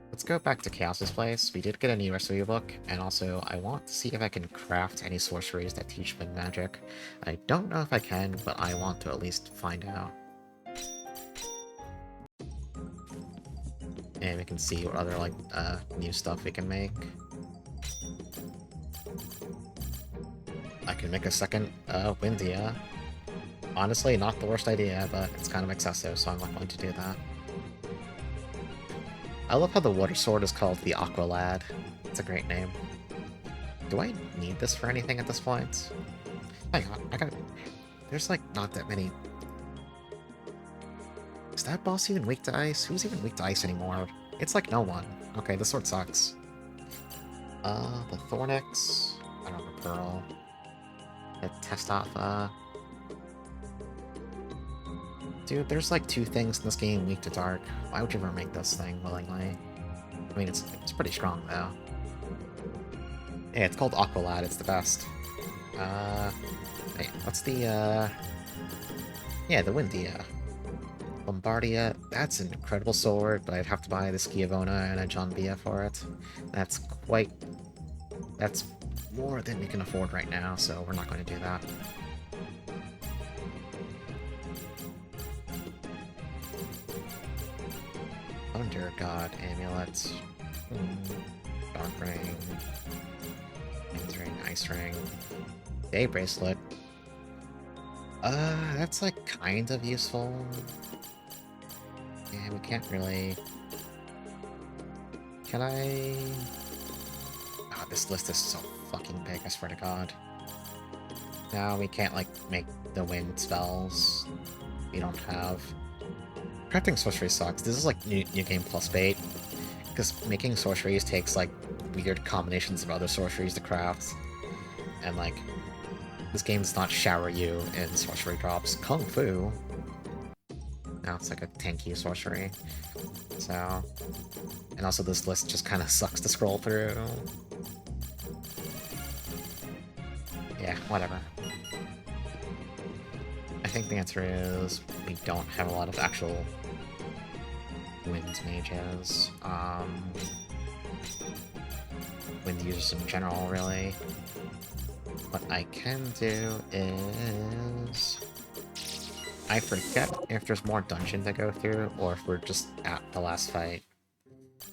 Let's go back to Chaos's place. We did get a new recipe book, and also I want to see if I can craft any sorceries that teach wind magic. I don't know if I can, but I want to at least find out. And we can see what other, like, new stuff we can make. I can make a second, Windia. Honestly, not the worst idea, but it's kind of excessive, so I'm not going to do that. I love how the water sword is called the Aqua Lad. It's a great name. Do I need this for anything at this point? Hang on, I gotta... There's, like, not that many... Is that boss even weak to ice? Who's even weak to ice anymore? It's like no one. Okay, this sword sucks. The Thornix... I don't know, Pearl... The Testaffa... Dude, there's like 2 things in this game weak to dark. Why would you ever make this thing willingly? I mean, it's pretty strong, though. Yeah, it's called Aqualad, it's the best. Wait, what's the, Yeah, the Windia. Bombardia, that's an incredible sword, but I'd have to buy the Schiavona and a John Bia for it. That's more than we can afford right now, so we're not going to do that. Thunder God Amulet. Dark Ring. Wind Ring, Ice Ring. Day Bracelet. That's like kind of useful. Yeah, we can't really... Can I... Oh, this list is so fucking big, I swear to god. No, we can't, like, make the wind spells. We don't have... Crafting sorcery sucks. This is like new game plus bait. Because making sorceries takes, like, weird combinations of other sorceries to craft. And, like, this game does not shower you in sorcery drops. Kung Fu. Now it's like a tanky sorcery. So... And also this list just kind of sucks to scroll through. Yeah, whatever. I think the answer is we don't have a lot of actual wind mages. Wind users in general, really. What I can do is... I forget if there's more dungeon to go through, or if we're just at the last fight.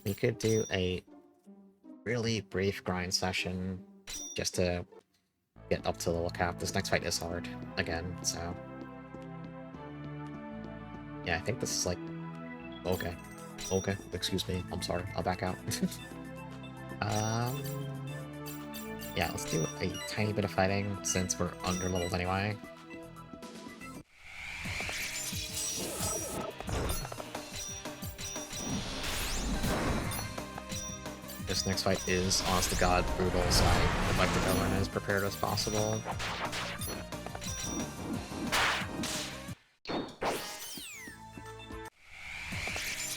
We could do a really brief grind session just to get up to level cap. This next fight is hard, again, so... Yeah, I think this is like... Okay. Okay, excuse me. I'm sorry. I'll back out. Yeah, let's do a tiny bit of fighting, since we're under-leveled anyway. This next fight is, honest to god, brutal, so I would like to go in as prepared as possible.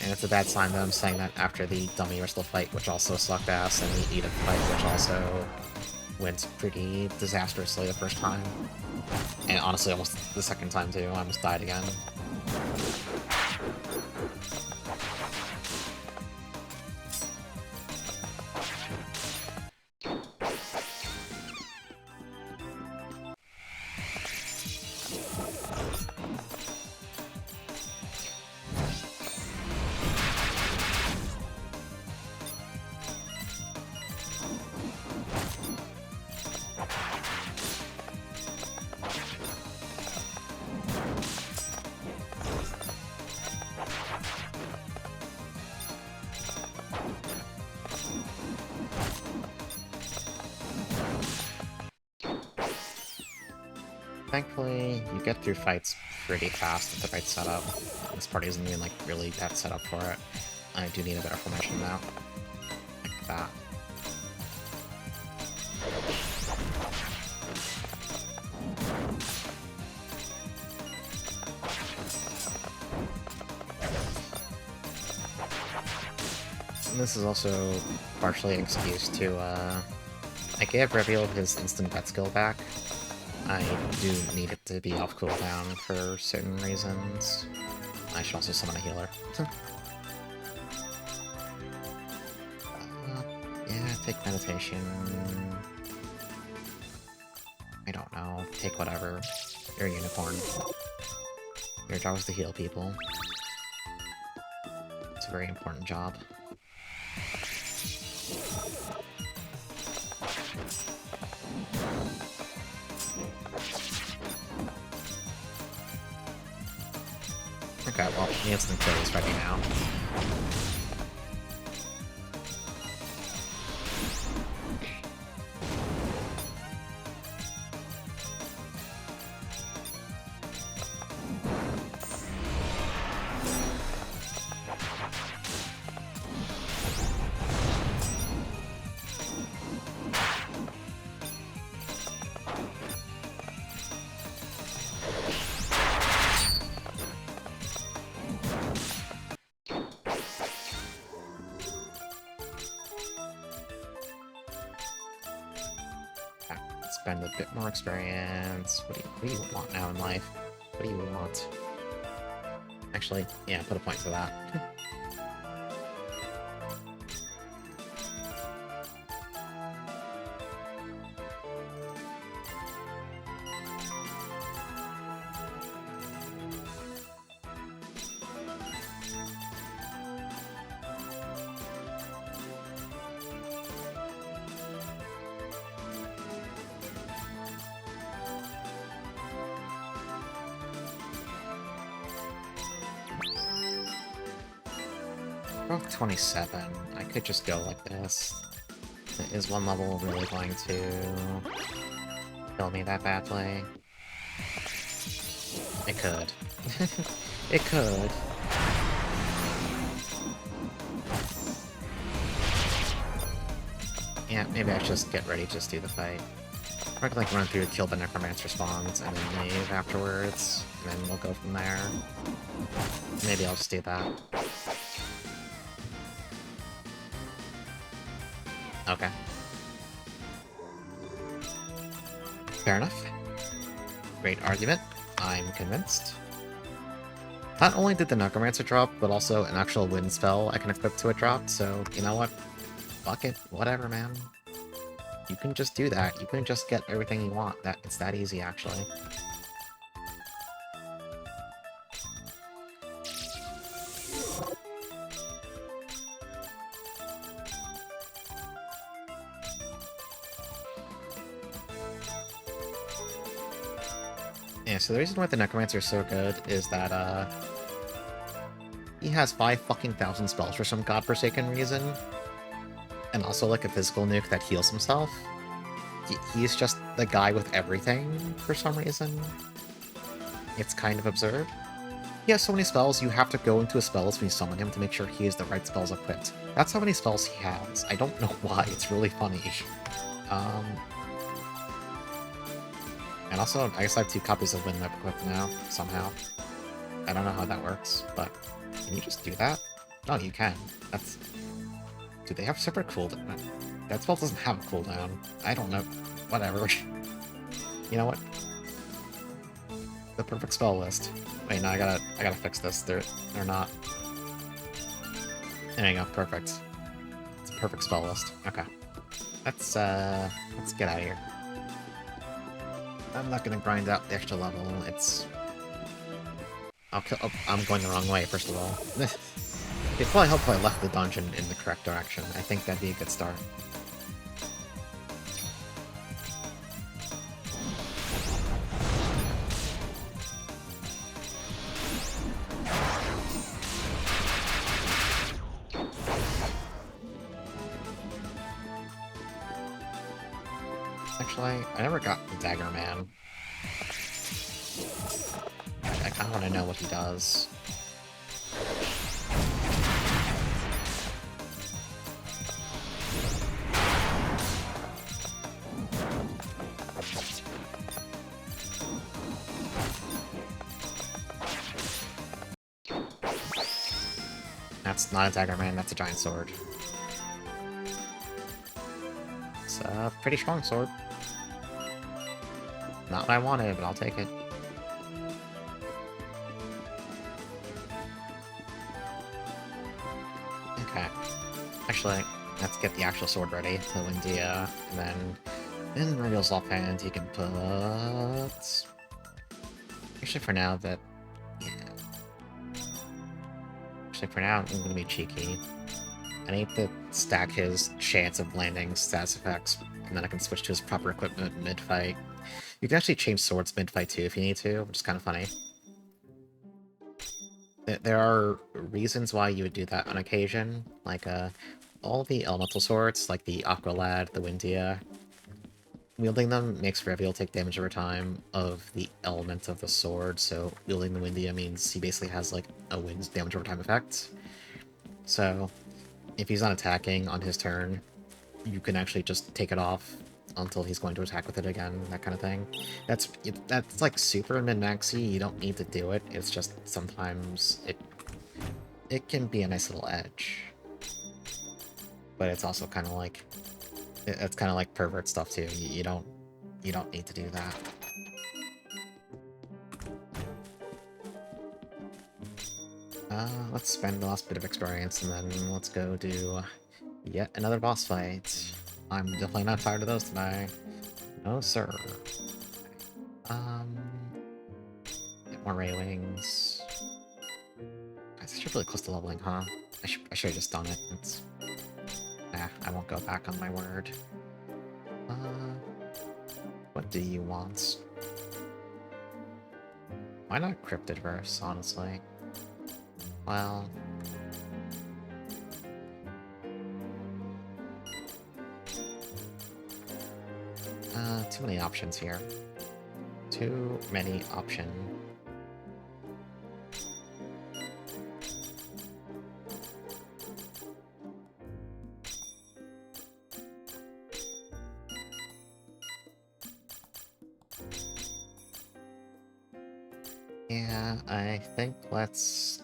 And it's a bad sign that I'm saying that after the dummy wrestle fight, which also sucked ass, and the Edith fight, which also went pretty disastrously the first time. And honestly, almost the second time too. I almost died again. Thankfully, you get through fights pretty fast with the right setup. This party isn't even, like, really that set up for it. I do need a better formation now. Like that. And this is also partially an excuse to, I gave Reveal his instant bet skill back. I do need it to be off cooldown for certain reasons. I should also summon a healer. Yeah, take meditation. I don't know. Take whatever. You're a unicorn. Your job is to heal people. It's a very important job. Okay, well, the instant kill is ready now. Spend a bit more experience. What do you want now in life? What do you want? Actually, yeah, put a point to that. Both 27. I could just go like this. Is one level really going to kill me that badly? It could. It could. Yeah, maybe I should just get ready to just do the fight. Or I could, like, run through, kill the Necromancer spawns, and then leave afterwards, and then we'll go from there. Maybe I'll just do that. Okay. Fair enough. Great argument. I'm convinced. Not only did the Necromancer drop, but also an actual wind spell I can equip to it dropped, so you know what? Fuck it. Whatever, man. You can just do that. You can just get everything you want. It's that easy, actually. Yeah, so the reason why the Necromancer is so good is that, he has 5,000 spells for some godforsaken reason. And also, like, a physical nuke that heals himself. He's just the guy with everything, for some reason. It's kind of absurd. He has so many spells, you have to go into his spells when you summon him to make sure he has the right spells equipped. That's how many spells he has. I don't know why, it's really funny. And also, I guess I have 2 copies of Wind Whip equipped now, somehow. I don't know how that works, but can you just do that? No, you can. That's... Do they have separate cooldown? That spell doesn't have a cooldown. I don't know. Whatever. You know what? The perfect spell list. Wait, no, I gotta fix this. They're not... There you go, perfect. It's a perfect spell list. Okay. Let's get out of here. I'm not gonna grind out the extra level. It's... I'm going the wrong way, first of all. It'd probably help if I left the dungeon in the correct direction. I think that'd be a good start. Actually, I never got the Dagger Man. I kinda wanna know what he does. That's not a Dagger Man, that's a giant sword. It's a pretty strong sword. Not what I wanted, but I'll take it. Okay. Actually, let's get the actual sword ready. The Windia, and then in Reveal's offhand, he can put... Actually, for now, that... Yeah. Actually, for now, I'm gonna be cheeky. I need to stack his chance of landing stats effects, and then I can switch to his proper equipment mid-fight. You can actually change swords mid-fight too if you need to, which is kind of funny. There are reasons why you would do that on occasion, like all the elemental swords, like the Aqua Lad, the Windia, wielding them makes Reveal take damage over time of the element of the sword, so wielding the Windia means he basically has like a wind's damage over time effect. So if he's not attacking on his turn, you can actually just take it off until he's going to attack with it again, that kind of thing. That's like super min-maxy, you don't need to do it, it's just sometimes it can be a nice little edge. But it's also kind of like, it's kind of like pervert stuff too, you don't need to do that. Let's spend the last bit of experience and then let's go do yet another boss fight. I'm definitely not tired of those today. No, sir. Get more Ray Wings. It's actually really close to leveling, huh? I should have just done it. Nah, I won't go back on my word. What do you want? Why not Cryptid Verse, honestly? Well... too many options here. Too many options. Yeah, I think let's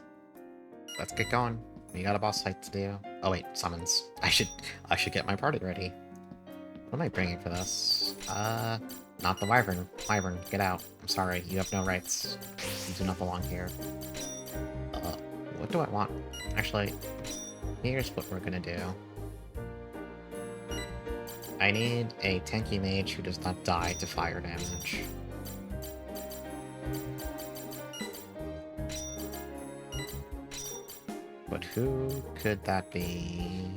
get going. We got a boss fight to do. Oh wait, summons. I should get my party ready. What am I bringing for this? Not the Wyvern. Wyvern, get out. I'm sorry, you have no rights. You do not belong here. What do I want? Actually, here's what we're gonna do. I need a tanky mage who does not die to fire damage. But who could that be?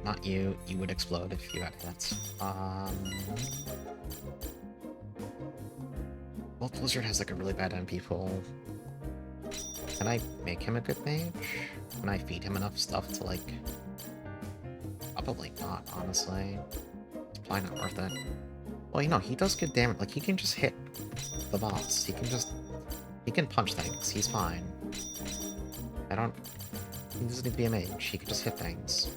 Not you. You would explode if you had hits. Well, Blizzard has like a really bad NP pool. Can I make him a good mage? Can I feed him enough stuff to like... Probably not, honestly. It's probably not worth it. Well, you know, he does good damage. Like, he can just hit the boss. He can punch things. He's fine. He doesn't need to be a mage. He can just hit things.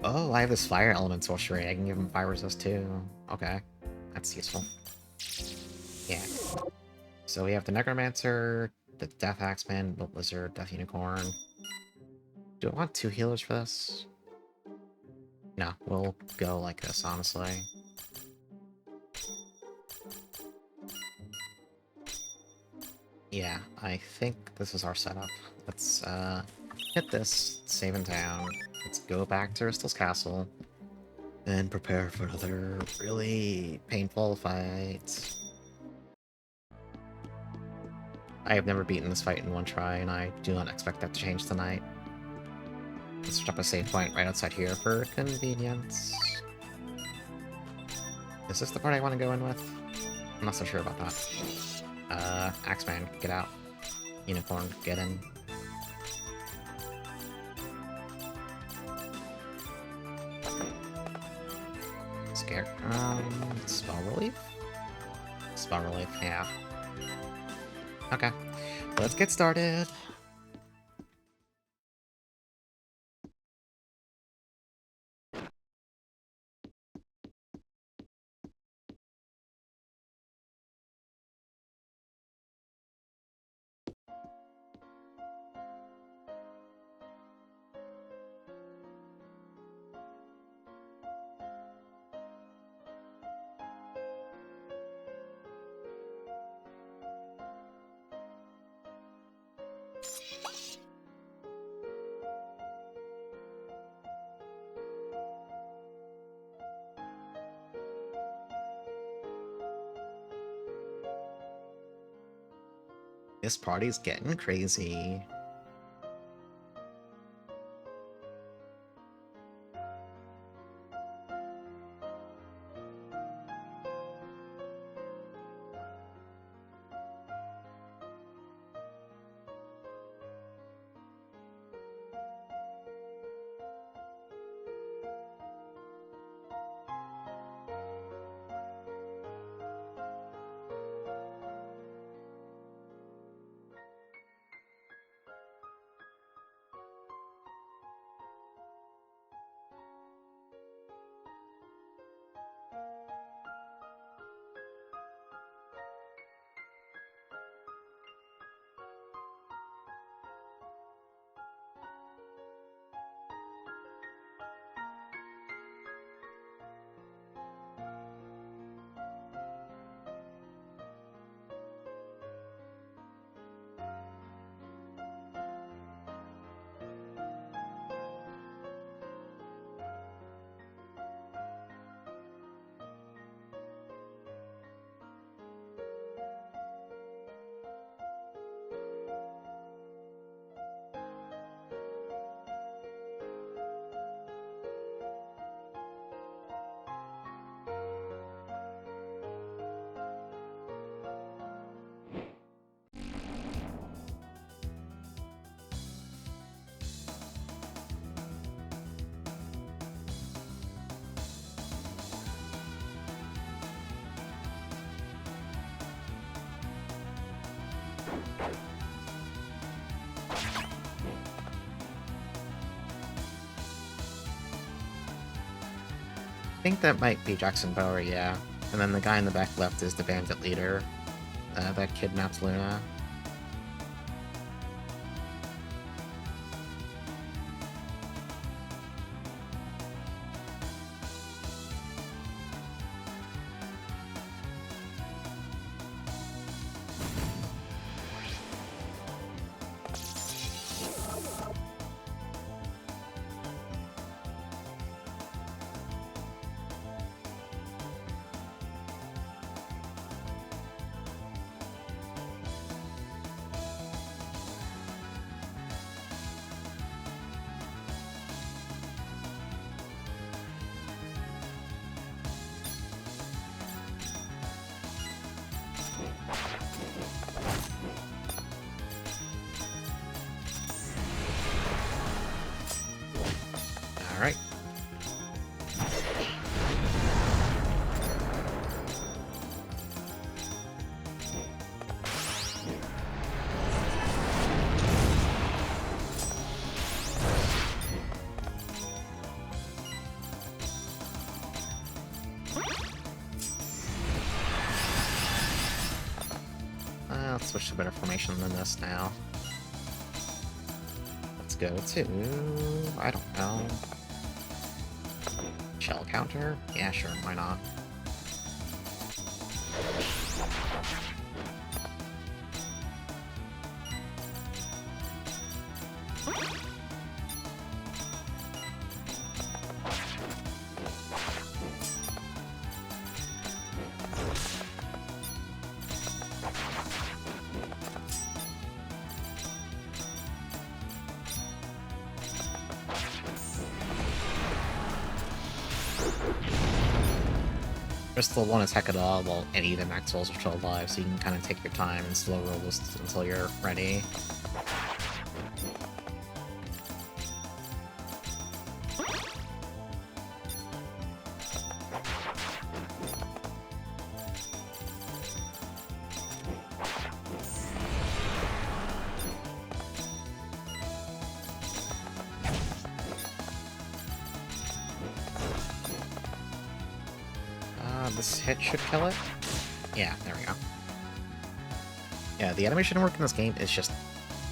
Oh, I have this fire element sorcery. I can give him fire resist too. Okay. That's useful. Yeah. So we have the Necromancer, the Death Axeman, the Lizard, Death Unicorn. Do I want 2 healers for this? No, we'll go like this, honestly. Yeah, I think this is our setup. Let's, hit this, save in town. Let's go back to Ristal's castle, and prepare for another really painful fight. I have never beaten this fight in one try, and I do not expect that to change tonight. Let's drop a save point right outside here for convenience. Is this the part I want to go in with? I'm not so sure about that. Axeman, get out. Unicorn, get in. Scare. Spell relief? Spell relief, yeah. Okay, let's get started. This party's getting crazy. I think that might be Jackson Bower, yeah. And then the guy in the back left is the bandit leader that kidnapped Luna. Alright. Let's switch to better formation than this now. Let's go to... I don't know... Shell counter? Yeah, sure, why not? Crystal won't attack at all while any of the Maxwells are still alive, so you can kind of take your time and slow roll this until you're ready. This hit should kill it. Yeah, there we go. Yeah, the animation work in this game is just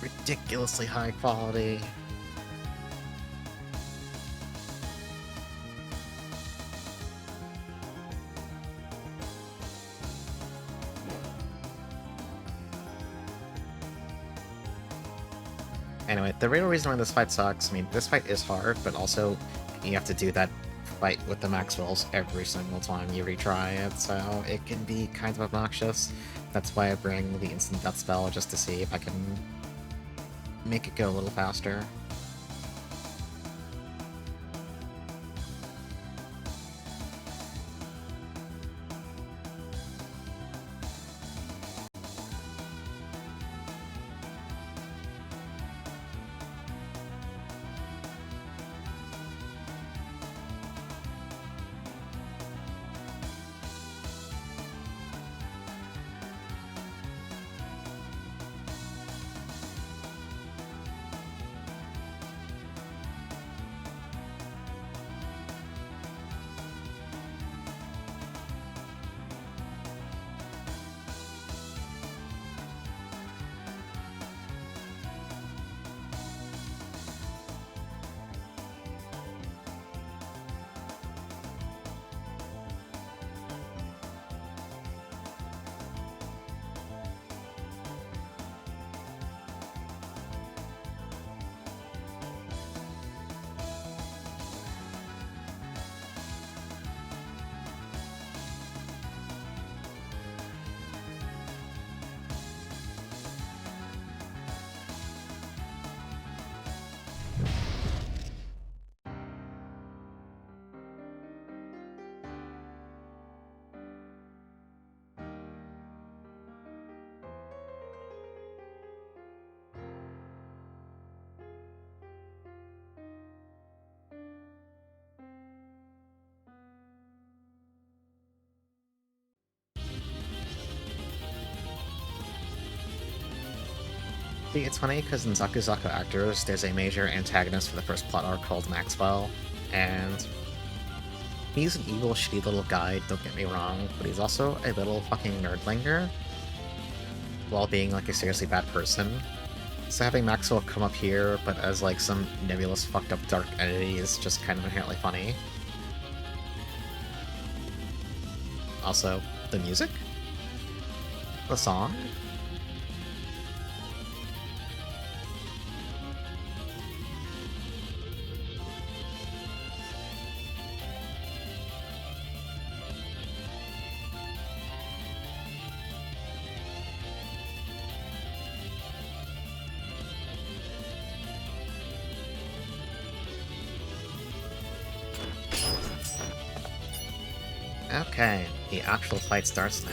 ridiculously high quality. Anyway, the real reason why this fight sucks, I mean, this fight is hard, but also you have to do that fight with the Maxwells every single time you retry it, so it can be kind of obnoxious. That's why I bring the instant death spell, just to see if I can make it go a little faster. See, it's funny because in Zaku Zaku Actors, there's a major antagonist for the first plot arc called Maxwell, and he's an evil, shitty little guy, don't get me wrong, but he's also a little fucking nerdlinger, while being like a seriously bad person. So having Maxwell come up here, but as like some nebulous, fucked up dark entity is just kind of inherently funny. Also, the music? The song? Okay, the actual fight starts now.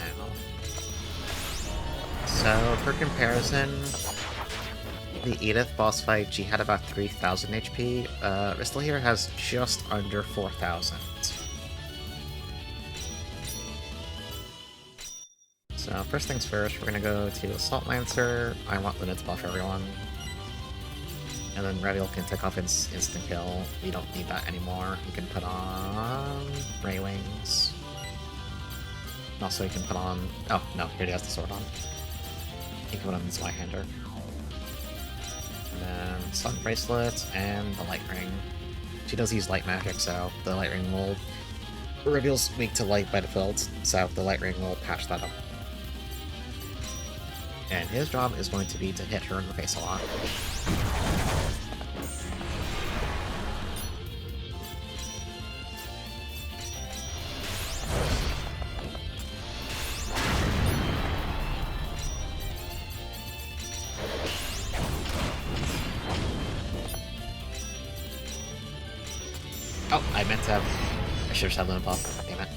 So, for comparison, the Edith boss fight, she had about 3,000 HP. Ristal here has just under 4,000. So, first things first, we're gonna go to Assault Lancer. I want Luna to buff everyone. And then Radial can take off its instant kill. We don't need that anymore. You can put on Ray Wings. Also, you can put on... Oh, no, here he has the sword on. You can put on the Zweihander. And then Sun Bracelet and the Light Ring. She does use light magic, so the Light Ring will... Reveals weak to light by default, so the Light Ring will patch that up. And his job is going to be to hit her in the face a lot. Oh, I meant to have... I should have had Luna buff. Damn it.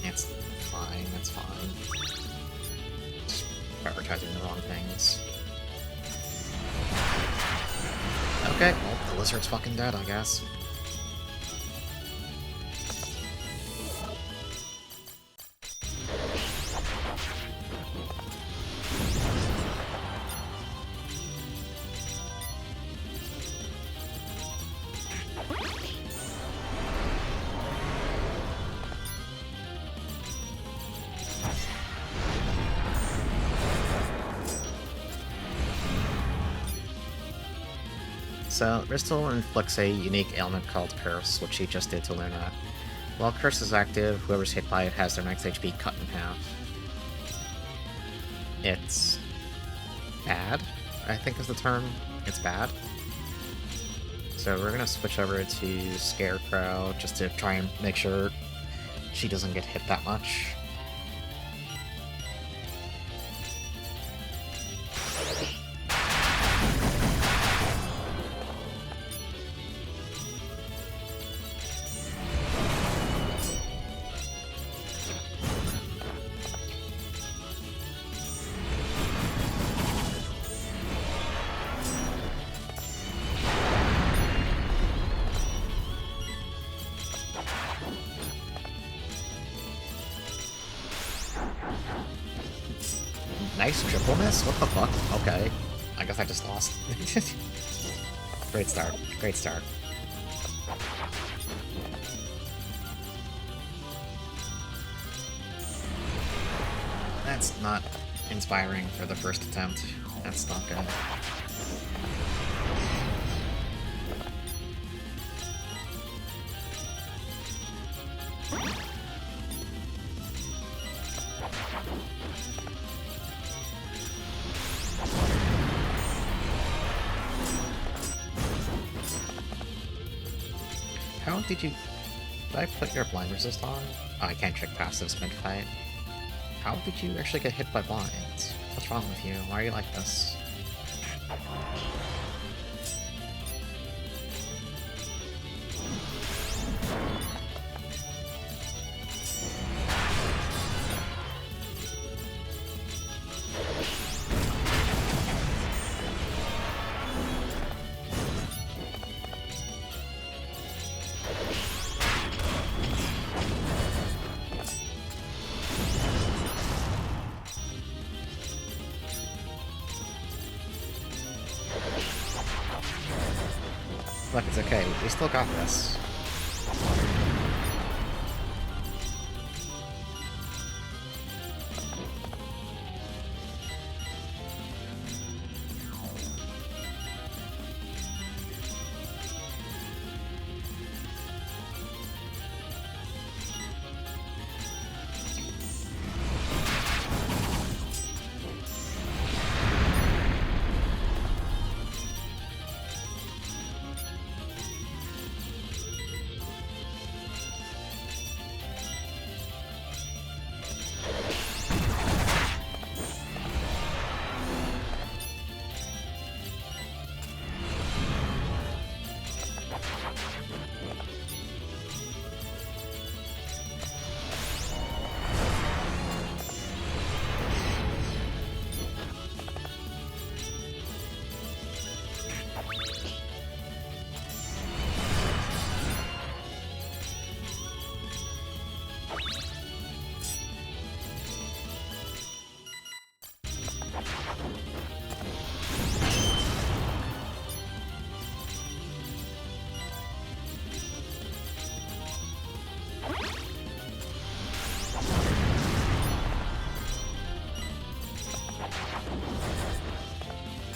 It's fine, it's fine. Just prioritizing the wrong things. Okay, well, the lizard's fucking dead, I guess. So, Ristal inflicts a unique ailment called Curse, which he just did to Luna. While Curse is active, whoever's hit by it has their max HP cut in half. It's... bad, I think is the term. It's bad. So we're gonna switch over to Scarecrow just to try and make sure she doesn't get hit that much. Nice triple miss? What the fuck? Okay. I guess I just lost. Great start. Great start. That's not inspiring for the first attempt. That's not good. How did you... Did I put your blind resist on? Oh, I can't check passives mid-fight. How did you actually get hit by blinds? What's wrong with you? Why are you like this? Look, it's okay. We still got this.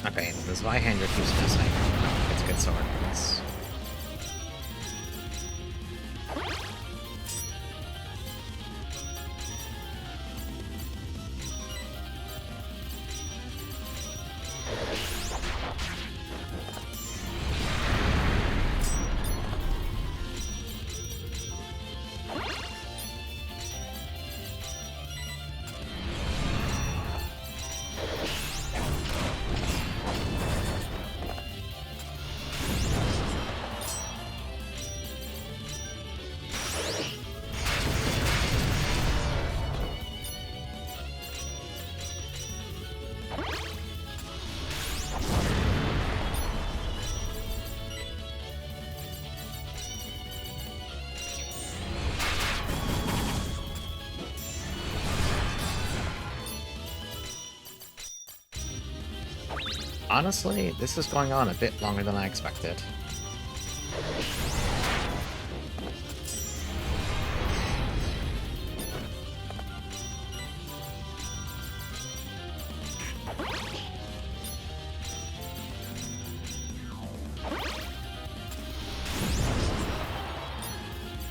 Okay, the Zweihander keeps missing. It's a good sword, yes. Honestly, this is going on a bit longer than I expected.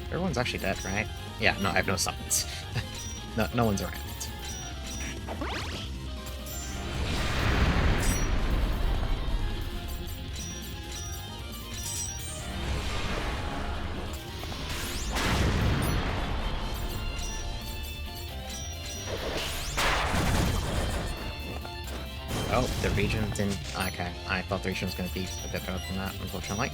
Everyone's actually dead, right? Yeah, no, I have no summons. No one's around. Oh, the region didn't... Okay, I thought the region was going to be a bit better than that, unfortunately.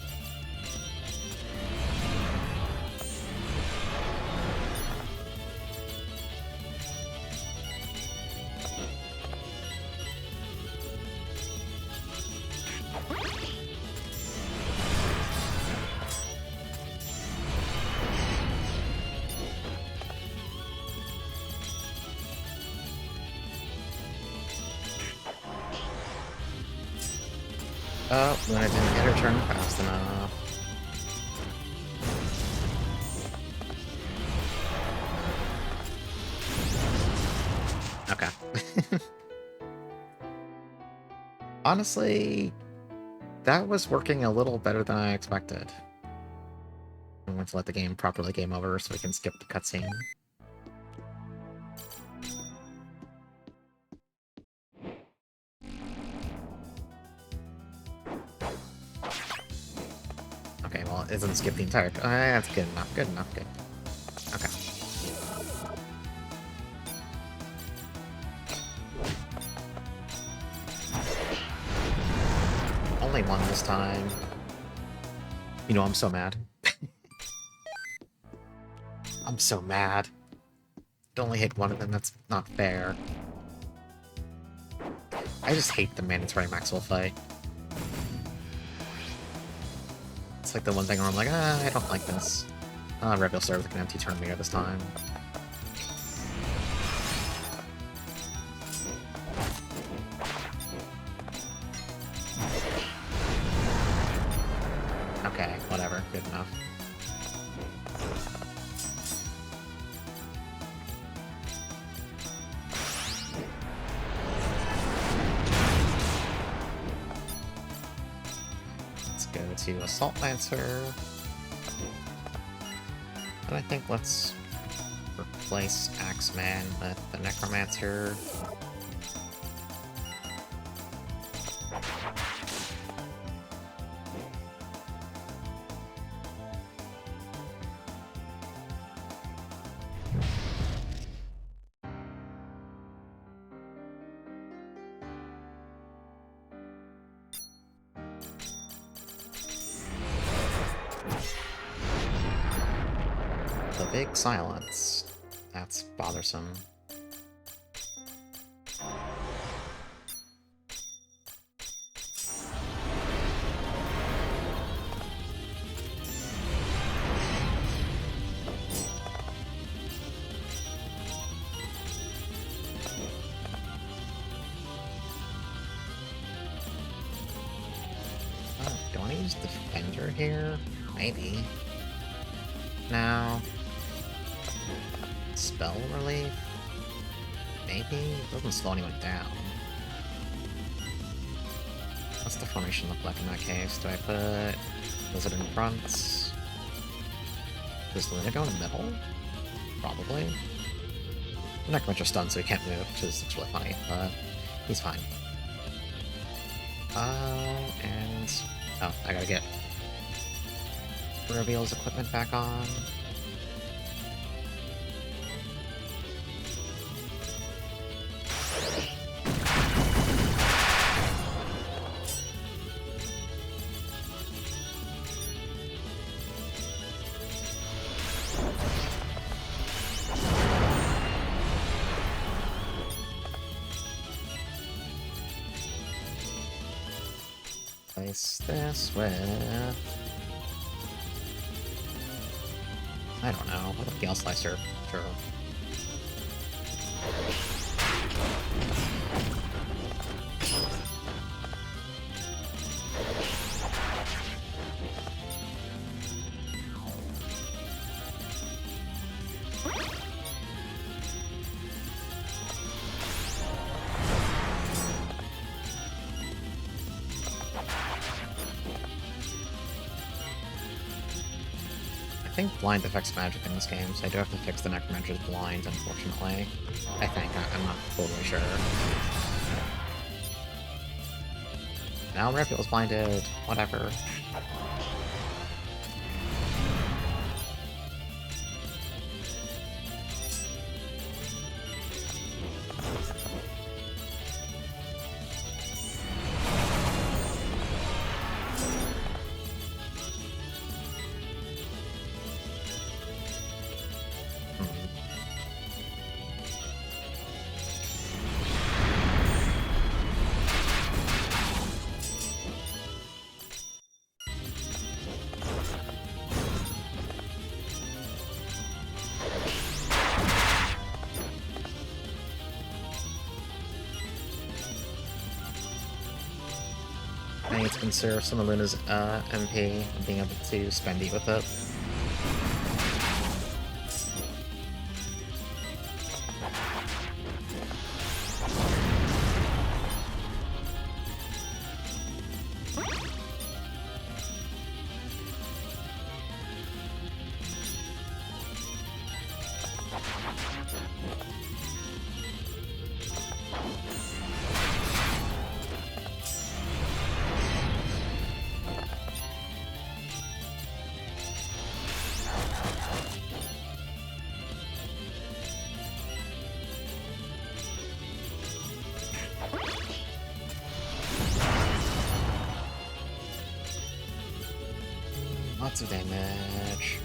Oh, then I didn't get her turn fast enough. Okay. Honestly, that was working a little better than I expected. I want to let the game properly game over so we can skip the cutscene. Okay, well, it doesn't skip the entire... that's good enough, good enough, good. Okay. Only one this time. You know, I'm so mad. I'm so mad. To only hit one of them, that's not fair. I just hate the mandatory Maxwell fight. It's like the one thing where I'm like, I don't like this. Rebel started with an empty turn meter this time. Okay, whatever, good enough. Let's go to Assault Lancer. And I think let's replace Axeman with the Necromancer. The big silence. That's bothersome. Do I want to use Defender here? Maybe. No. Spell relief? Maybe? It doesn't slow anyone down. What's the formation look like in that case? Do I put Lizard in front? Does Luna go in the middle? Probably. The Necromancer's stunned, so he can't move, which is really funny, but he's fine. And... oh, I gotta get Reveal's equipment back on. Place this with... I don't know. What about Gale Slicer? Sure. I think blind affects magic in this game, so I do have to fix the Necromancer's blind, unfortunately. I think. I'm not totally sure. Now Raphael's blinded. Whatever. need to conserve some of Luna's MP and being able to spend it with it. Lots of damage.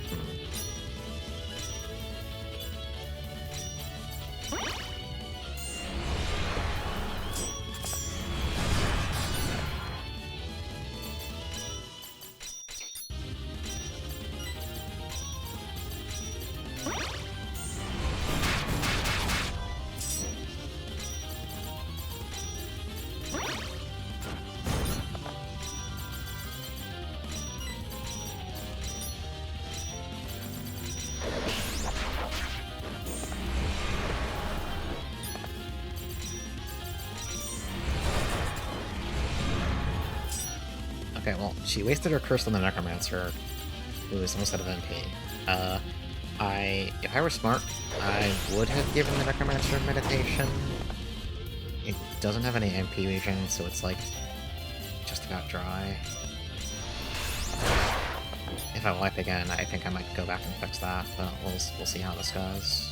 Okay, well, she wasted her curse on the Necromancer, who is almost out of MP. If I were smart, I would have given the Necromancer meditation. It doesn't have any MP regen, so it's like just about dry. If I wipe again, I think I might go back and fix that, but we'll see how this goes.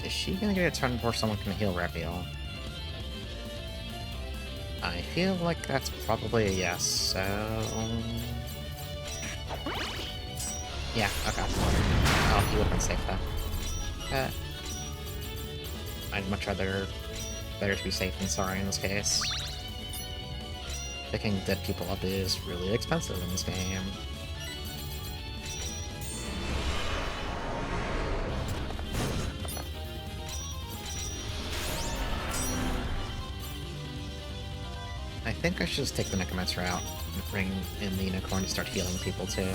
Is she gonna get a turn before someone can heal Reveal? I feel like that's probably a yes, so... Yeah, okay. Oh, he would've been safe though. I'd much rather... better to be safe than sorry in this case. Picking dead people up is really expensive in this game. I think I should just take the Necromancer out and bring in the Nocturne to start healing people too.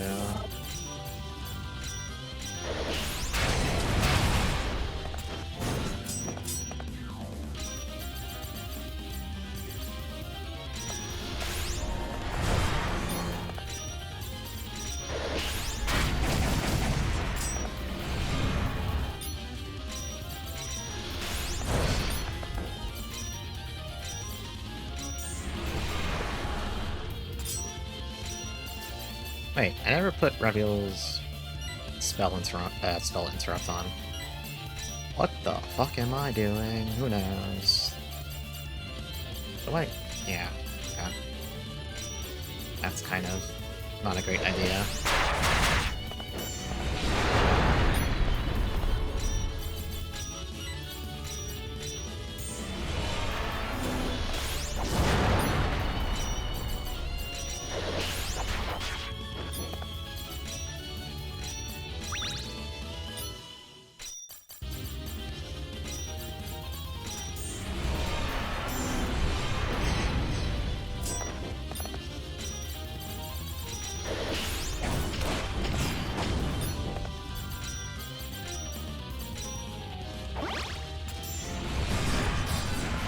Wait, I never put Reveal's spell interrupt on. What the fuck am I doing? Who knows? Oh wait, yeah, okay. That's kind of not a great idea.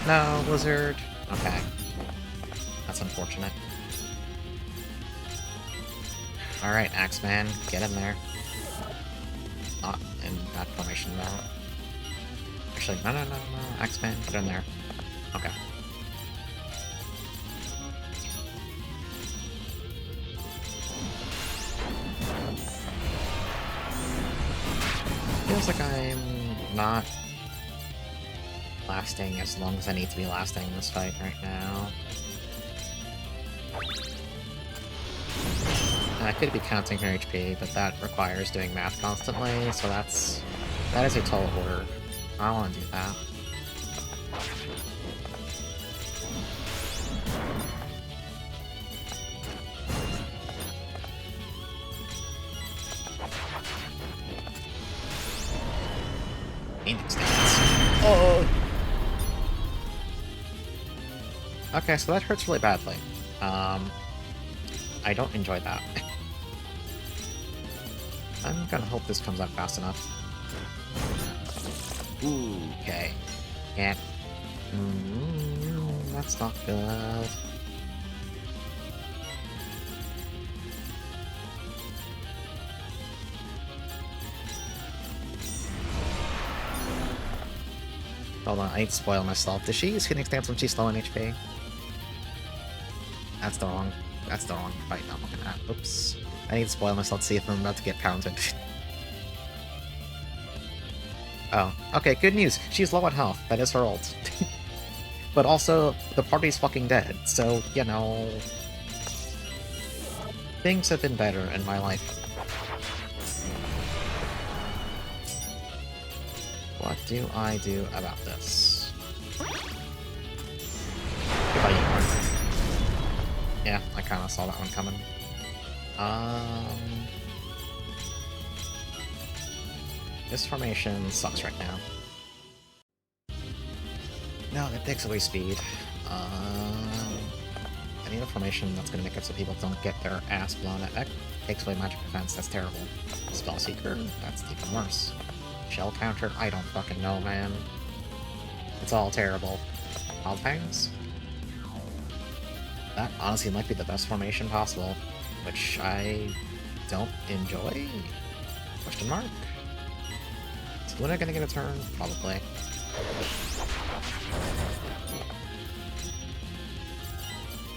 No, Lizard. Okay. That's unfortunate. Alright, Axeman, get in there. Not in that formation, though. Actually, no, Axeman, get in there. Okay. Feels like I'm not lasting as long as I need to be lasting in this fight right now. And I could be counting her HP, but that requires doing math constantly, so that is a tall order. I don't want to do that. Phoenix dance. Oh! Okay, so that hurts really badly. I don't enjoy that. I'm gonna hope this comes out fast enough. Ooh, okay. Yeah. That's not good. Hold on, I need to spoil myself. Does she use Phoenix Dance when she's low on HP? That's the wrong fight I'm looking at. Oops. I need to spoil myself to see if I'm about to get pounded. Oh, okay, good news. She's low on health. That is her ult. But also, the party's fucking dead, so, you know... Things have been better in my life. What do I do about this? Goodbye, unicorn. Yeah, I kinda saw that one coming. This formation sucks right now. No, it takes away speed. I need a formation that's gonna make it so people don't get their ass blown at. That takes away magic defense, that's terrible. Spellseeker, that's even worse. Shell counter, I don't fucking know, man. It's all terrible. Wild Fangs? That honestly might be the best formation possible, which I don't enjoy? Question mark? Is Luna gonna get a turn? Probably.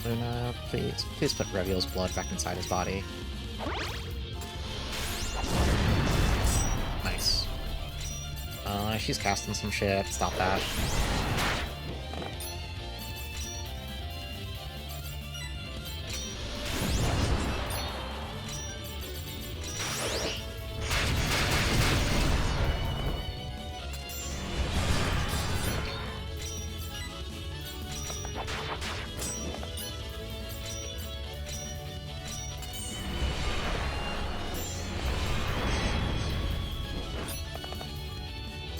Luna, please put Reviel's blood back inside his body. Nice. She's casting some shit. Stop that.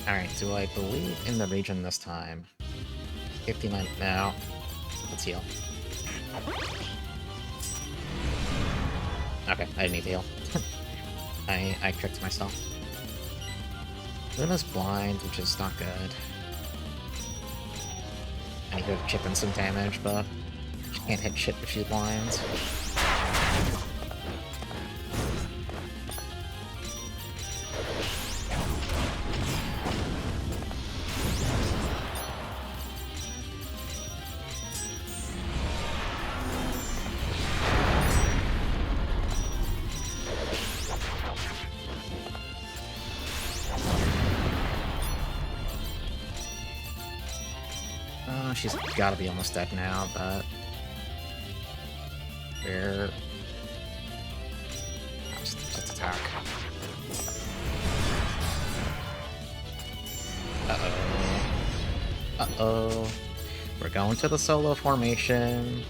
Alright, do I believe in the region this time? 59 now. Let's heal. Okay, I didn't need to heal. I tricked myself. Luna's blind, which is not good. I need to chip in some damage, but she can't hit shit if she's blind. She's gotta be almost dead now, but... Where... Just attack. Uh-oh. Uh-oh. We're going to the solo formation.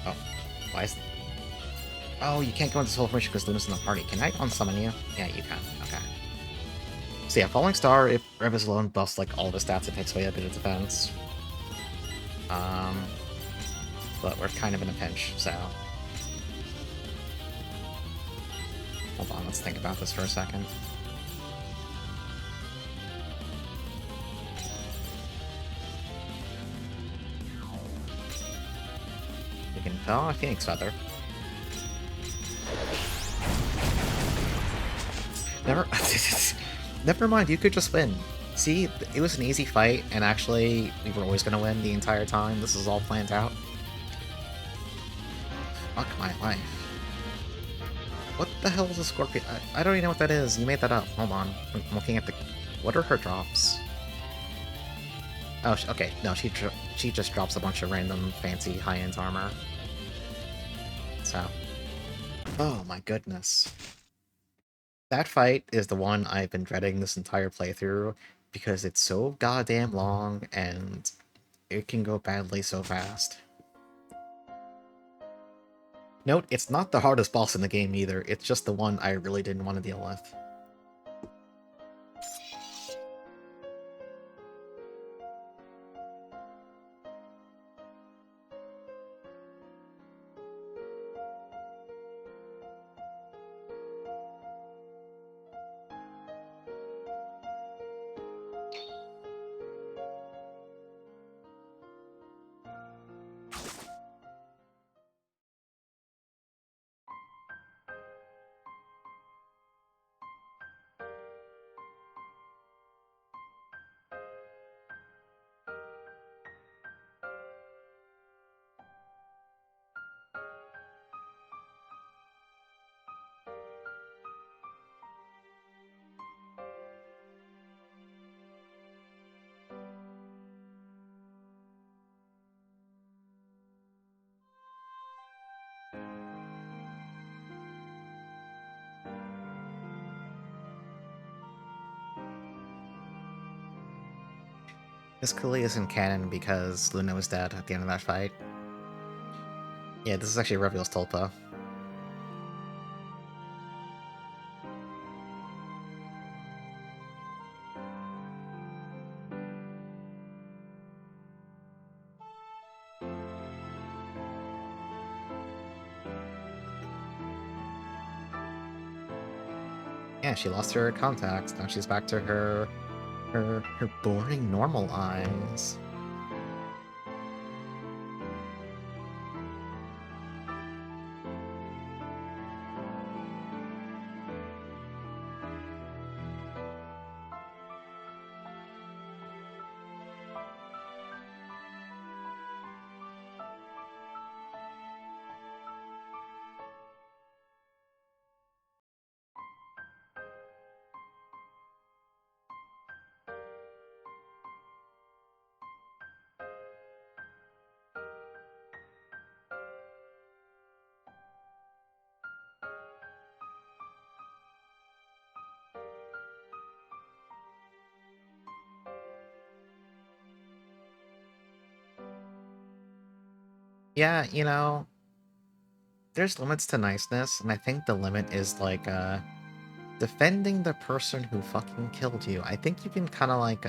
Oh. Why is... Oh, you can't go into solo formation because Luna's in the party. Can I unsummon you? Yeah, you can. Okay. So yeah, Falling Star, if Rev is alone, buffs like all the stats, it takes away a bit of defense. But we're kind of in a pinch, so... Hold on, let's think about this for a second. Oh, a Phoenix Feather. Never... Never mind, you could just win. See, it was an easy fight, and actually, we were always gonna win the entire time. This is all planned out. Fuck my life. What the hell is a Scorpion? I don't even know what that is. You made that up. Hold on. I'm looking at the... What are her drops? Oh, okay. No, she just drops a bunch of random fancy high-end armor. So... Oh my goodness. That fight is the one I've been dreading this entire playthrough, because it's so goddamn long, and it can go badly so fast. Note, it's not the hardest boss in the game either, it's just the one I really didn't want to deal with. This clearly isn't canon because Luna was dead at the end of that fight. Yeah, this is actually Reveal's Tulpa. Yeah, she lost her contacts. Now she's back to her boring normal eyes. Yeah, you know, there's limits to niceness, and I think the limit is, like, defending the person who fucking killed you. I think you can kind of, like,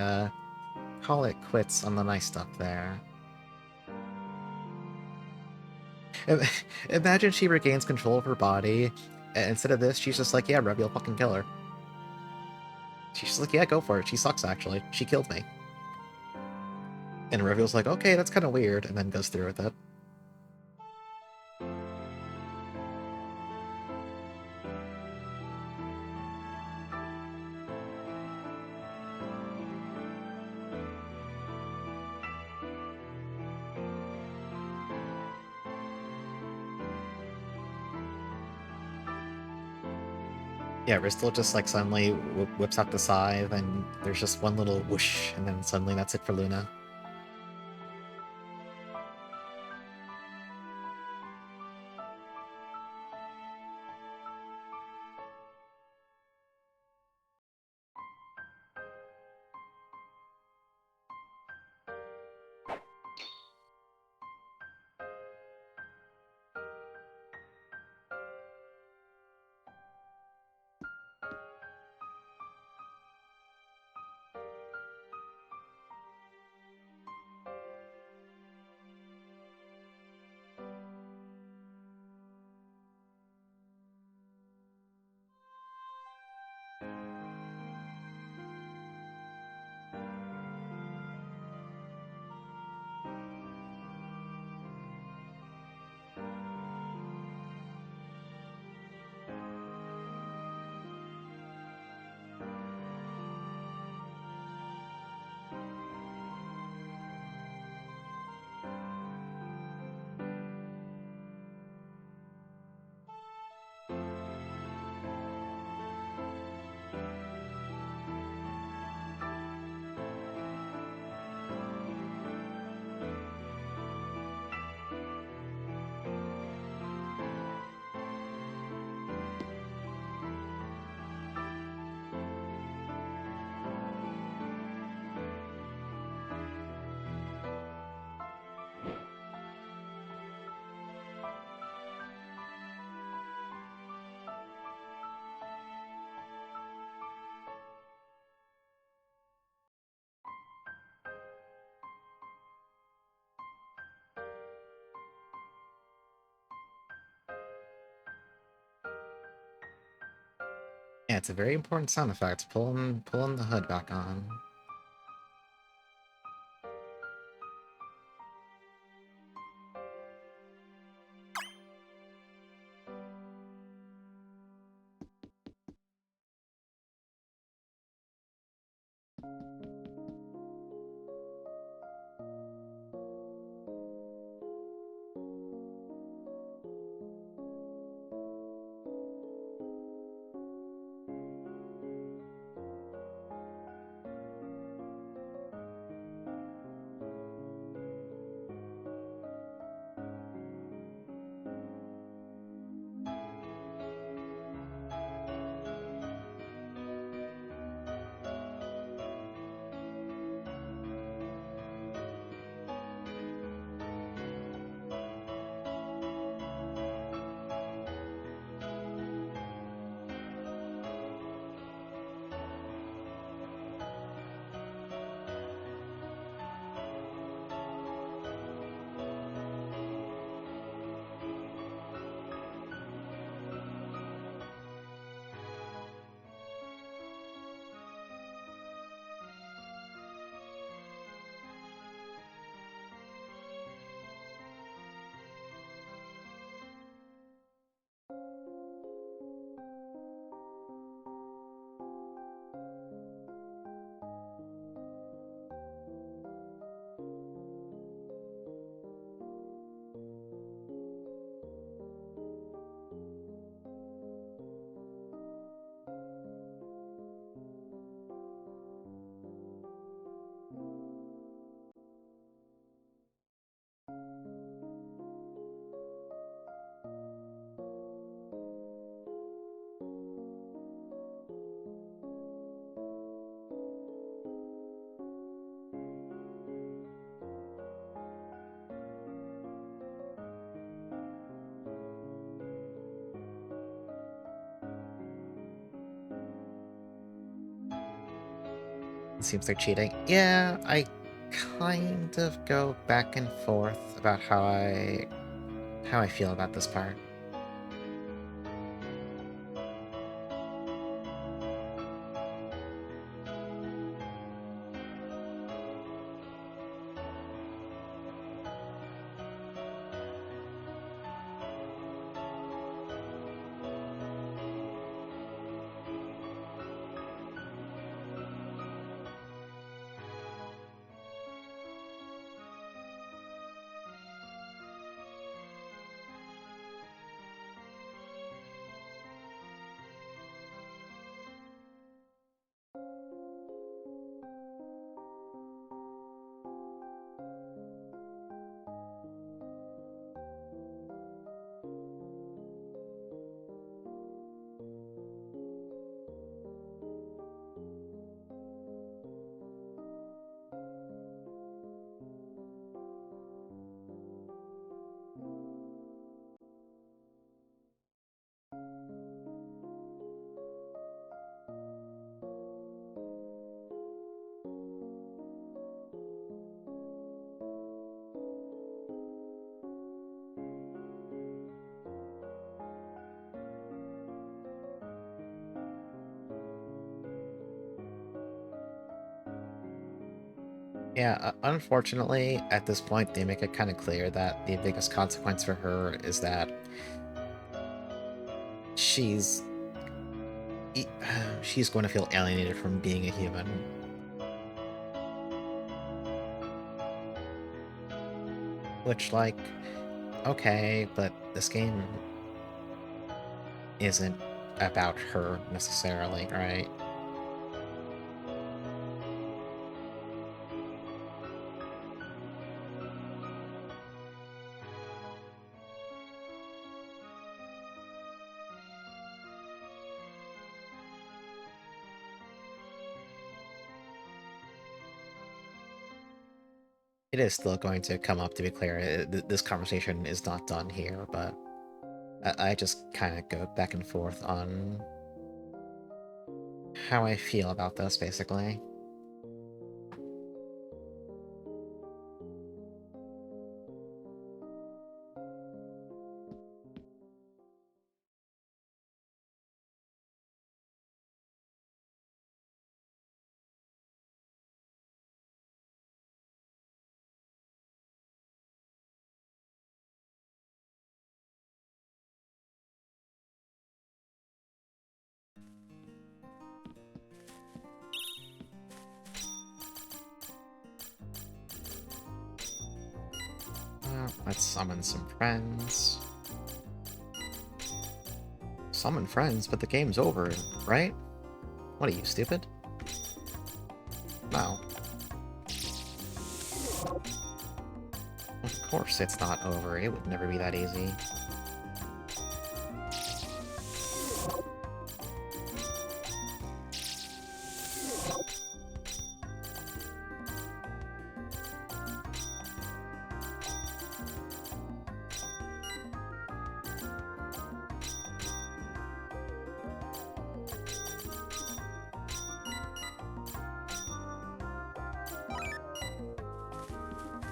call it quits on the nice stuff there. Imagine she regains control of her body, and instead of this, she's just like, yeah, Rebby, you'll fucking kill her. She's just like, yeah, go for it. She sucks, actually. She killed me. And Reveal's like, okay, that's kind of weird, and then goes through with it. Yeah, Ristle just, like, suddenly whips out the scythe, and there's just one little whoosh, and then suddenly that's it for Luna. Yeah, it's a very important sound effect. Pulling the hood back on. It seems they're cheating. Yeah, I kind of go back and forth about how I feel about this part. Yeah, unfortunately, at this point, they make it kind of clear that the biggest consequence for her is that she's she's going to feel alienated from being a human. Which, like, okay, but this game isn't about her necessarily, right? It is still going to come up, to be clear. This conversation is not done here, but I just kind of go back and forth on how I feel about this, basically. Let's summon some friends. Summon friends, but the game's over, right? What are you, stupid? No. Of course it's not over. It would never be that easy.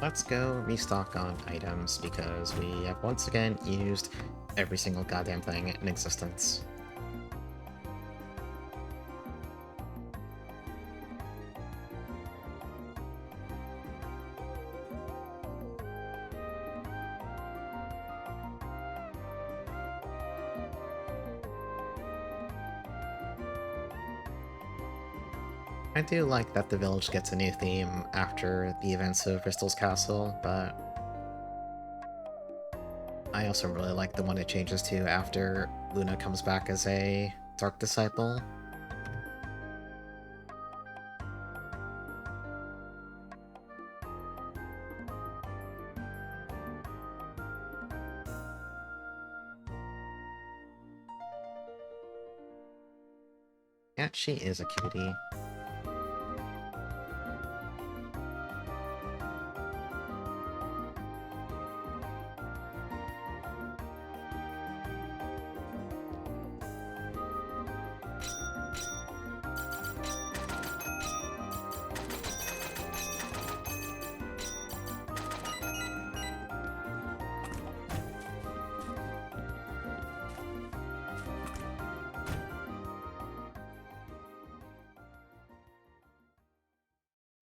Let's go restock on items, because we have once again used every single goddamn thing in existence. I do like that the village gets a new theme after the events of Bristol's Castle, but I also really like the one it changes to after Luna comes back as a Dark Disciple. Yeah, she is a cutie.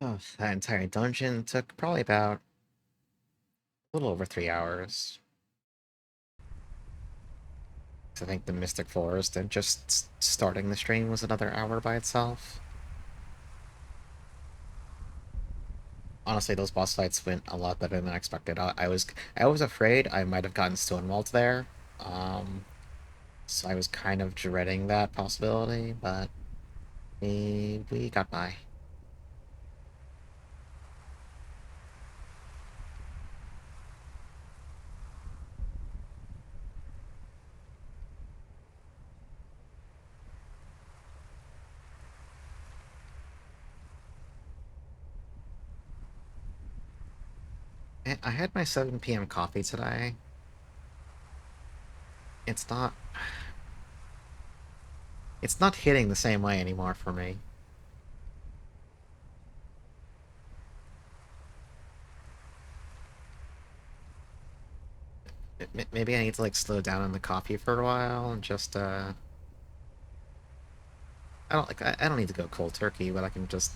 Oh, that entire dungeon took probably about a little over 3 hours. I think the Mystic Forest and just starting the stream was another hour by itself. Honestly, those boss fights went a lot better than I expected. I was afraid I might have gotten stonewalled there, so I was kind of dreading that possibility, but we got by. I had my 7 p.m. coffee today. It's not... It's not hitting the same way anymore for me. Maybe I need to, like, slow down on the coffee for a while and just, I don't need to go cold turkey, but I can just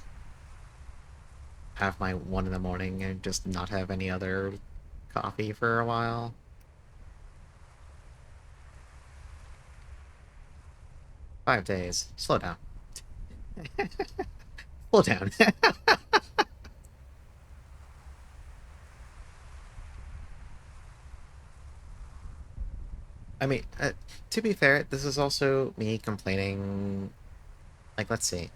have my 1 in the morning and just not have any other coffee for a while. 5 days. Slow down. Slow down. I mean, to be fair, this is also me complaining. Like, let's see.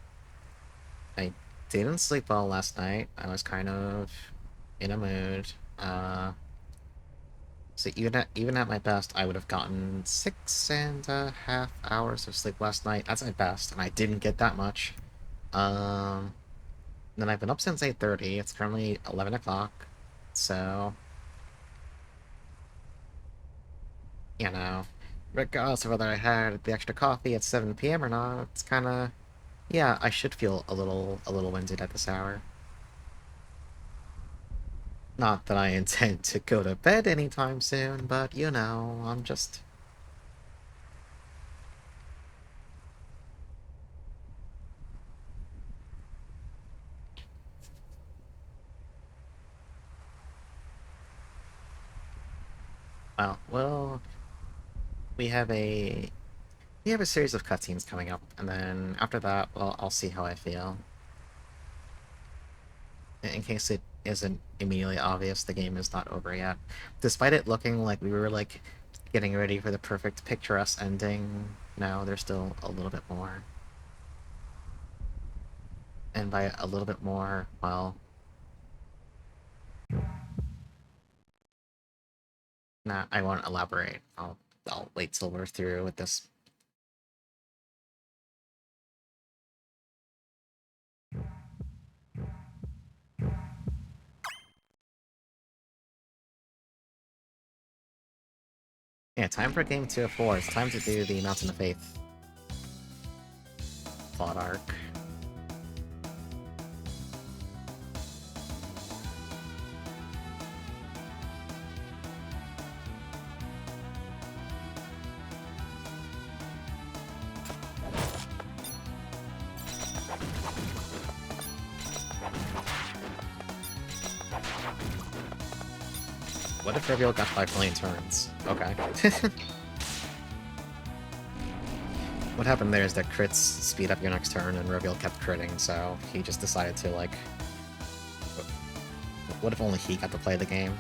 I didn't sleep well last night. I was kind of in a mood. So even at my best, I would have gotten 6.5 hours of sleep last night. That's my best, and I didn't get that much. Um, then I've been up since 8:30. It's currently 11 o'clock, so you know, regardless of whether I had the extra coffee at 7 p.m. or not, it's kind of, yeah, I should feel a little winded at this hour. Not that I intend to go to bed anytime soon, but I'm just... Well, we have a series of cutscenes coming up, and then after that, well, I'll see how I feel. In case it isn't immediately obvious the game is not over yet. Despite it looking like we were, like, getting ready for the perfect picturesque ending, no, there's still a little bit more. And by a little bit more, well... Nah, I won't elaborate. I'll wait till we're through with this. Yeah, time for game 2 of 4. It's time to do the Mountain of Faith plot arc. What if Reveal got 5 million turns? Okay. What happened there is that crits speed up your next turn, and Reveal kept critting, so he just decided to, like... What if only he got to play the game?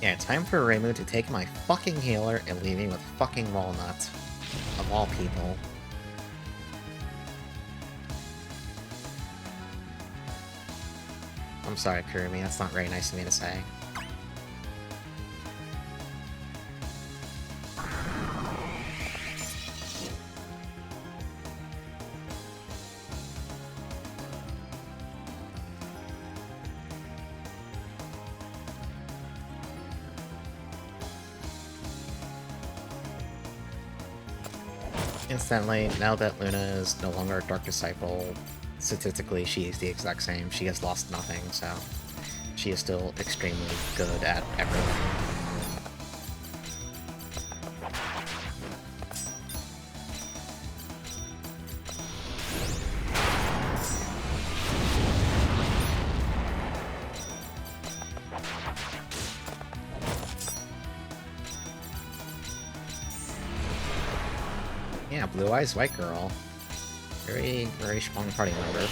Yeah, time for Reimu to take my fucking healer and leave me with fucking Walnut. Of all people. I'm sorry, Kurumi, that's not very nice of me to say. Instantly, now that Luna is no longer a Dark Disciple, statistically she is the exact same. She has lost nothing, so she is still extremely good at everything. Yeah, Blue Eyes White Girl. Very, very strong party member.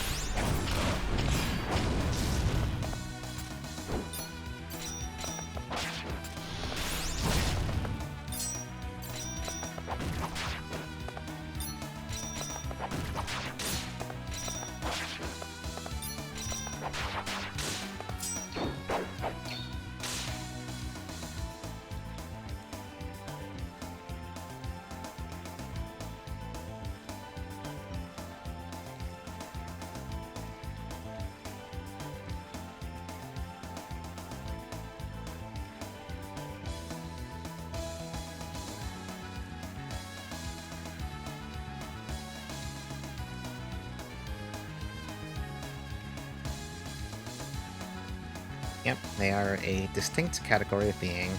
Yep, they are a distinct category of being.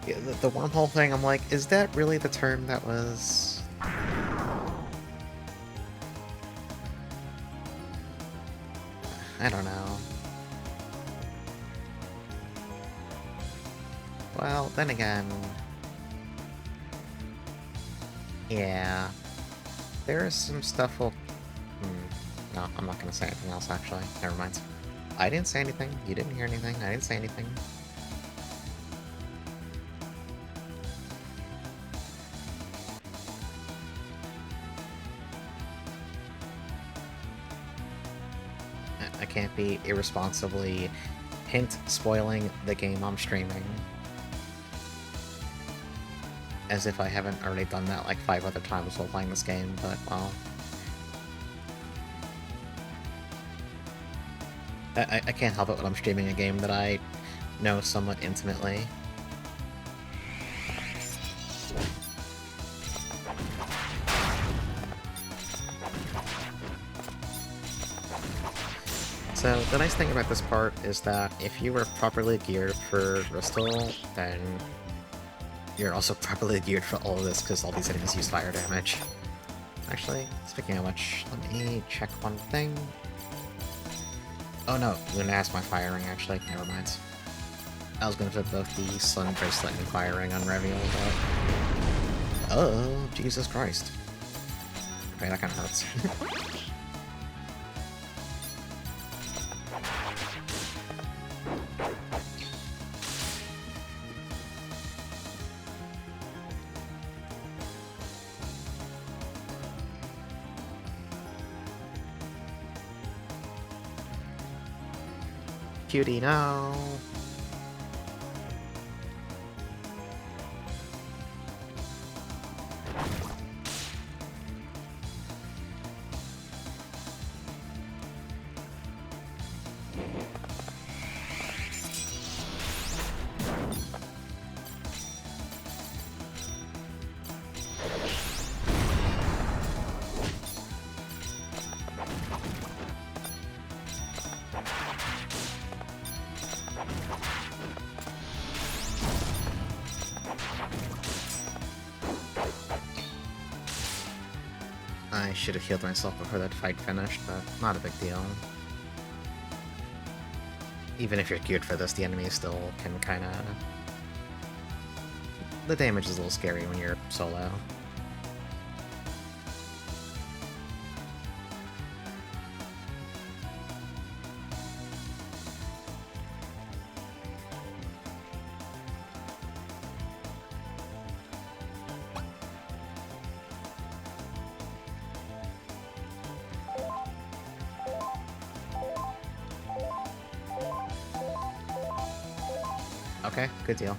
Yeah, the wormhole thing, I'm like, is that really the term that was... I don't know. Well, then again... Yeah. There is some stuff we'll... No, I'm not gonna say anything else, actually. Never mind. I didn't say anything. You didn't hear anything. I didn't say anything. I can't be irresponsibly spoiling the game I'm streaming. As if I haven't already done that like 5 other times while playing this game, but, well... I can't help it when I'm streaming a game that I know somewhat intimately. So the nice thing about this part is that if you were properly geared for Bristol, then you're also properly geared for all of this, because all these enemies use fire damage. Actually, speaking of which, let me check one thing. Oh no, Luna has my firing, actually. Never mind. I was gonna put both the Sun Bracelet and firing on Reveal, but... Oh, Jesus Christ. Okay, that kinda hurts. Cutie, no! I should have healed myself before that fight finished, but not a big deal. Even if you're geared for this, the enemy still can kinda... The damage is a little scary when you're solo. Okay, good deal.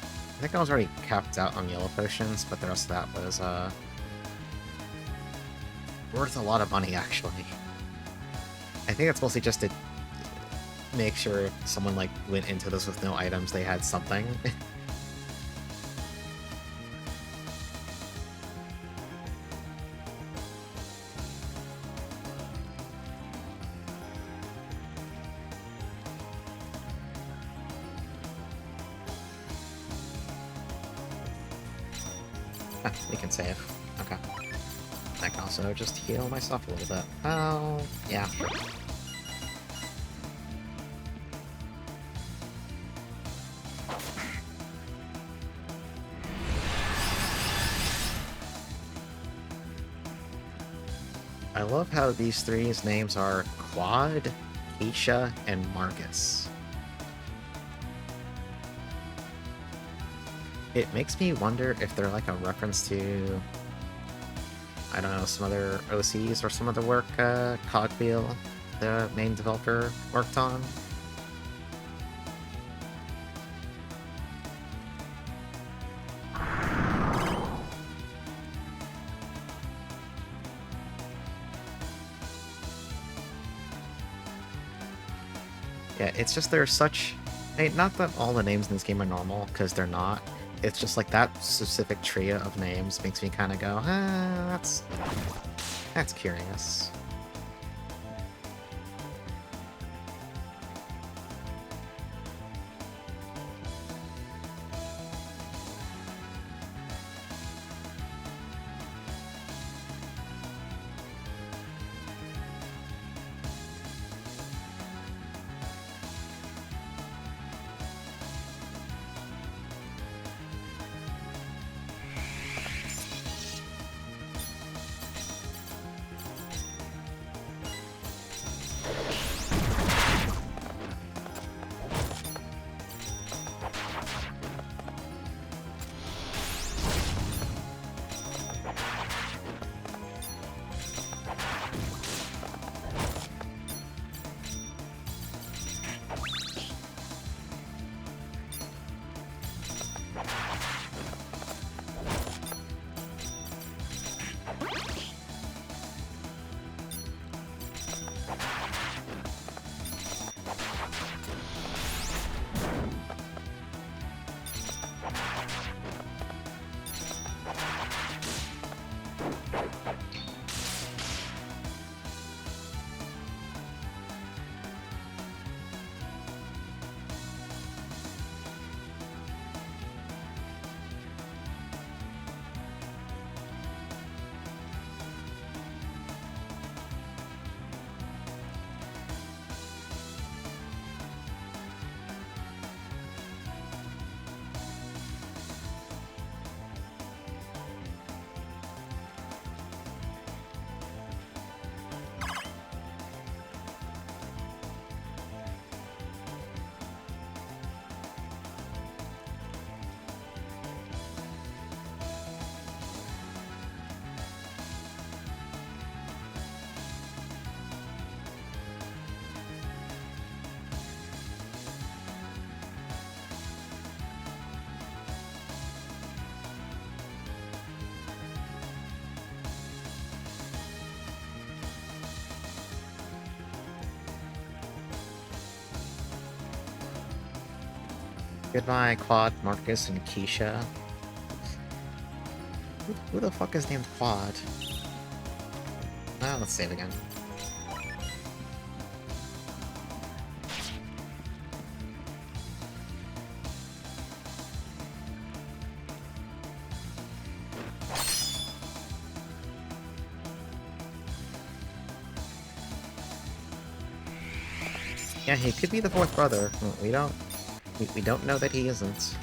I think I was already capped out on yellow potions, but the rest of that was, worth a lot of money, actually. I think that's mostly just to make sure if someone, like, went into this with no items, they had something. We can save. Okay. I can also just heal myself a little bit. Oh, yeah, sure. I love how these three's names are Quad, Keisha, and Marcus. It makes me wonder if they're like a reference to, I don't know, some other OCs or some other work Cogwheel, the main developer, worked on. Yeah, it's just there's such... Hey, not that all the names in this game are normal, because they're not. It's just like that specific trio of names makes me kind of go, that's curious. Goodbye, Quad, Marcus, and Keisha. Who the fuck is named Quad? Ah, let's save again. Yeah, he could be the fourth brother. We don't know that he isn't.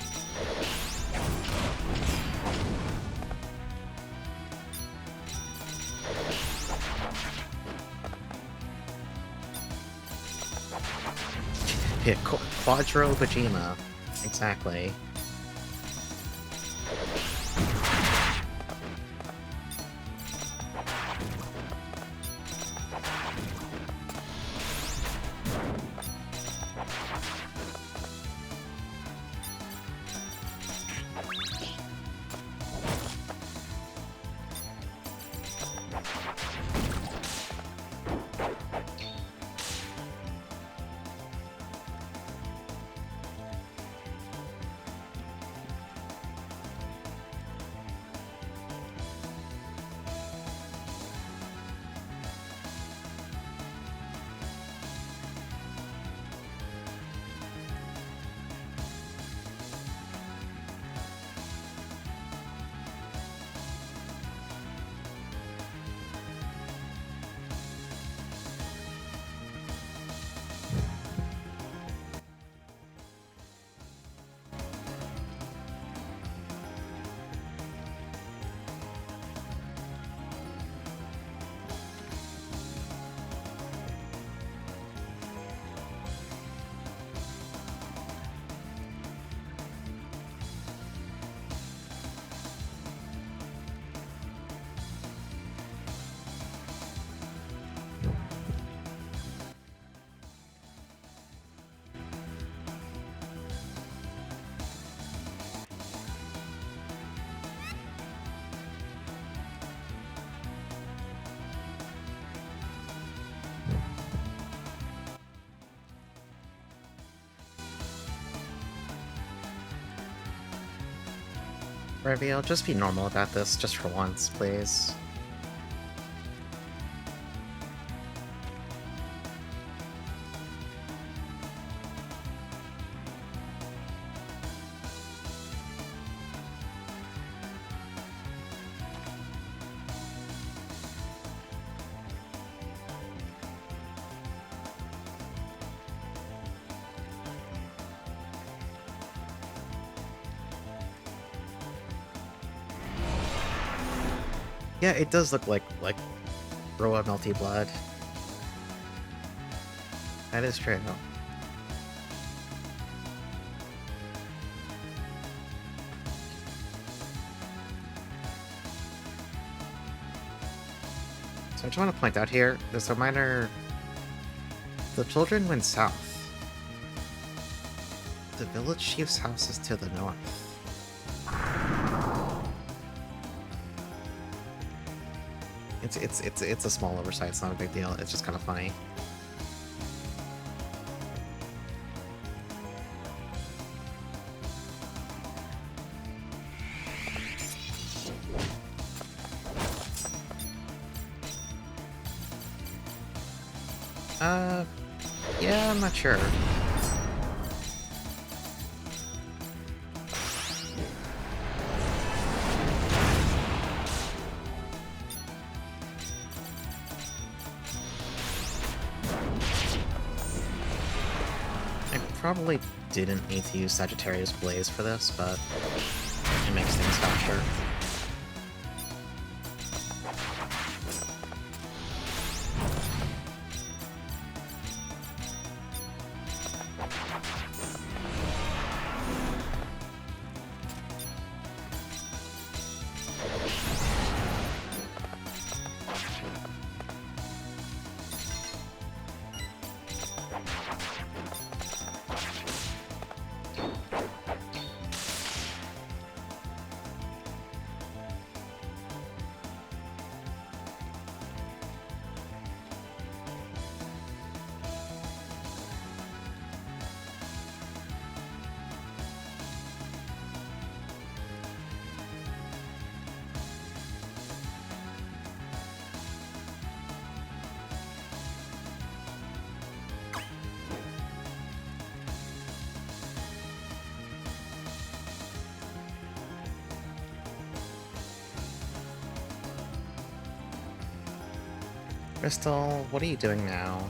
Yeah, Quadro Bajima. Exactly. Reveal, just be normal about this, just for once, please. Yeah, it does look like Roa Melty Blood. That is true. So I just want to point out here, there's a minor... The children went south. The village chief's house is to the north. It's a small oversight, it's not a big deal, it's just kind of funny. Yeah, I'm not sure. Probably didn't need to use Sagittarius Blaze for this, but it makes things faster. Crystal, what are you doing now?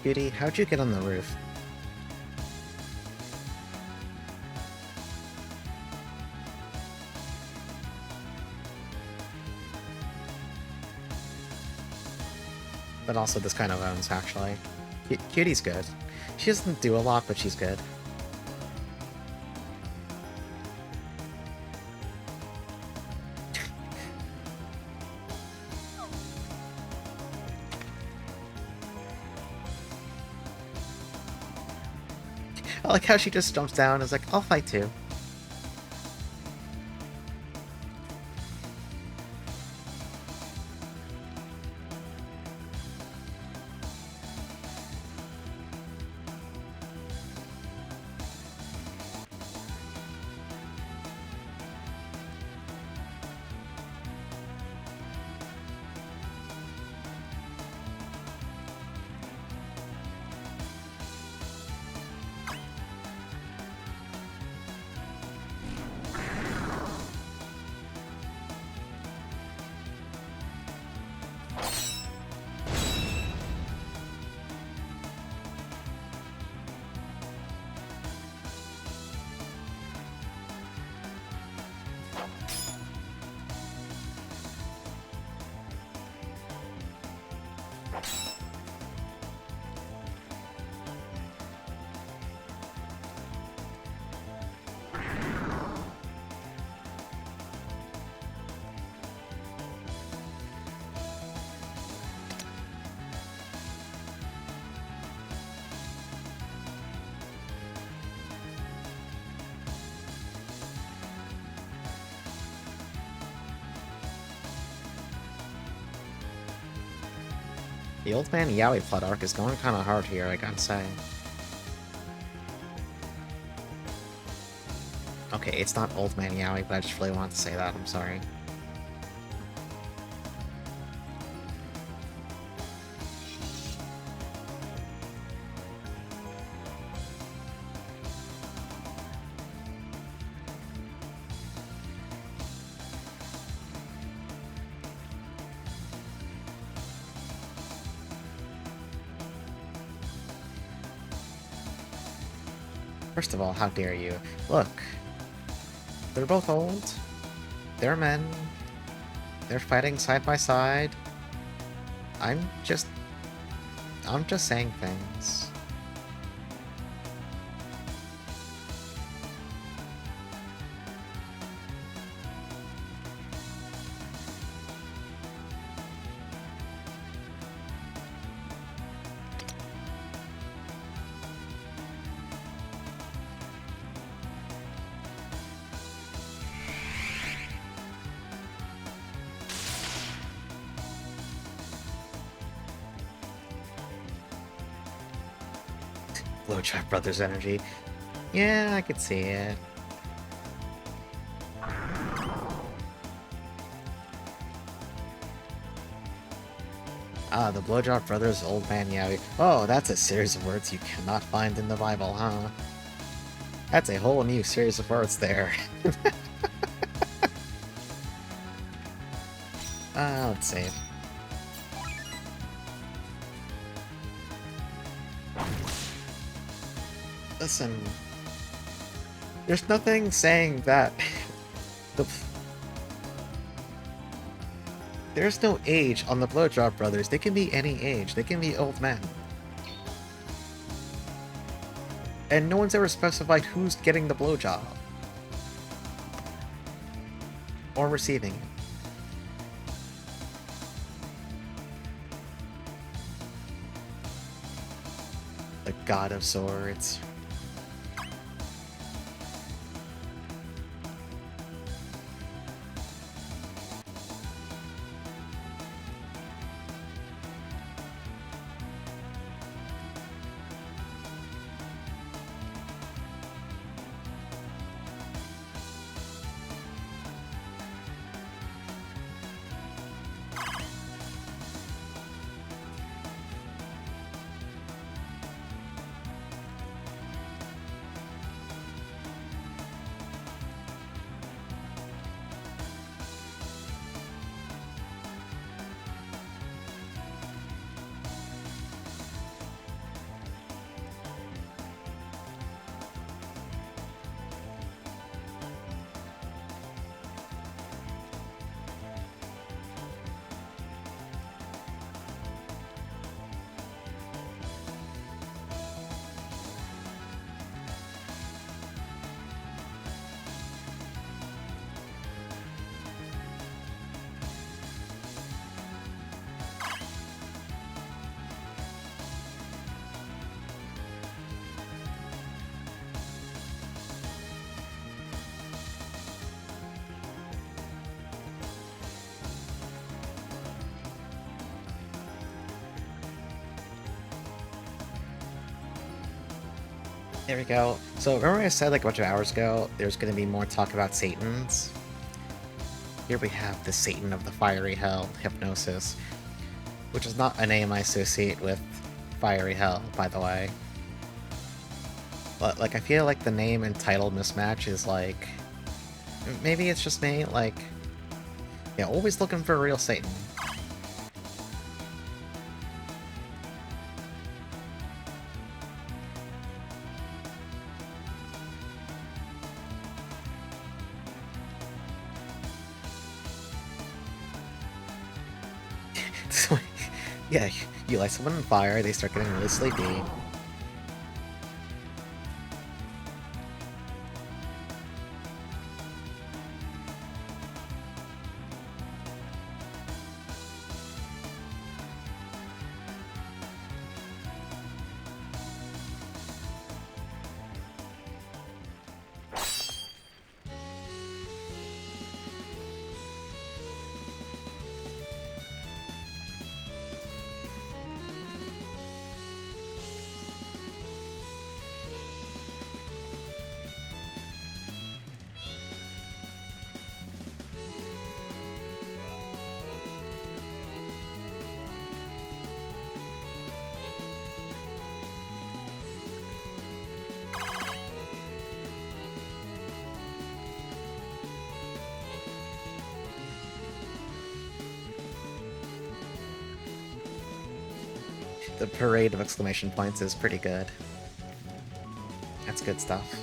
Beauty, how'd you get on the roof? But also this kind of owns, actually. Cutie's good. She doesn't do a lot, but she's good. I like how she just jumps down and is like, I'll fight too. The Old Man Yowie plot arc is going kinda hard here, I gotta say. Okay, it's not Old Man Yowie, but I just really wanted to say that, I'm sorry. First of all, how dare you? Look. They're both old. They're men. They're fighting side by side. I'm just saying things. Blowjob Brothers energy. Yeah, I could see it. Ah, the Blowjob Brothers Old Man Yowie. Oh, that's a series of words you cannot find in the Bible, huh? That's a whole new series of words there. Let's see. Listen, there's nothing saying that the... There's no age on the Blowjob Brothers. They can be any age. They can be old men. And no one's ever specified who's getting the blowjob. Or receiving it. The God of Swords. There we go. So remember I said like a bunch of hours ago, there's going to be more talk about Satans? Here we have the Satan of the Fiery Hell, Hypnosis, which is not a name I associate with Fiery Hell, by the way. But like I feel like the name and title mismatch is like... Maybe it's just me, like... Yeah, always looking for a real Satan. Yeah, you light someone on fire, they start getting really sleepy. The parade of exclamation points is pretty good. That's good stuff.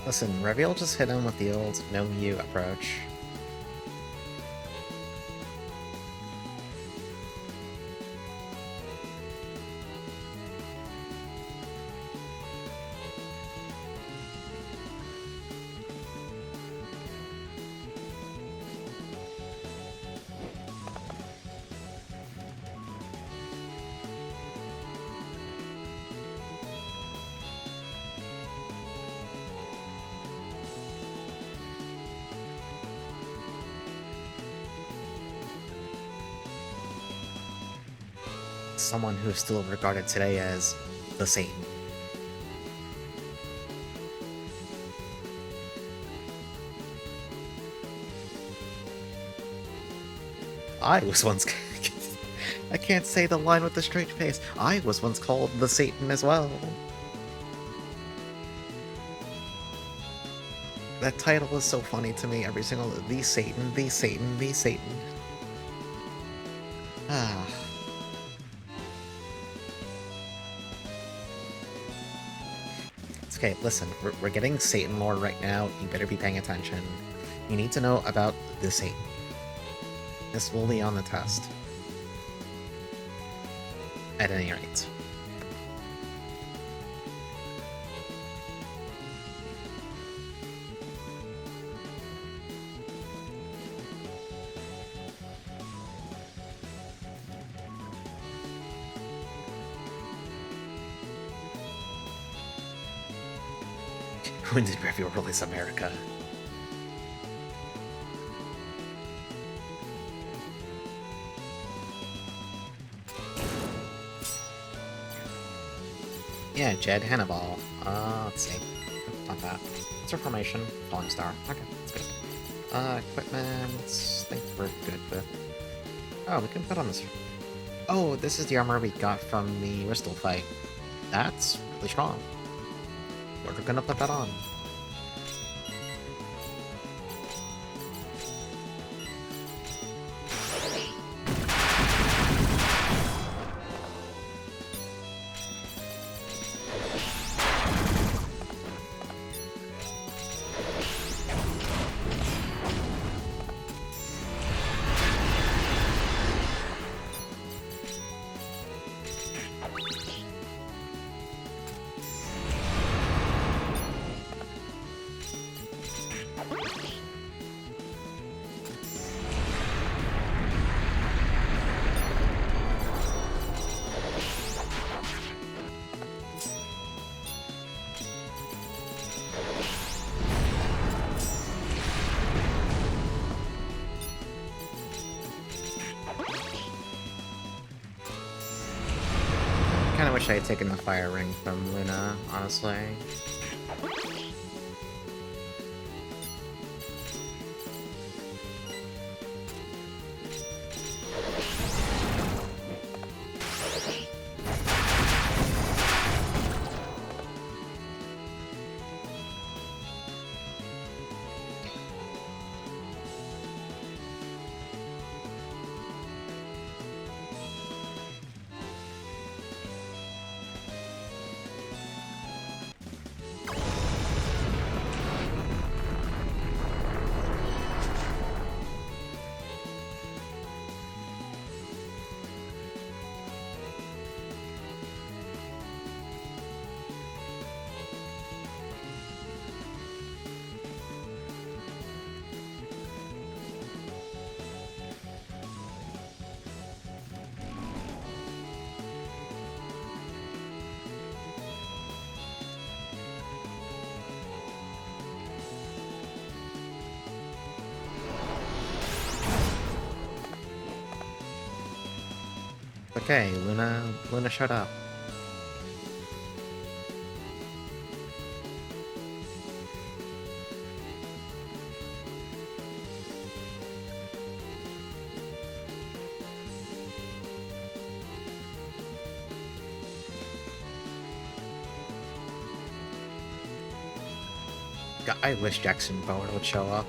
Listen, Reveal just hit him with the old no you approach. someone who's still regarded today as the Satan. I was once... I can't say the line with a straight face. I was once called the Satan as well. That title is so funny to me every single... The Satan, the Satan, the Satan. Ah. It's okay, listen, we're getting Satan lore right now. You better be paying attention. You need to know about the Satan. This will be on the test. At any rate. When did Review release America? Yeah, Jed Hannibal. Let's see. Not that. What's our formation? Falling Star. Okay, that's good. Equipment. I think we're good with... Oh, we can put on this... Oh, this is the armor we got from the Ristal fight. That's really strong. We're gonna put that on. I kinda wish I had taken the fire ring from Luna, honestly. Okay, Luna shut up. God, I wish Jackson Bower would show up.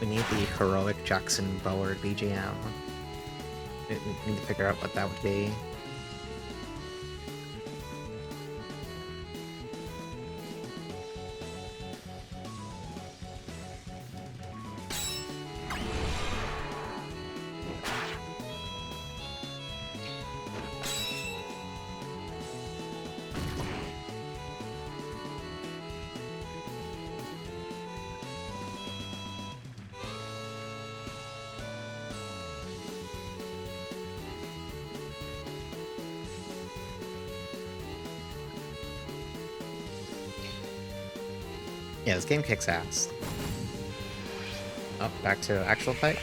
We need the heroic Jackson Bower BGM. We need to figure out what that would be. Yeah, this game kicks ass. Oh, back to actual fight.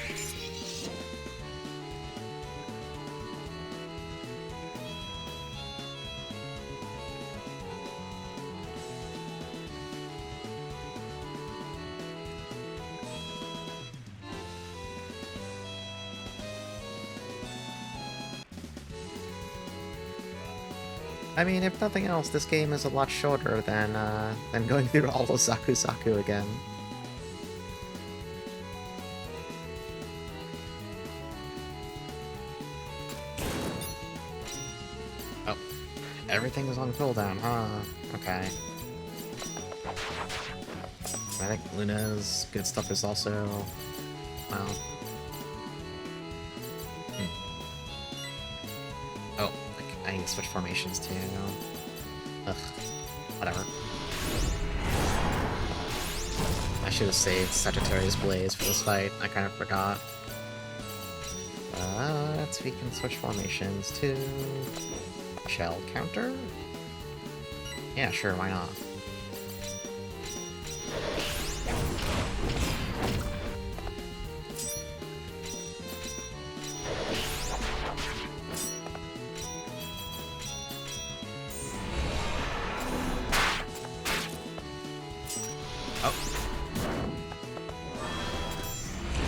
I mean, if nothing else, this game is a lot shorter than going through all of Saku Saku again. Oh, everything is on cooldown, huh? Okay. I think Luna's good stuff is also... well... Oh, I need to switch formations too. Ugh. Whatever. I should have saved Sagittarius Blaze for this fight. I kind of forgot. But we can switch formations to... Shell counter? Yeah, sure, why not?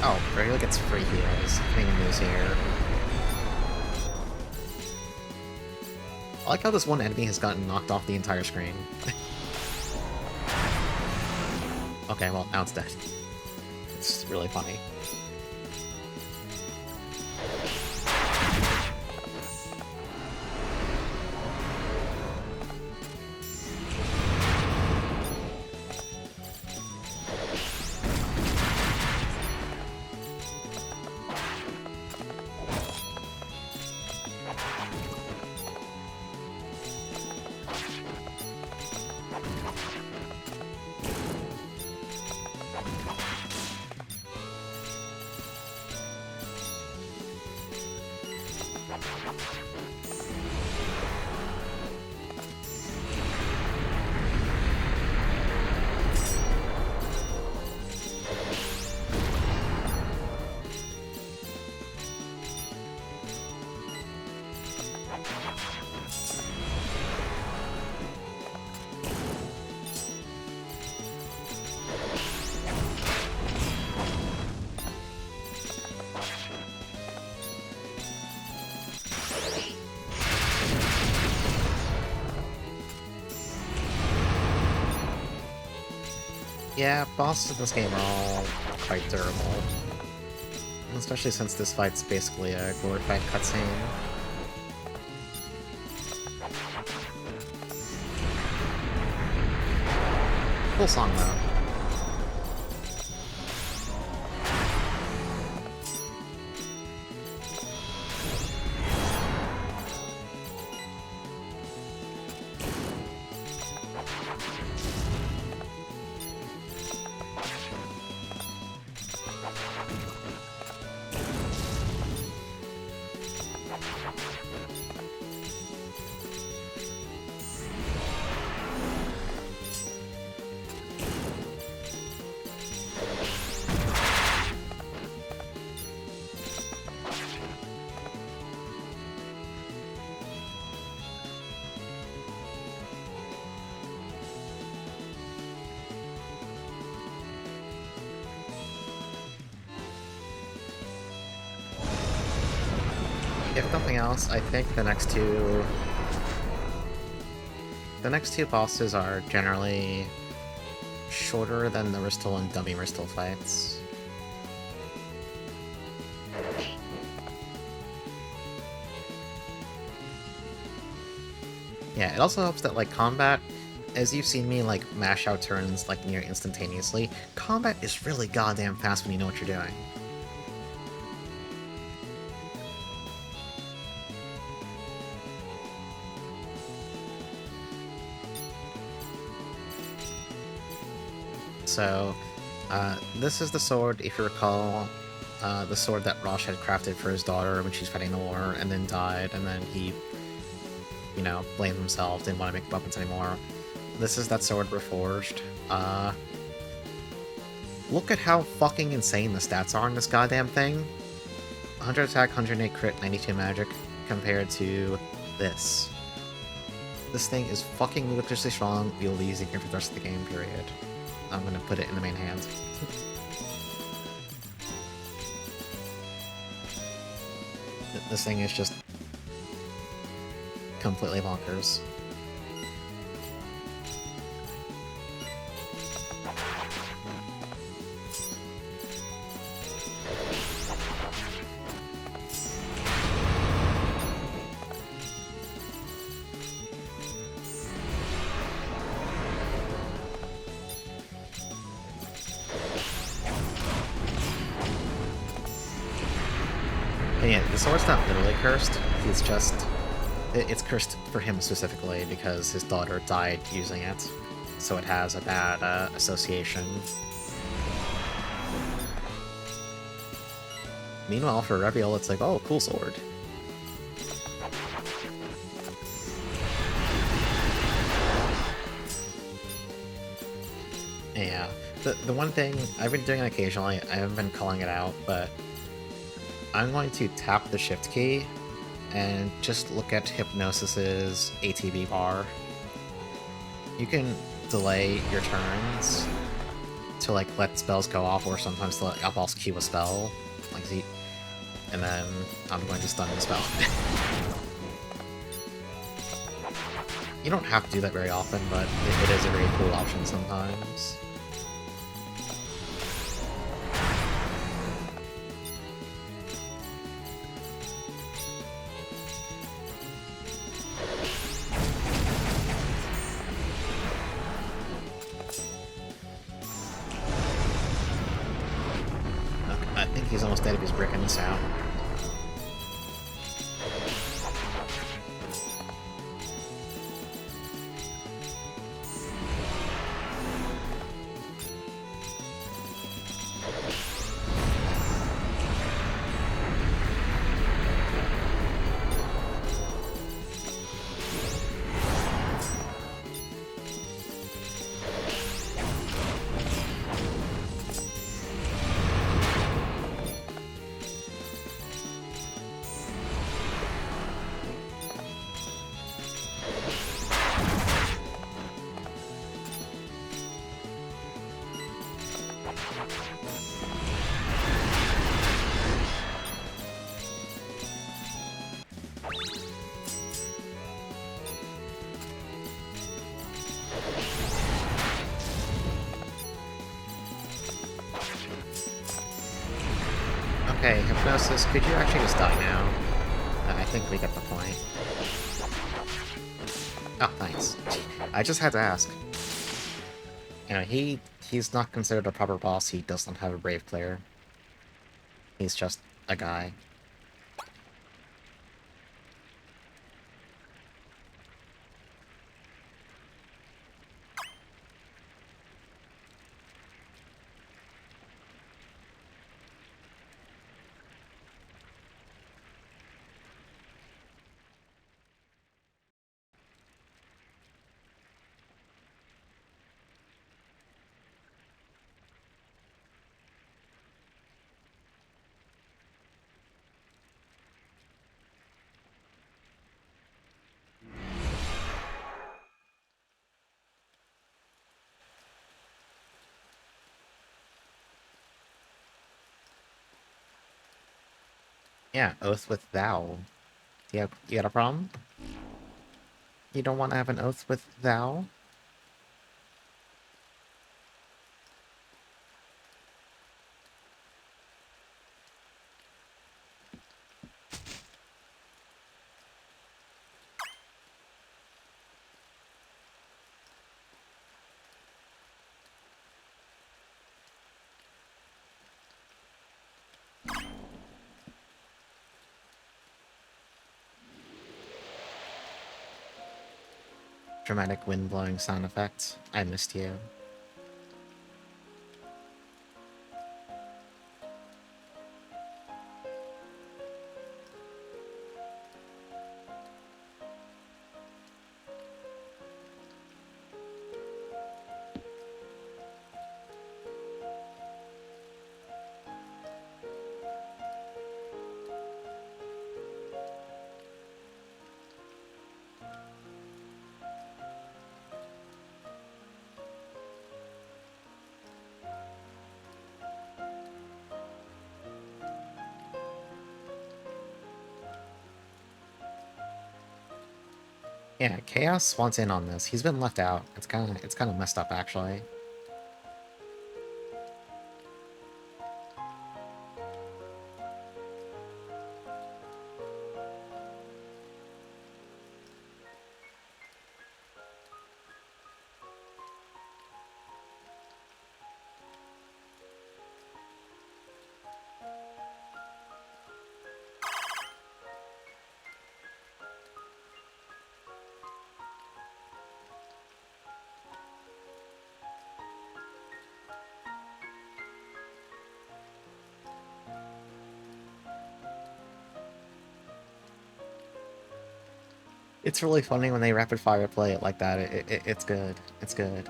Oh, Burial gets free heals. King moves here. I like how this one enemy has gotten knocked off the entire screen. Okay, well, now it's dead. It's really funny. Yeah, bosses in this game are all quite durable. Especially since this fight's basically a glorified cutscene. Cool song, though. If nothing else, I think the next two bosses are generally shorter than the Ristal and Dummy Ristal fights. Yeah, it also helps that, like, combat, as you've seen me, like, mash out turns, like, near instantaneously, combat is really goddamn fast when you know what you're doing. So, this is the sword, if you recall, the sword that Rosh had crafted for his daughter when she was fighting the war, and then died, and then he, you know, blamed himself, didn't want to make weapons anymore. This is that sword reforged. Look at how fucking insane the stats are on this goddamn thing. 100 attack, 108 crit, 92 magic, compared to this. This thing is fucking ludicrously strong. You'll be using it for the rest of the game, period. I'm gonna put it in the main hand. This thing is just completely bonkers. And yeah, the sword's not literally cursed. He's just... It's cursed for him specifically because his daughter died using it. So it has a bad association. Meanwhile, for Reviel, it's like, oh, cool sword. Yeah. The one thing, I've been doing it occasionally, I haven't been calling it out, but I'm going to tap the shift key and just look at Hypnosis's ATB bar. You can delay your turns to like let spells go off, or sometimes to let boss queue a spell, like Z, and then I'm going to stun the spell. You don't have to do that very often, but it is a very cool option sometimes. I think he's almost dead if he's breaking this out. Okay, Hypnosis, could you actually just die now? I think we get the point. Oh, thanks. I just had to ask. You know, he's not considered a proper boss, he does not have a brave player. He's just a guy. Yeah, oath with thou. You got a problem? You don't want to have an oath with thou? Dramatic wind blowing sound effect. I missed you. Yeah, Chaos wants in on this. He's been left out. It's kind of messed up, actually. It's really funny when they rapid fire play it like that. It's good. It's good.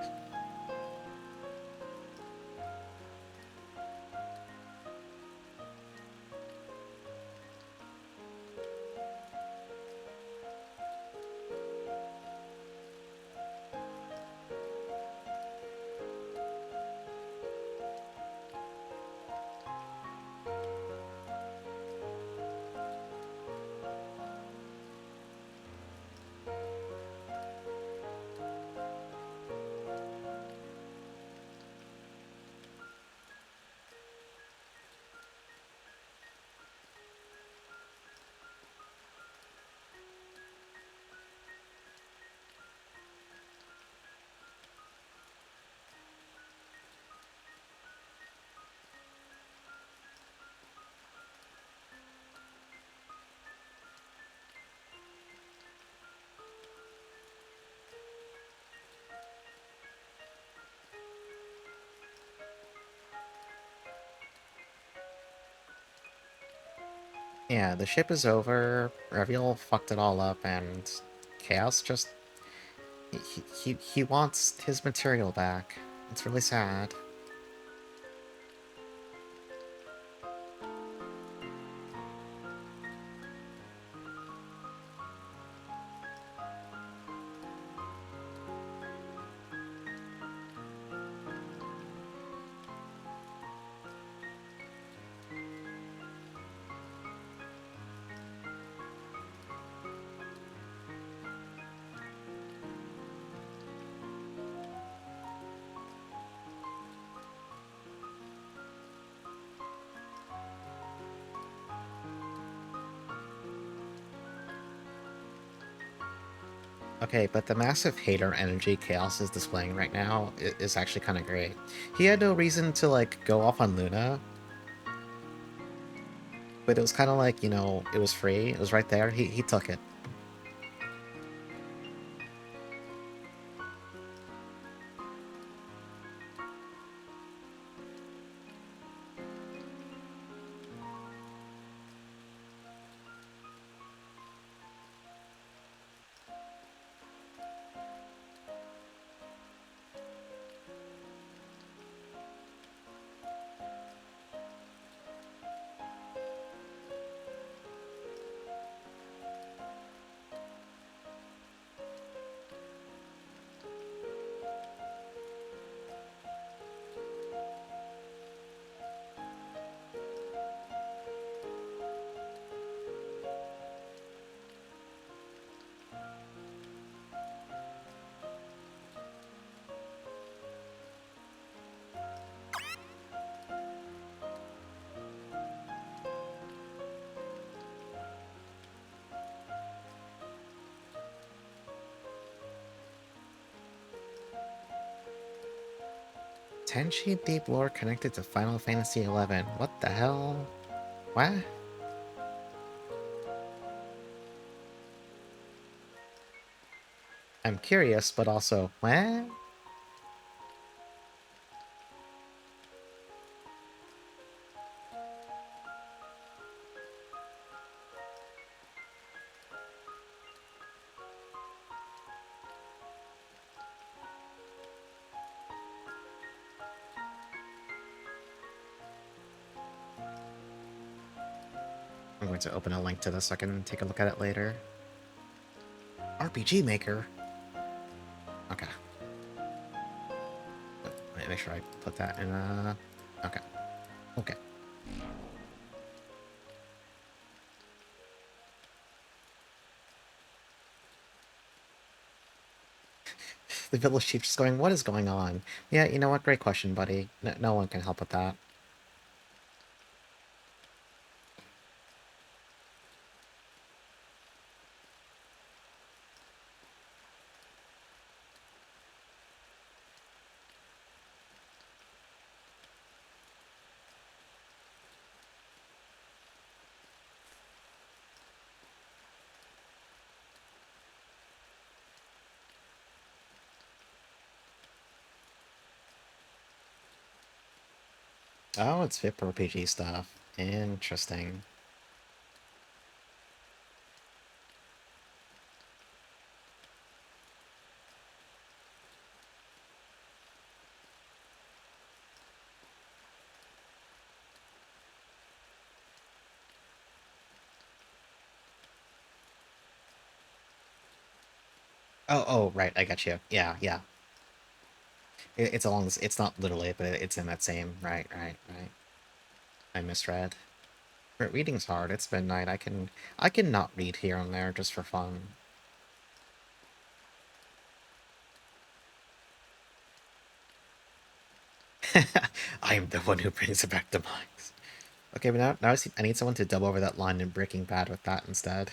Yeah, the ship is over. Reviel fucked it all up, and Chaos just he wants his material back. It's really sad. Okay, but the massive hater energy Chaos is displaying right now is actually kind of great. He had no reason to, like, go off on Luna, but it was kind of like, it was free. It was right there. He took it. Tenchi Deep Lore connected to Final Fantasy XI. What the hell? What? I'm curious, but also, what? I'm going to open a link to this so I can take a look at it later. RPGMaker? Okay. Let me make sure I put that in, okay. Okay. The village chief's just going, what is going on? Yeah, you know what? Great question, buddy. No one can help with that. Oh, it's VIP RPG stuff. Interesting. Oh, right, I got you. Yeah, yeah. It's along this, it's not literally, but it's in that same, right. I misread. Reading's hard, it's midnight, I can not read here and there just for fun. I am the one who brings it back to minds. Okay, but now I need someone to dub over that line in Breaking Bad with that instead.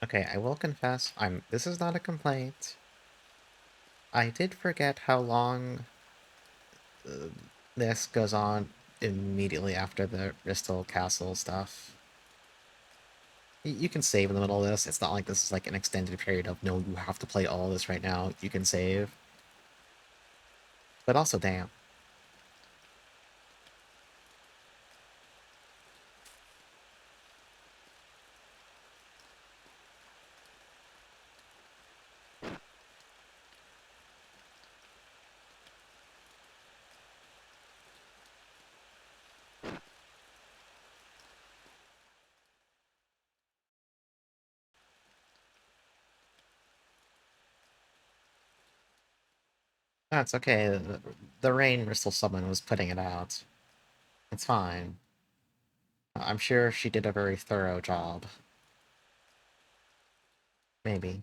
Okay, I will confess, this is not a complaint. I did forget how long uh, this goes on immediately after the Bristol Castle stuff. You can save in the middle of this. It's not like this is like an extended period of, no, you have to play all this right now. You can save. But also, damn. That's okay. The rain Bristol Summon was putting it out. It's fine. I'm sure she did a very thorough job. Maybe.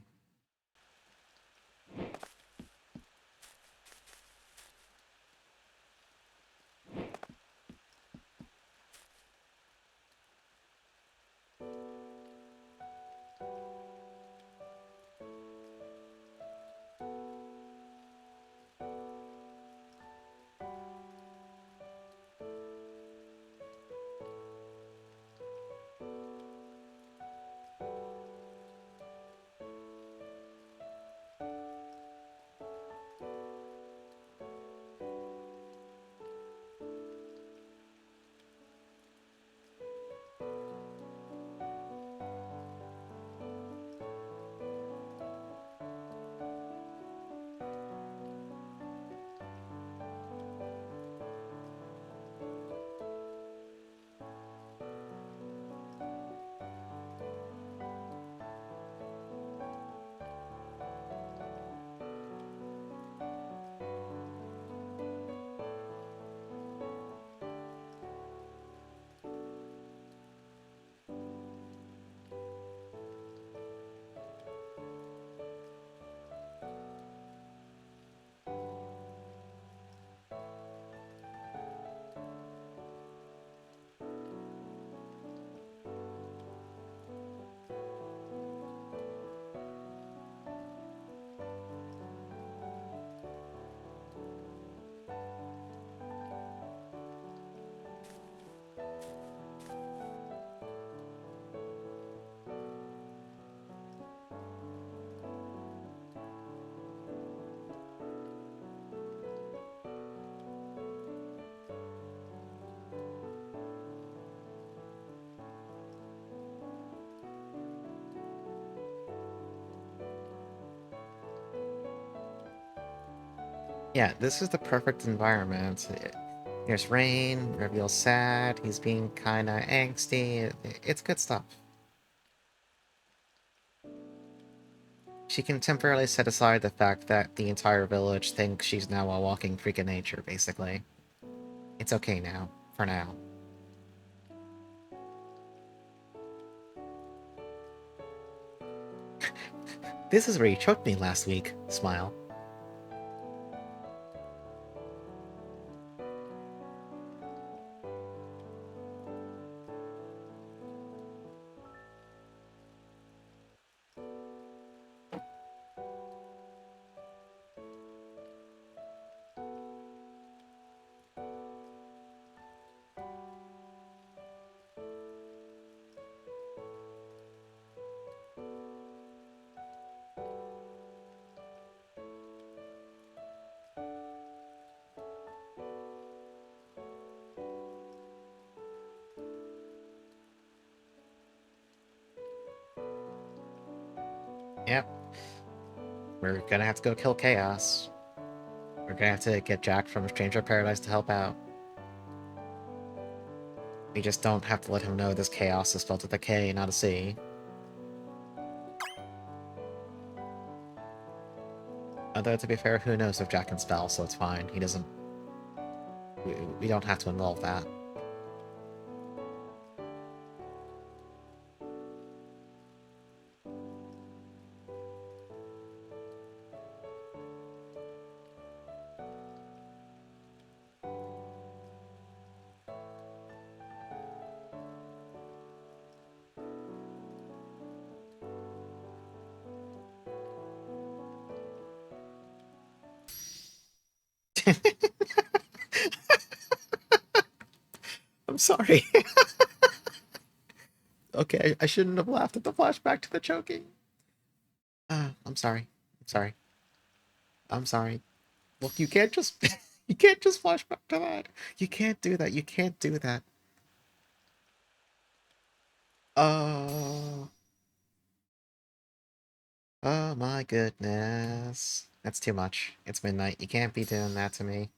Yeah, this is the perfect environment. There's rain, Reveal's sad, he's being kinda angsty. It's good stuff. She can temporarily set aside the fact that the entire village thinks she's now a walking freak of nature, basically. It's okay now. For now. This is where you choked me last week. Smile. Yep. We're gonna have to go kill Chaos. We're gonna have to get Jack from Stranger Paradise to help out. We just don't have to let him know this Chaos is spelled with a K, not a C. Although, to be fair, who knows if Jack can spell, so it's fine. He doesn't... We don't have to involve that. I'm sorry. Okay, I shouldn't have laughed at the flashback to the choking. I'm sorry. I'm sorry. I'm sorry. Look, you can't just... you can't just flash back to that. You can't do that. You can't do that. Oh... Oh my goodness. That's too much. It's midnight. You can't be doing that to me.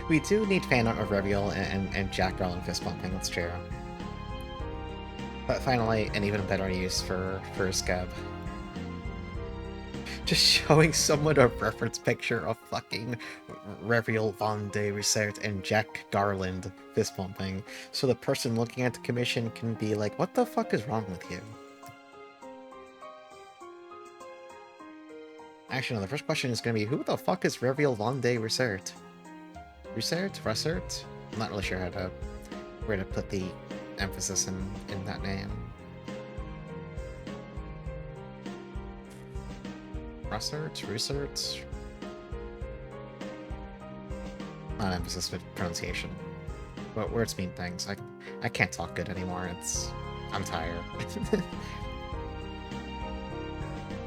We do need fan art of Reviel and Jack Garland fist pumping, that's true. But finally, an even better use for Scab. Just showing someone a reference picture of fucking Reviel Von de Research and Jack Garland fist pumping, so the person looking at the commission can be like, what the fuck is wrong with you? Actually, no, the first question is going to be, who the fuck is Reviel Von de Research? Russert? I'm not really sure where to put the emphasis in that name. Russert? Not emphasis, but pronunciation. But words mean things. I can't talk good anymore. I'm tired.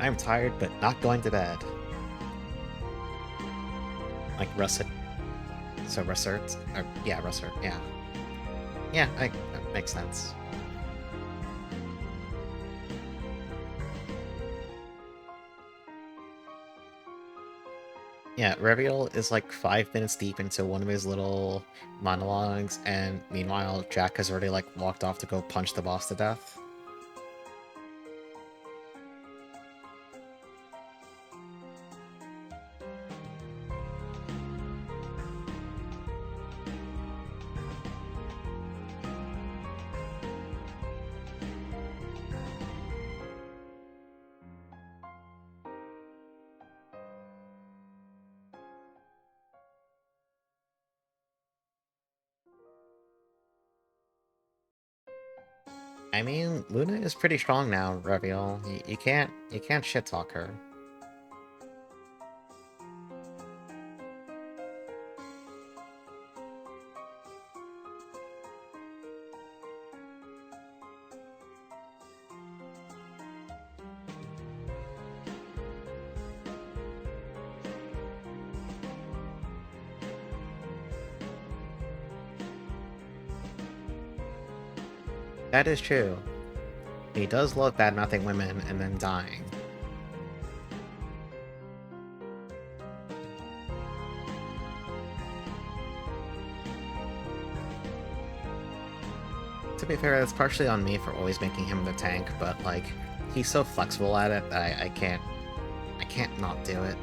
I'm tired, but not going to bed. Like Russet. So Russert? Yeah, Russert, yeah. Yeah, that makes sense. Yeah, Reviel is like 5 minutes deep into one of his little monologues, and meanwhile, Jack has already like walked off to go punch the boss to death. I mean, Luna is pretty strong now, Reveal. You can't shit talk her. That is true. He does love bad-mouthing women and then dying. To be fair, that's partially on me for always making him the tank, but, like, he's so flexible at it that I can't not do it.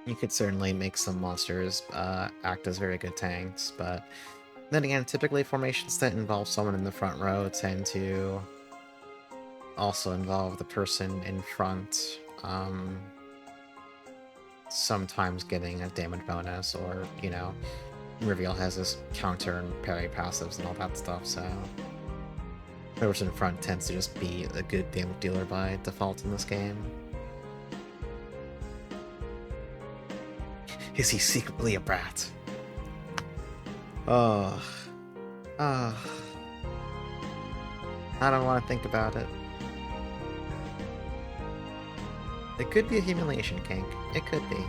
You could certainly make some monsters act as very good tanks, but then again, typically formations that involve someone in the front row tend to also involve the person in front, sometimes getting a damage bonus, or, you know, Reveal has his counter and parry passives and all that stuff, so the person in front tends to just be a good damage dealer by default in this game. Is he secretly a brat? Oh. Oh. I don't want to think about it. It could be a humiliation kink. It could be.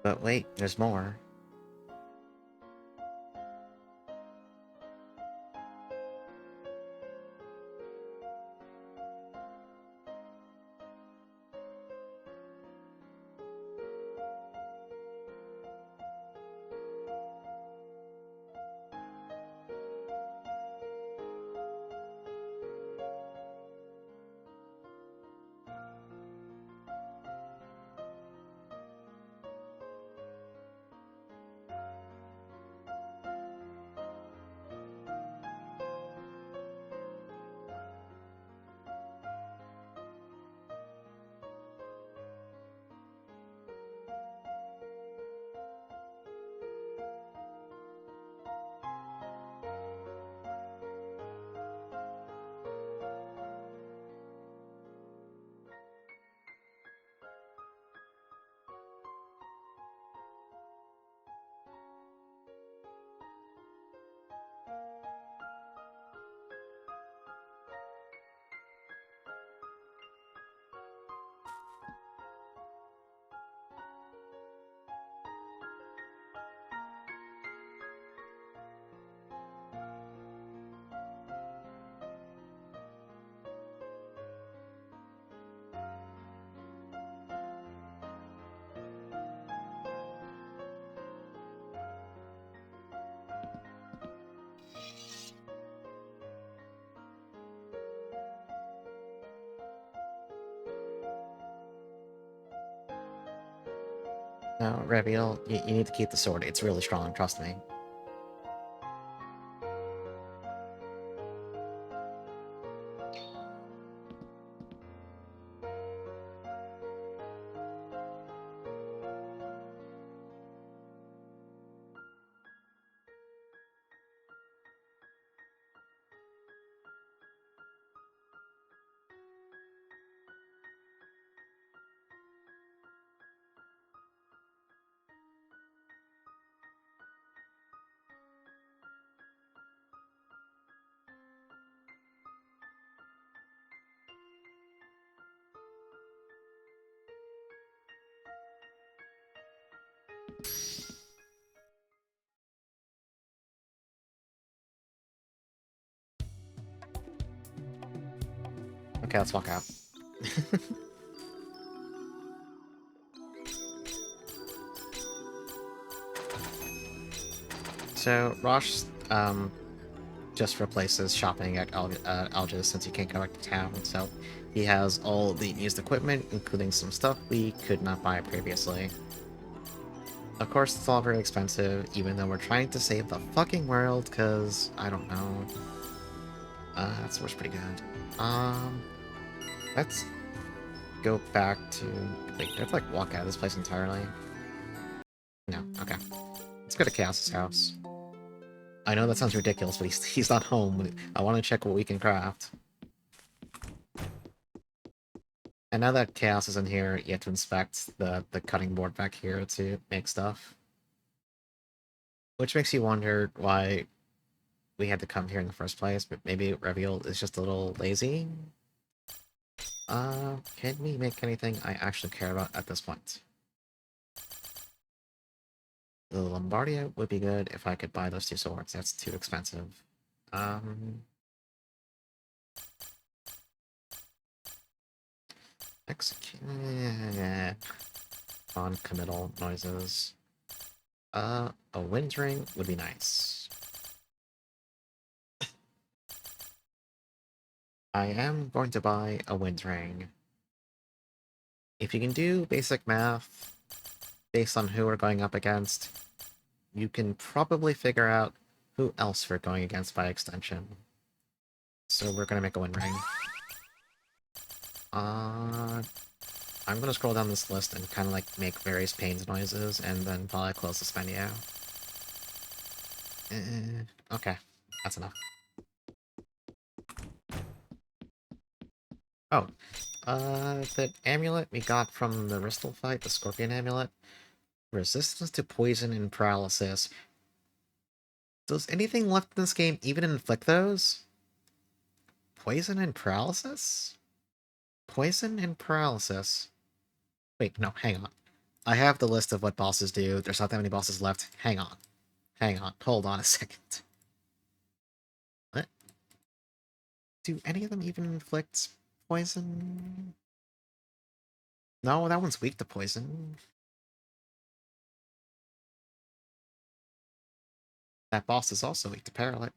But wait, there's more. No, Reveal, you need to keep the sword. It's really strong, trust me. Okay, let's walk out. So, Rosh, just replaces shopping at Algiz since he can't go back to town, so he has all the used equipment, including some stuff we could not buy previously. Of course, it's all very expensive, even though we're trying to save the fucking world, because, I don't know. That was pretty good. Let's go back to... Wait, do I have to, like, walk out of this place entirely? No, okay. Let's go to Chaos's house. I know that sounds ridiculous, but he's not home. I want to check what we can craft. And now that Chaos is in here, you have to inspect the cutting board back here to make stuff. Which makes you wonder why we had to come here in the first place, but maybe Reveal is just a little lazy? Can we make anything I actually care about at this point? The Lombardia would be good if I could buy those 2 swords. That's too expensive. Non-committal noises. A wind ring would be nice. I am going to buy a wind ring. If you can do basic math based on who we're going up against, you can probably figure out who else we're going against by extension. So we're gonna make a wind ring. I'm gonna scroll down this list and kind of like make various pains noises, and then probably close this menu. Okay, that's enough. Oh, the amulet we got from the Ristal fight, the Scorpion amulet. Resistance to poison and paralysis. Does anything left in this game even inflict those? Poison and paralysis? Poison and paralysis. Wait, no, hang on. I have the list of what bosses do. There's not that many bosses left. Hang on. Hang on. Hold on a second. What? Do any of them even inflict poison? No, that one's weak to poison. That boss is also weak to paralyze.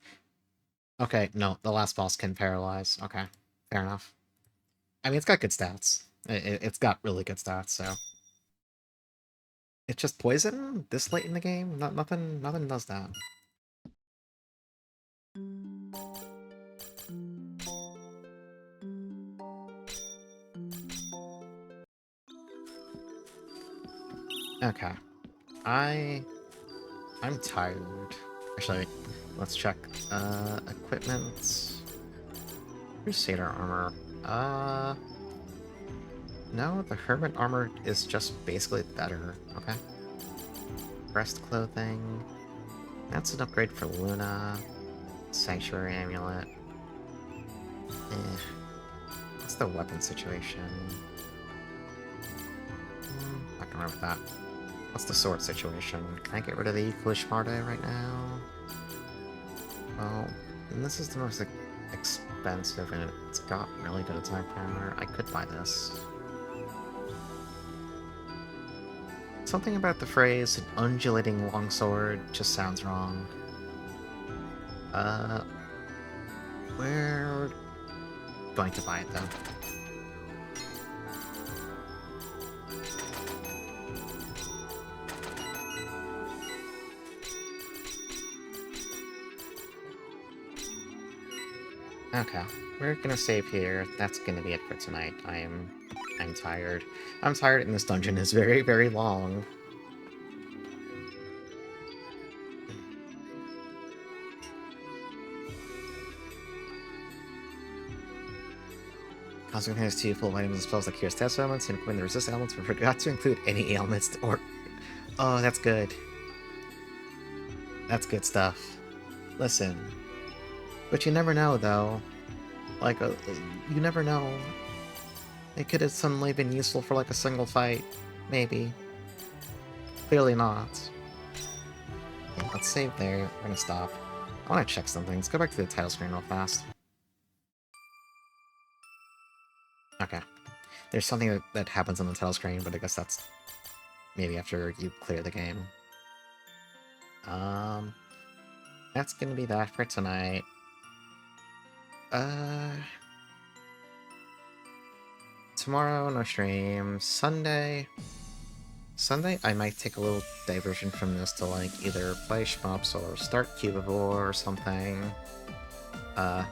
Okay, no, the last boss can paralyze. Okay, fair enough. I mean, it's got good stats. It's got really good stats, so... It's just poison this late in the game? Nothing does that. Okay. I'm tired. Actually, let's check. Equipment. Crusader armor. No, the Hermit armor is just basically better. Okay. Breast clothing. That's an upgrade for Luna. Sanctuary amulet. What's the weapon situation? I can remember that. What's the sword situation? Can I get rid of the Klishmarde right now? Well, this is the most expensive, and it's got really good attack power. I could buy this. Something about the phrase, an undulating longsword, just sounds wrong. We're going to buy it, though. Okay, we're gonna save here. That's gonna be it for tonight. I'm tired. I'm tired, and this dungeon is very, very long. Also has 2 full items and spells that cures test elements, and when the resist elements, we forgot to include any ailments or... Oh, that's good. That's good stuff. Listen. But you never know, though. Like, you never know. It could have suddenly been useful for, like, a single fight. Maybe. Clearly not. Okay, let's save there. We're gonna stop. I wanna check something. Let's go back to the title screen real fast. Okay. There's something that happens on the title screen, but I guess that's maybe after you clear the game. That's gonna be that for tonight. Tomorrow, no stream. Sunday, I might take a little diversion from this to, like, either play shmups or start Cubivore or something. The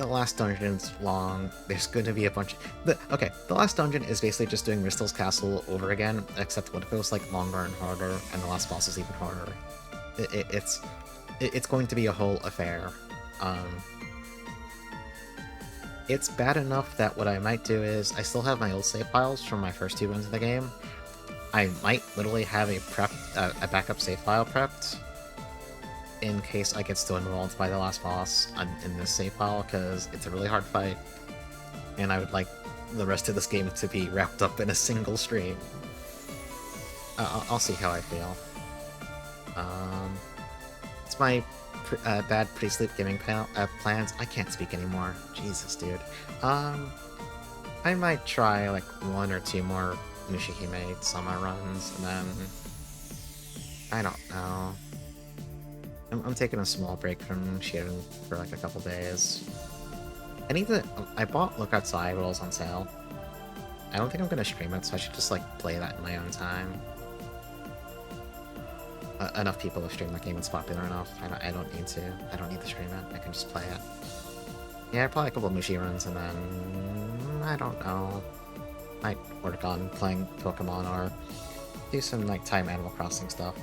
last dungeon's long. There's going to be a bunch of... Okay, the last dungeon is basically just doing Ristel's Castle over again, except what if it was, like, longer and harder, and the last boss is even harder. It's going to be a whole affair. It's bad enough that what I might do is, I still have my old save files from my first 2 runs of the game. I might literally have a backup save file prepped, in case I get still involved by the last boss in this save file, because it's a really hard fight, and I would like the rest of this game to be wrapped up in a single stream. I'll see how I feel. It's my bad pre-sleep gaming plans. I can't speak anymore. Jesus, dude. I might try like 1 or 2 more Mushihime Sama runs, and then... I don't know. I'm taking a small break from Shiren for like a couple days. I bought Look Outside while it was on sale. I don't think I'm gonna stream it, so I should just like play that in my own time. Enough people have streamed that game, it's popular enough. I don't need to. I don't need to stream it, I can just play it. Yeah, probably a couple of Mushi runs, and then... I don't know. Might work on playing Pokemon or do some nighttime Animal Crossing stuff.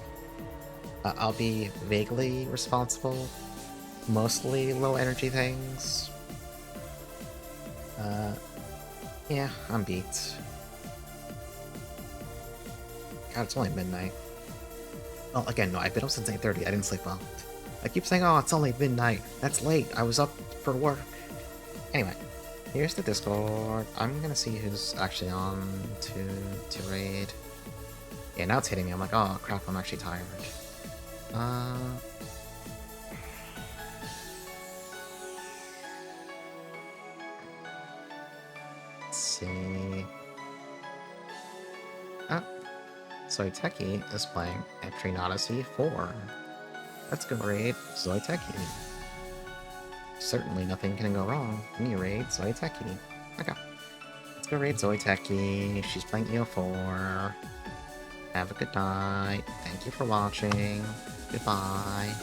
I'll be vaguely responsible. Mostly low-energy things. Yeah, I'm beat. God, it's only midnight. Well, again, no, I've been up since 8:30. I didn't sleep well. I keep saying, oh, it's only midnight. That's late. I was up for work. Anyway, here's the Discord. I'm gonna see who's actually on to raid. Yeah, now it's hitting me. I'm like, oh, crap, I'm actually tired. Let's see. Oh, Zoiteki is playing Entry Odyssey 4. Let's go raid Zoiteki. Certainly nothing can go wrong when you raid Zoiteki. Okay. Let's go raid Zoiteki. She's playing EO4. Have a good night. Thank you for watching. Goodbye.